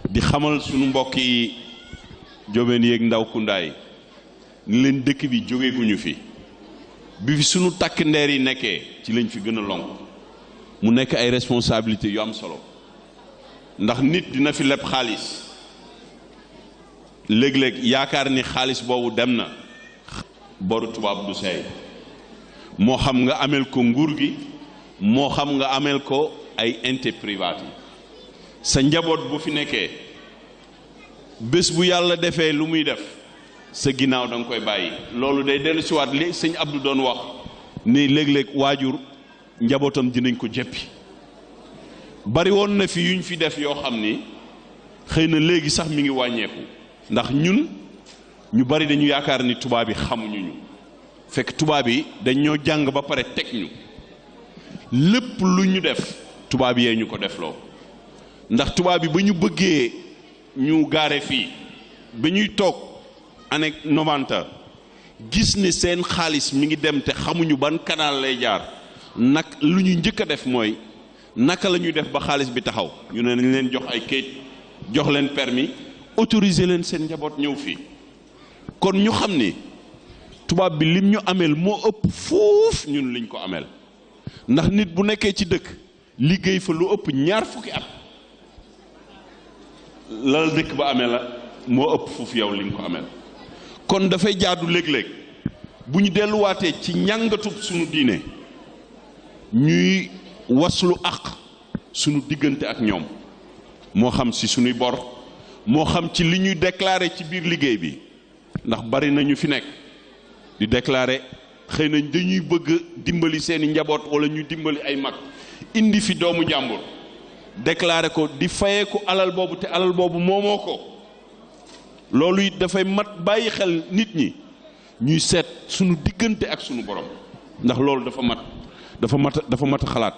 di xamal suñu mbokki jóbeen yéeg ndaw kundaay ni leen dëkk bi jógeeguñu fi bi fi suñu takk ndeer yi nekkee ci lañ fi gën a lonk mu nekk ay responsabilités yu am solo ndax nit dina fi leb xaalis léeg-léeg yaakaar ni xaalis boobu dem na boru tubaab du seey moo xam nga amel ko nguur gi moo xam nga amel ko ay intérêt privat yi sa njaboot bu fi nekkee bés bu yàlla defee lu muy def sa ginnaaw da nga koy bàyyi loolu day dellu siwaat li sëñ Abdou doon wax ni léeg-léeg waajur njabootam dinañ ko jëppi bari woon na fi yuñ fi def yoo xam ni xëy na léegi sax mi ngi wàññeeku ndax ñun ñu bari dañu yaakaar ni tubaab yi xamuñu ñu fekk tubaab yi dañ ñoo jàng ba pare teg ñu lépp lu ñu def tubaab yee ñu ko defloo ndax tubaab yi ba ñu bëggee ñu gaare fii ba ñuy toog année 90 gis ni seen xaalis mi ngi dem te xamuñu ban canal lay jaar nag lu ñu njëkk a def mooy naka la ñuy def ba xaalis bi taxaw ñu ne nañ leen jox ay kayit jox leen permis autoriser leen seen njaboot ñëw fii kon ñu xam ni tubaab bi lim ñu ameel moo ëpp fuuf ñun liñ ko ameel ndax nit bu nekkee ci dëkk liggéey fa lu ëpp ñaar fukki at lal dëkk ba amee la moo ëpp fuuf yow liñ ko ameel kon dafay jaadu léeg-léeg bu ñu delluwaatee ci njàngatub sunu diine ñuy waslu àq sunu diggante ak ñoom moo xam ci sunuy bor moo xam ci li ñuy déclaré ci biir liggéey bi ndax bari na ñu fi nekk di déclarer xëy nañ dañuy bëgg dimbali seeni njaboot wala ñu dimbali ay mag indi fi doomu jàmbur déclarer ko di fayee ko alal boobu te alal boobu moomoo ko loolu it dafay mat bàyyi xel nit ñi ñuy seet sunu diggante ak sunu borom ndax loolu dafa mat a xalaat.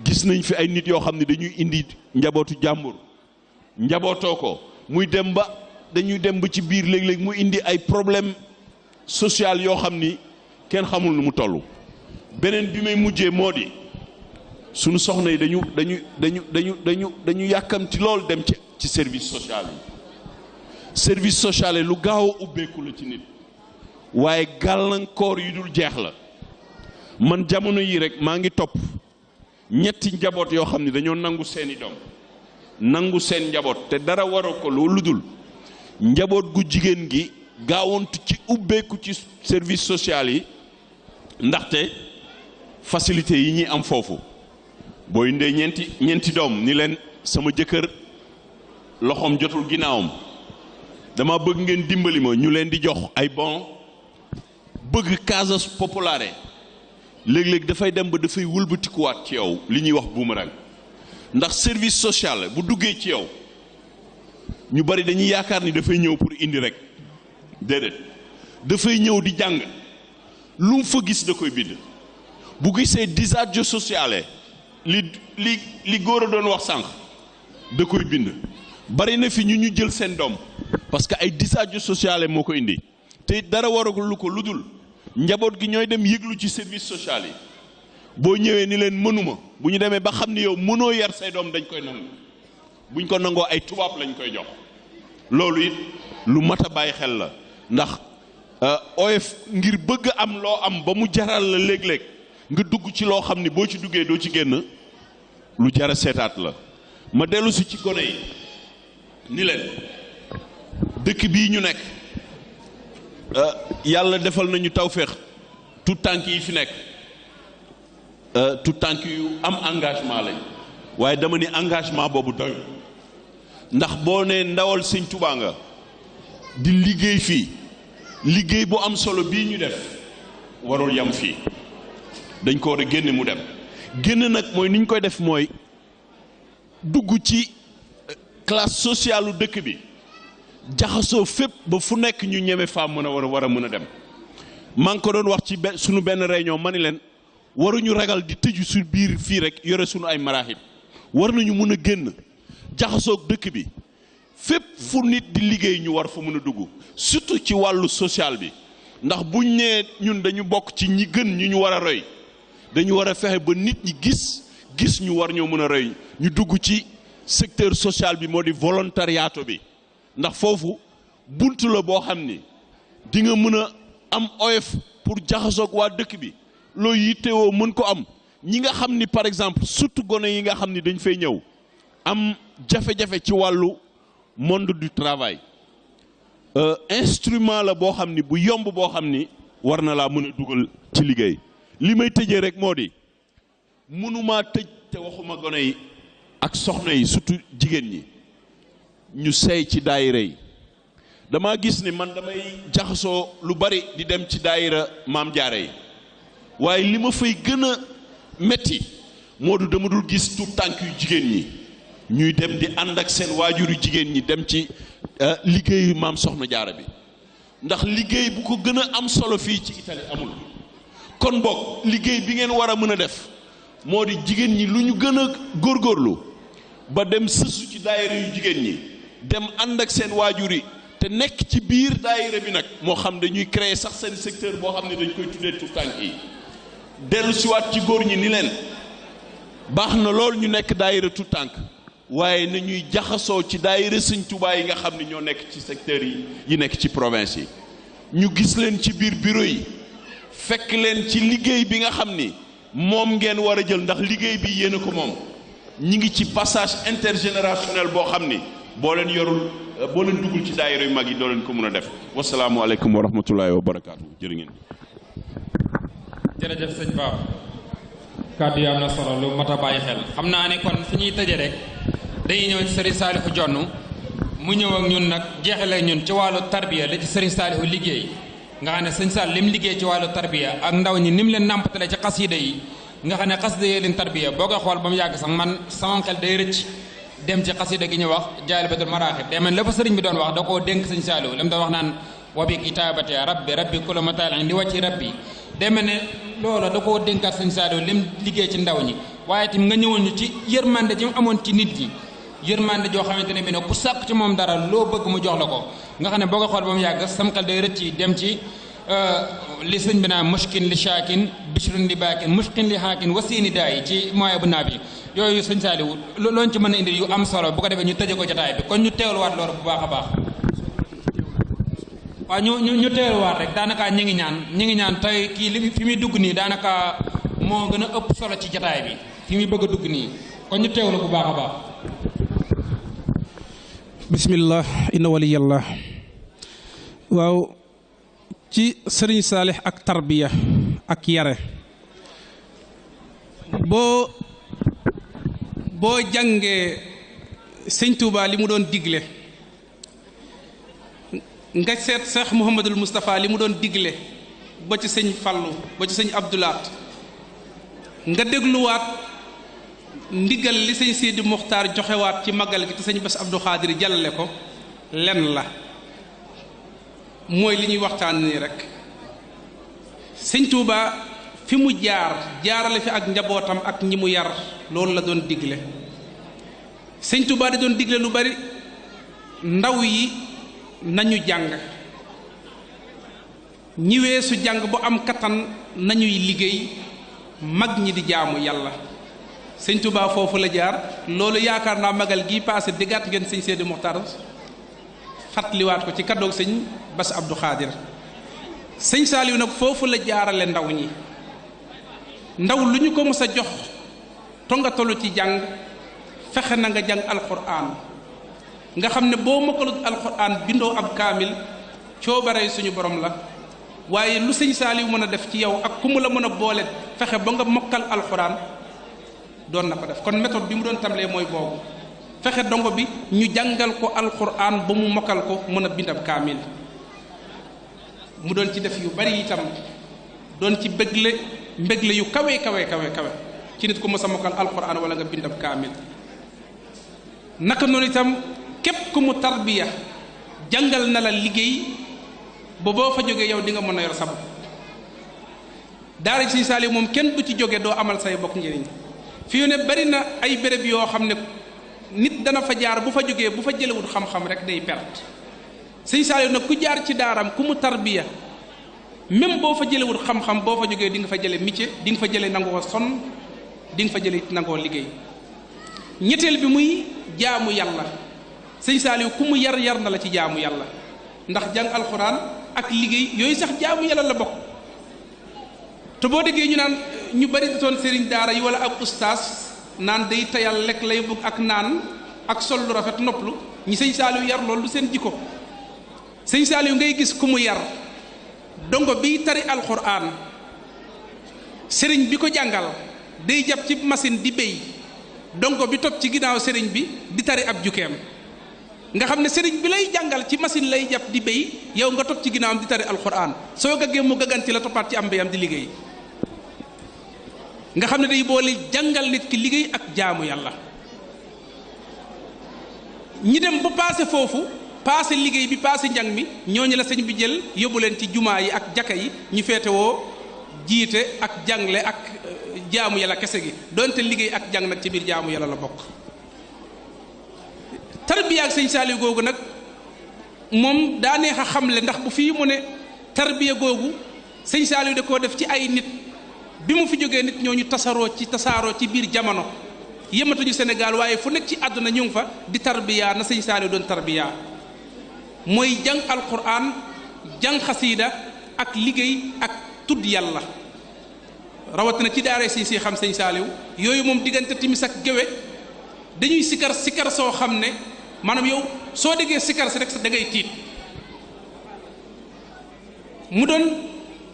gis nañ fi ay nit yoo xam ne dañuy indi njabootu jàmbur njabootoo ko dañuy dem ba ci biir léeg-léeg mu indi ay problème social yoo xam ni kenn xamul nu mu toll. beneen bi may mujjee moo di sunu soxna yi dañu yàkkamti lool dem ci service social yi. service social yi lu gaaw a ubbeeku la ci nit waaye gàllankoor yu dul jeex la. man jamono yi rek maa ngi topp ñetti njaboot yoo xam ne dañoo nangu seeni doom nangu seen njaboot te dara waru ko lu dul njaboot gu jigéen gi gaawantu ci ubbeeku ci service social yi ndaxte facilité yi ñuy am foofu boo indee ñeenti doom ni leen sama jëkkër loxoom jotul ginnaawam dama bëgg ngeen dimbali ma ñu leen di jox ay bon bëgg casa popolare léeg-léeg dafay dem ba dafay wëlbatikuwaat ci yow li ñuy wax boomerang ndax service social bu duggee ci yow ñu bari dañuy yaakaar ni dafay ñëw pour indi rek déedéet dafay ñëw di jàng lu mu fa gis da koy bind bu gisee disagio sociale li góor a doon wax sànq da koy bind bari na fi ñu jël seen doom parce que ay disagio sociale moo ko indi te dara waragul lu ko lu dul njaboot gi ñooy dem yëglu ci service social yi boo ñëwee ni leen mënuma bu ñu demee ba xam ni yow mënoo yar say doom dañ koy nangu buñ ko nangoo ay tubaab lañ koy jox loolu it lu mat a bàyyi xel la ndax oyof ngir bëgg am loo am ba mu jaral la léeg-léeg nga dugg ci loo xam ni boo ci duggee doo ci génn lu jara seetaat la ma dellu si ci gone yi ni leen dëkk bii ñu nekk yàlla defal nañu tawféex tout tànk yi fi nekk tout tànk yu am engagement lañ waaye dama ni engagement boobu doy ndax boo nee ndawal Sëñ Tuubaa nga di liggéey fii liggéey bu am solo bii ñu def warul yam fii dañ ko war a génne mu dem génn nag mooy ni ñu koy def mooy dugg ci classe sociale u dëkk bi jaxasoo fépp ba fu nekk ñu ñeme faa mën a war a mën a dem maa ngi ko doon wax ci sunu benn réunion ma ni leen waruñu ragal di tëju su biir fii rek yore sunu ay maraaxib war nañu mën a génn jaxasoog dëkk bi fépp fu nit di liggéey ñu war fa mën a dugg surtout ci wàllu social bi ndax buñ nee ñun dañu bokk ci ñi gën ñu war a roy dañu war a fexe ba nit ñi gis ñu war ñoo mën a roy ñu dugg ci secteur social bi moo di volontariato bi ndax foofu buntu la boo xam ni di nga mën a am oyof pour jaxasoog waa dëkk bi loo yittewoo mën ko am ñi nga xam ni par exemple surtout gone yi nga xam ni dañ fay ñëw am jafe-jafe ci wàllu monde du travail instrument la boo xam ni bu yomb boo xam ni war na laa mën a dugal ci liggéey li may tëjee rek moo di mënumaa tëj te waxuma gone yi ak soxna yi surtout jigéen ñi ñu sey ci daayira yi dama gis ni man damay jaxasoo lu bari di dem ci daayira maam jaare yi waaye li ma fay gën a metti moo du dama dul gis tout tànk yu jigéen ñi ñuy dem di ànd ak seen waajuru jigéen ñi dem ci liggéeyu maam soxna jaara bi ndax liggéey bu ko gën a am solo fii ci Italie amul kon boog liggéey bi ngeen war a mën a def moo di jigéen ñi lu ñu gën a góorgóorlu ba dem sësu ci daayira yu jigéen ñi dem ànd ak seen waajur yi te nekk ci biir daayira bi nag moo xam dañuy créer sax seen secteur boo xam ne dañ koy tuddee tout tànk yi dellu siwaat ci góor ñi ni leen baax na lool ñu nekk daayira tout tànk waaye na ñuy jaxasoo ci daayira Sëñ Tuubaa yi nga xam ne ñoo nekk ci secteur yi nekk ci province yi ñu gis leen ci biir bureau yi fekk leen ci liggéey bi nga xam ni moom ngeen war a jël ndax liggéey bi yéen a ko moom ñi ngi ci passage intergénérationnel boo xam ni boo leen duggul ci daayira yu mag yi doo leen ko mën a def wasalaamualeykum wa rahmatullahi wa barakaatu jërë ngeen. jërëjëf sëñ Ba kàddu yi am na solo lu mat a bàyyi xel xam naa ne kon fi ñuy tëjee rek dañuy ñëw ci Serigne Saliou Dione mu ñëw ak ñun nag jeexale ñun ci wàllu tarbiya la ci sëriñ Saalihu liggéey nga xam ne sëñ Saal lim liggéey ci wàllu tarbiya ak ndaw ñi ni mu leen nàmpatale ci xasida yi nga xam ne xasida yi leen tarbiya boo koy xool ba mu yàgg sax man sama xel day rëcc dem ci xasida gi ñu wax Jaalibatul Maraaxib day mel la fa sëriñ bi doon wax da koo dénk sëñ Saalihu li mu doon wax naan wa bi kitaabati rabbi kullu mataalin li wàcci rabbi day mel ne loola da koo dénkaat sëñ Saalihu lim liggéey ci ndaw ñi waaye tamit nga ñëwoon ñu ci yërmande ji mu amoon ci nit ñi yërmande joo xamante ne bi ne ku sàkk ci moom dara loo bëgg mu jox la ko nga xam ne boo ko xool ba mu yàgg sam xel day rëcc dem ci li sëñ bi naan mushkin li shaakin bishrun li baakin mushkin li haakin wasiini daay ci moyen bu naabi yooyu sëñ Saalihu loolu ci mën a indi yu am solo bu ko defee ñu tëje ko jotaay bi kon ñu teewluwaat loolu bu baax a baax waaw ñu teewluwaat rek daanaka ñi ngi ñaan tey kii li fi muy dugg nii daanaka moo gën a ëpp solo ci jotaay bi fi muy bëgg a dugg nii kon ñu teewlu bu baax a baax bismillah inna waliyallah waaw ci sëriñ Saalix ak tarbiya ak yare boo jàngee sëñ Tuubaa li mu doon digle nga seet Seex Muhammadul Moustapha li mu doon digle ba ci sëñ Fallu ba ci sëñ Abdulaat nga dégluwaat ndigal li sëñ Sidi Muxtaar joxewaat ci magal gi te sëñ Bass Abdou Khadir jàllale ko lenn la mooy li ñuy waxtaan nii rek sëñ Touba fi mu jaarale fi ak njabootam ak ñi mu yar loolu la doon digle sëñ Touba di doon digle lu bari ndaw yi nañu jàng ñi weesu jàng bu am kattan nañuy liggéey mag ñi di jaamu yàlla sëñ Touba foofu la jaar loolu yaakaar naa magal gii paase déggaat ngeen sëñ Seydi Muxtaar fàttaliwaat ko ci kaddoog sëñ Bass Abdou Khadir sëñ Saaliw nag foofu la jaarale ndaw ñi ndaw lu ñu ko mës a jox tonga tollu ci jàng fexe na nga jàng alquran nga xam ne boo mokkalut alquran bindoo ab kaamil coobarey suñu borom la waaye lu sëñ Saaliw mën a def ci yow ak ku mu la mën a boole fexe ba nga mokkal alquran doon na ko def kon méthode bi mu doon tàmbalee mooy boobu fexe dongo bi ñu jàngal ko alquran ba mu mokkal ko mën a bind ab kaamil mu doon ci def yu bari itam doon ci mbégle yu kawe ci nit ku mës a mokkal alquran wala nga bind ab kaamil naka noonu itam képp ku mu tarbiya jàngal na la liggéey ba boo fa jógee yow di nga mën a yor sa bopp daara Sëñ Saaliw moom kenn du ci jóge doo amal say bokk njëriñ fii ne bari na ay béréb yoo xam ne nit dana fa jaar bu fa jógee bu fa jëlewut xam-xam rek day perte Sëñ Saaliw nag ku jaar ci daaram ku mu tarbiya même boo fa jëlewut xam-xam boo fa jógee di nga fa jële métier di nga fa jële nangoo sonn di nga fa jële nangoo liggéey ñetteel bi muy jaamu yàlla Sëñ Saaliw ku mu yar na la ci jaamu yàlla ndax jàng alxuraan ak liggéey yooyu sax jaamu yàlla la bokk te boo déggee ñu naan ñu bari di toon sëriñ daara yi wala ab ustaas naan day tayal lekk lay bëgg ak naan ak sol lu rafet nopplu ñi Sëñ Saaliw yar loolu du seen jikko Sëñ Saaliw ngay gis ku mu yar dongo biy tari alxuraan sëriñ bi ko jàngal day jàpp ci machine di béy dongo bi topp ci ginnaaw sëriñ bi di tari ab jukeem nga xam ne sëriñ bi lay jàngal ci machine lay jàpp di béy yow nga topp ci ginnaawam di tari alxuraan soo gaggee mu gagganti la toppaat ci am mbéyam di liggéey nga xam ne day boole jàngal nit ki liggéey ak jaamu yàlla ñi dem bu paase foofu paase liggéey bi paase njàng mi ñooñu la sëñ bi jël yóbbu leen ci jumaa yi ak jaka yi ñu féetewoo jiite ak jàngle ak jaamu yàlla kese gi donte liggéey ak jàng nag ci biir jaamu yàlla la bokk tarbiya ak Sëñ Saaliw googu nag moom daa neex a xamle ndax bu fii mu ne tarbiya googu Sëñ Saaliw da koo def ci ay nit bi mu fi jógee nit ñooñu tasaaroo ci biir jamono yematuñu Sénégal waaye fu nekk ci àdduna ñu ngi fa di tarbiya na Sëñ Saaliw doon tarbiya mooy jàng alquran jàng xasiida ak liggéey ak tudd yàlla rawatina ci daara si xam Sëñ Saaliw yooyu moom diggante timis ak géwe dañuy sikar soo xam ne maanaam yow soo déggee sikar si rek da ngay tiit mu doon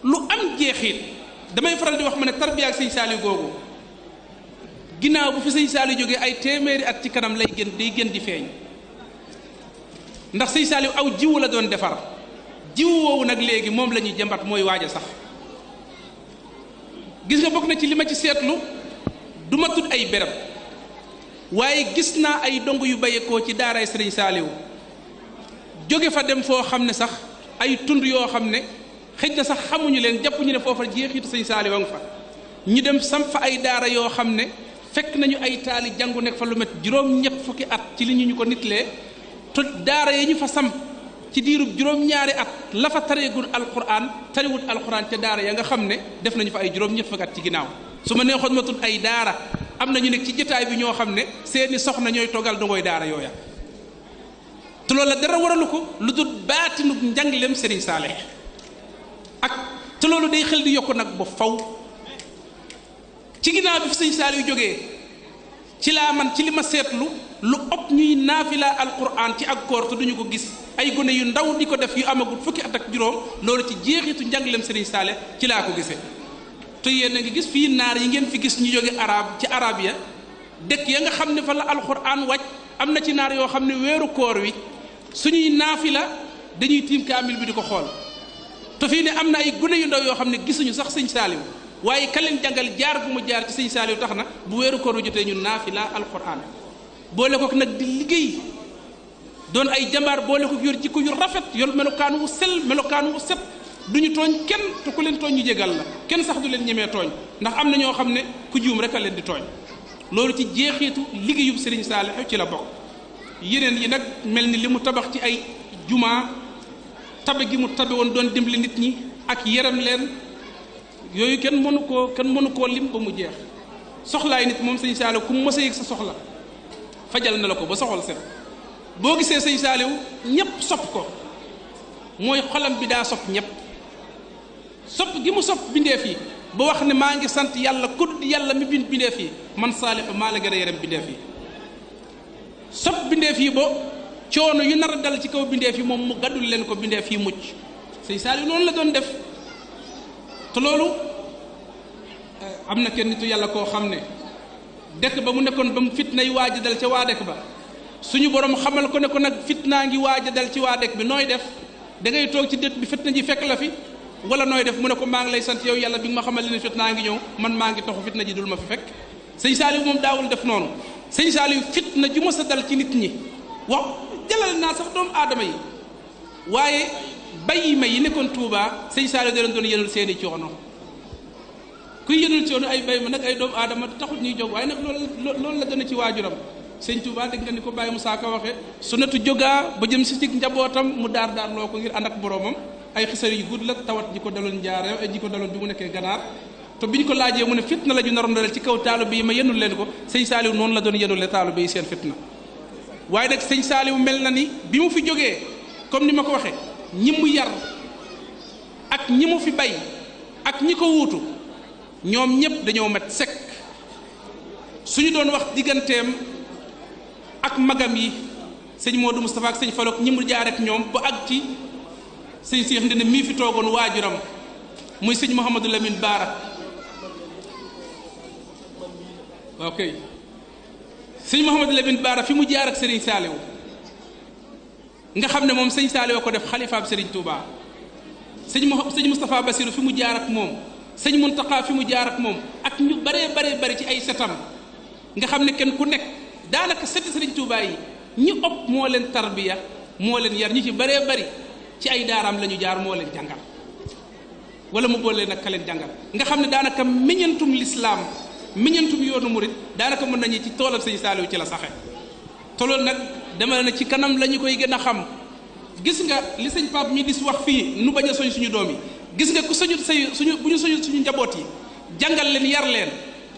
lu am jeexit damay faral di wax ma ne tarbiya ak Sëñ Saaliw googu ginnaaw bu fi Sëñ Saaliw jógee ay téeméeri at ci kanam day gën di feeñ ndax sëñ Saaliw aw jiwu la doon defar jiwu woowu nag léegi moom la ñuy jëmbat mooy waaj a sax gis nga bokk na ci li ma ci seetlu du ma tudd ay béréb waaye gis naa ay dong yu bayeekoo ci daaray sëriñ Saaliw jóge fa dem foo xam ne sax ay tund yoo xam ne xëj na sax xamuñu leen jàppuñu ne foofa jeexitu sëñ Saaliw a nga fa ñu dem sam fa ay daara yoo xam ne fekk nañu ay taali jàngu nekk fa lu met juróom-ñett fukki at ci li ñu ko nitlee te daara yi ñu fa samp ci diirub juróom-ñaari at la fa tareegul alquran tariwul alquran ca daara ya nga xam ne def nañu fa ay juróom-ñett fukki at ci ginnaaw su ma neexoon ma tudd ay daara am nañu nekk ci jotaay bi ñoo xam ne seeni soxna ñooy toggal dangooy daara yooya te loolu la dara waralu ko lu dul baatinu njàngaleem Serigne Saalih ak te loolu day xel di yokk nag ba faw ci ginnaaw bi fi Serigne Saalih jógee ci laa man ci li ma seetlu lu ëpp ñuy naafila alquran ci ak koor te duñu ko gis ay gone yu ndaw di ko def yu amagul fukki at ak juróom loolu ci jeexitu njàngaleem Serigne Saalih ci laa ko gisee te yéen a ngi gis fii naar yi ngeen fi gis ñu jóge ci arab ya dëkk ya nga xam ne fa la alquran wàcc am na ci naar yoo xam ne weeru koor wi suñuy naafila dañuy tiim kaamil bi di ko xool te fii ne am na ay gune yu ndaw yoo xam ne gisuñu sax sëñ Saaliw waaye ka leen jàngal jaar bu mu jaar ci sëñ Saaliw tax na bu weeru koor wi jotee ñu naafila alquran boole ko nag di liggéey doon ay jàmbaar boole ko yor jikko yu rafet yor melokaan wu sel melokaan wu set duñu tooñ kenn te ku leen tooñ ñu jégal la kenn sax du leen ñemee tooñ ndax am na ñoo xam ne ku juum rek a leen di tooñ loolu ci jeexitu liggéeyub Serigne Saalih ci la bokk yeneen yi nag mel ni li mu tabax ci ay jumaa tabe gi mu tabe woon doon dimbali nit ñi ak yaram leen yooyu kenn mënu koo lim ba mu jeex soxlaay nit moom Serigne Saalih ku mu mës a yëg sa soxla fajal na la ko ba soxol set boo gisee Serigne Saalih ñépp sopp ko mooy xolam bi daa sopp ñépp sopp gi mu sopp bindeef yi ba wax ne maa ngi sant yàlla ku dul yàlla mi bind bindeef yi man Saalih maa la gën a yaram bindeef yi sopp bindeef yi ba coono yu nar a dal ci kaw bindeef yi moom mu gàddul leen ko bindeef yi mucc Sëñ Saalih noonu la doon def te loolu am na kenn nitu yàlla koo xam ne dëkk ba mu nekkoon ba mu fitnay waaj a dal ca waa dëkk ba suñu borom xamal ko ne ko nag fitnaa ngi waaj a dal ci waa dëkk bi nooy def da ngay toog ci dëkk bi fitna ji fekk la fi wala nooy def mu ne ko maa ngi lay sant yow yàlla bi nga ma xamal ne fitnaa ngi ñëw man maa ngi taxu fitna ji dul ma fi fekk Sëñ Saalih moom daawul def noonu Sëñ Saalih fitna ju mës a dal ci nit ñi wax jëlal naa sax doomu aadama yi waaye bàyyi ma yi nekkoon Touba Sëñ Saalih da leen doon yenul seeni coono kuy yenul coono ay bay ma nag ay doomu aadama taxut ñuy jóg waaye nag loolu la gën a ci waajuram Sëñ Touba dégg nga ni ko Baye Moussa Ka waxee su netu jógaa ba jëm si ci njabootam mu daar loo ko ngir ànd ak boromam ay xisar yu gudd la tawat ji ko daloon njaareew ay ji ko daloon bi mu nekkee ganaar te bi ñu ko laajee mu ne fitna la ju naroon dal ci kaw taalibe yi ma yenul leen ko Sëñ Saalih noonu la doon yenule taalibe yi seen fitna waaye nag Sëñ Saalih mel na ni bi mu fi jógee comme ni ma ko waxee ñi mu yar ak ñi mu fi bay ak ñi ko wuutu ñoom ñëpp dañoo mat sekk suñu doon wax digganteem ak magam yi sëñ Modou Moustapha ak sëñ Falok ñi mu jaar ak ñoom ba ak ci sëñ Cheikh Ndine mii fi toogoon waajuram muy sëñ Mouhamadou Lamine Baara ok sëñ Mouhamadou Lamine Baara fi mu jaar ak Serigne Saalih nga xam ne moom sëñ Saalih ko def xalifaab Serigne Touba sëñ Moustapha Bassirou fi mu jaar ak moom sëñ Muntaqa fi mu jaar ak moom ak ñu baree bari ci ay setam nga xam ne kenn ku nekk daanaka seti Serigne Touba yi ñi ëpp moo leen tarbiya moo leen yar ñi ci baree bari ci ay daaraam la ñu jaar moo leen jàngal wala mu boole nag ka leen jàngal nga xam ne daanaka meññantum lislaam meññantum yoonu murit daanaka mën nañu ci toolal Sëñ Saalih ci la saxe te loolu nag dama ne ci kanam la ñu koy gën a xam gis nga li sëñ Pape mi di wax fii nu bañ a soñ suñu doom yi gis nga ku soñu bu ñu soñu suñu njaboot yi jàngal leen yar leen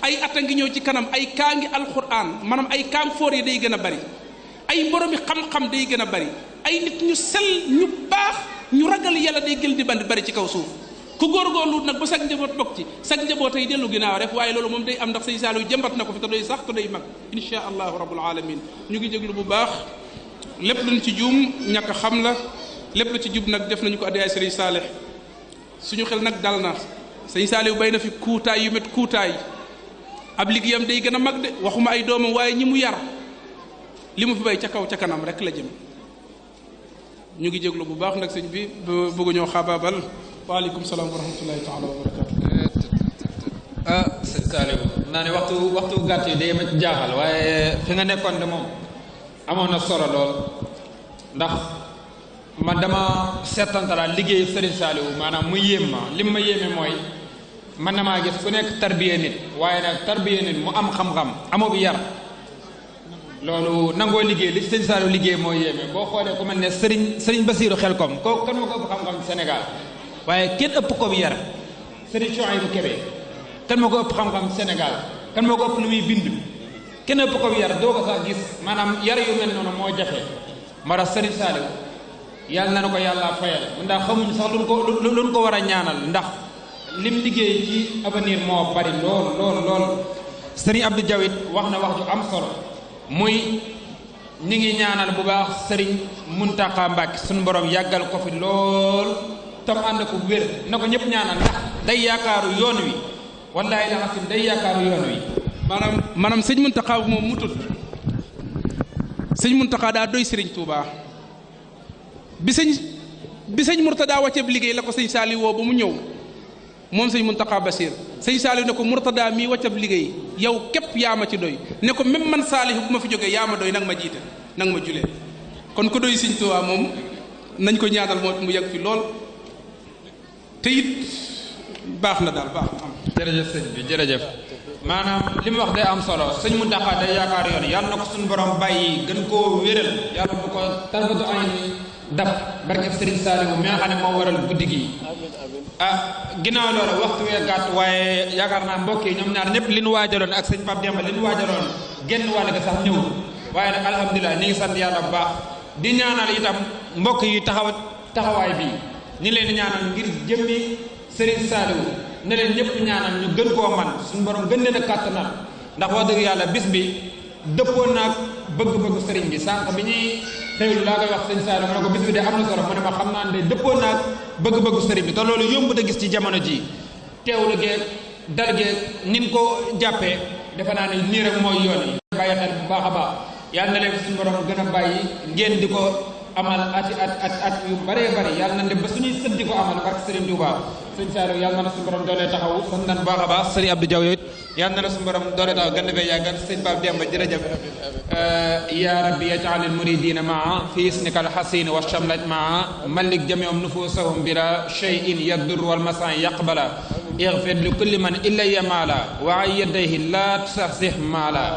ay at a ngi ñëw ci kanam ay kaa ngi alquran maanaam ay kaang foor yi day gën a bari ay boromi xam-xam day gën a bari ay nit ñu sell ñu baax ñu ragal yàlla day gël di bari ci kaw suuf ku góorgóorlu nag ba sag njaboot bokk ci sag njaboot ay dellu ginnaaw rek waaye loolu moom day am ndax Sëñ Saalih jëmbat na ko fi te doy sax te doy mag insha allahu rabbul alamin ñu ngi jéglu bu baax lépp luñ ci juum ñàkk xam la lépp lu ci jub nag def nañu ko addiyaay Sëriñ Saalih suñu xel nag dal na Sëñ Saalih bay na fi kuutaay yu met kuutaay ab liggéeyam day gën a mag de waxuma ay doomam waaye ñi mu yar li mu fi bay ca kaw ca kanam rek la jëm ñu ngi jéglu bu baax nag sëñ bi bëgg ñoo xaabaabal waaleykum salaam wa rahmatullahi taala wa barakatu sëñ Saliou naa ne waxtu gàtt yi day ma ci jaaxal waaye fi nga nekkoon de moom amoon na solo lool ndax man dama seetantalaat liggéeyu Serigne Saliou maanaam mu yéem ma lim ma yéeme mooy man na maa gis ku nekk tarbiya nit waaye nag tarbiya nit mu am xam-xam amoo bi yar loolu nangoo liggéey li Serigne Saliou liggéey moo yéeme boo xoolee ku mel ne Serigne Bassirou Xelkom kooku kan moo ko ëpp xam-xam Sénégal waaye kenn ëpp ko bi yar Serigne Chouaïbou Kébé kan moo ko ëpp xam-xam Sénégal kan moo ko ëpp lu muy bind kenn ëpp ko bi yar doo ko sax gis maanaam yar yu mel noonu moo jafe moo tax Serigne Saliou yàlla na ko yàlla fayal ndax xamuñ sax luñ ko war a ñaanal ndax lim liggéey ci avenir moo bari lool Serigne Abdou Diawit wax na wax ju am solo muy ñi ngi ñaanal bu baax Serigne Mountakha Mbacké suñu borom yàggal ko fi lool tam ànd ko wér na ko ñëpp ñaanal ndax day yaakaaru yoon wi wallahi la xasim day yaakaaru yoon wi maanaam sëñ Mountakha bu moom mu tudd sëñ Mountakha daa doy Serigne Touba bi sëñ Mourtada wàcceeb liggéey la ko sëñ Saliou woo ba mu ñëw moom sëñ Mountakha Bachir sëñ Saliou ne ko Mourtada mii wàcceeb liggéey yow képp yaa ma ci doy ne ko même man Saliou bu ma fi jógee yaa ma doy nag ma jiite nag ma julee kon ko doy sëñ Touba moom nañ ko ñaanal moo mu yàgg fi lool te it baax na daal baax na. jërëjëf sëñ bi jërëjëf maanaam li mu wax day am solo sëñ Mountakha day yaakaar yoon yàlla na ko suñu borom bàyyi gën koo wéral yàlla bu ko tarfatu ay dab barkeb Serigne Saliou mi nga xam ne moo waral guddi gi ginnaaw loolu waxtu wee gàtt waaye yaakaar naa mbokk yi ñoom ñaar ñëpp li nu waajaloon ak sëñ Pape Demba li nu waajaloon genn wàll ga sax ñëw waaye nag alhamdulilah ñu ngi sant yàlla bu baax di ñaanal itam mbokk yi taxawaay bi ñi leen di ñaanal ngir jëmmi Serigne Saliou ne leen ñëpp ñaanal ñu gën koo man suñu borom gën leen a kàttanal ndax wax dëgg yàlla bis bi dëppoo naag bëgg-bëggu Serigne bi sànq bi ñuy xewlu laa koy wax sëñ Saliou ma ne ko bis bi de am na solo mu ne ma xam naa ne dëppoo naag bëgg-bëggu Serigne bi te loolu yomb a gis ci jamono ji teewlu geeg dal geeg nin ko jàppee defe naa ne nii rek mooy yoon yi bàyyi xel bu baax a baax yàlla na leen suñu borom gën a bàyyi ngeen di ko amal at yu bëree bëri yàlla na dem ba suñuy sët di ko amal barke Serigne Touba sëñ Saliou yàlla na la suñu borom doolee taxawu sant nañ baax a baax Serigne Abdou Diaw yooyu yàlla na la suñu borom doolee taxaw gën fee yàggal sëñ Pape Demba jërëjëf ya rabbi yaj'al al muridina maa fi isnika al hasin wa shamlat maa malik jami'um nufusahum bila shay'in yadur wal masan yaqbala اغفر لكل من إلي مالا وعن يديه لا تسخسح مالا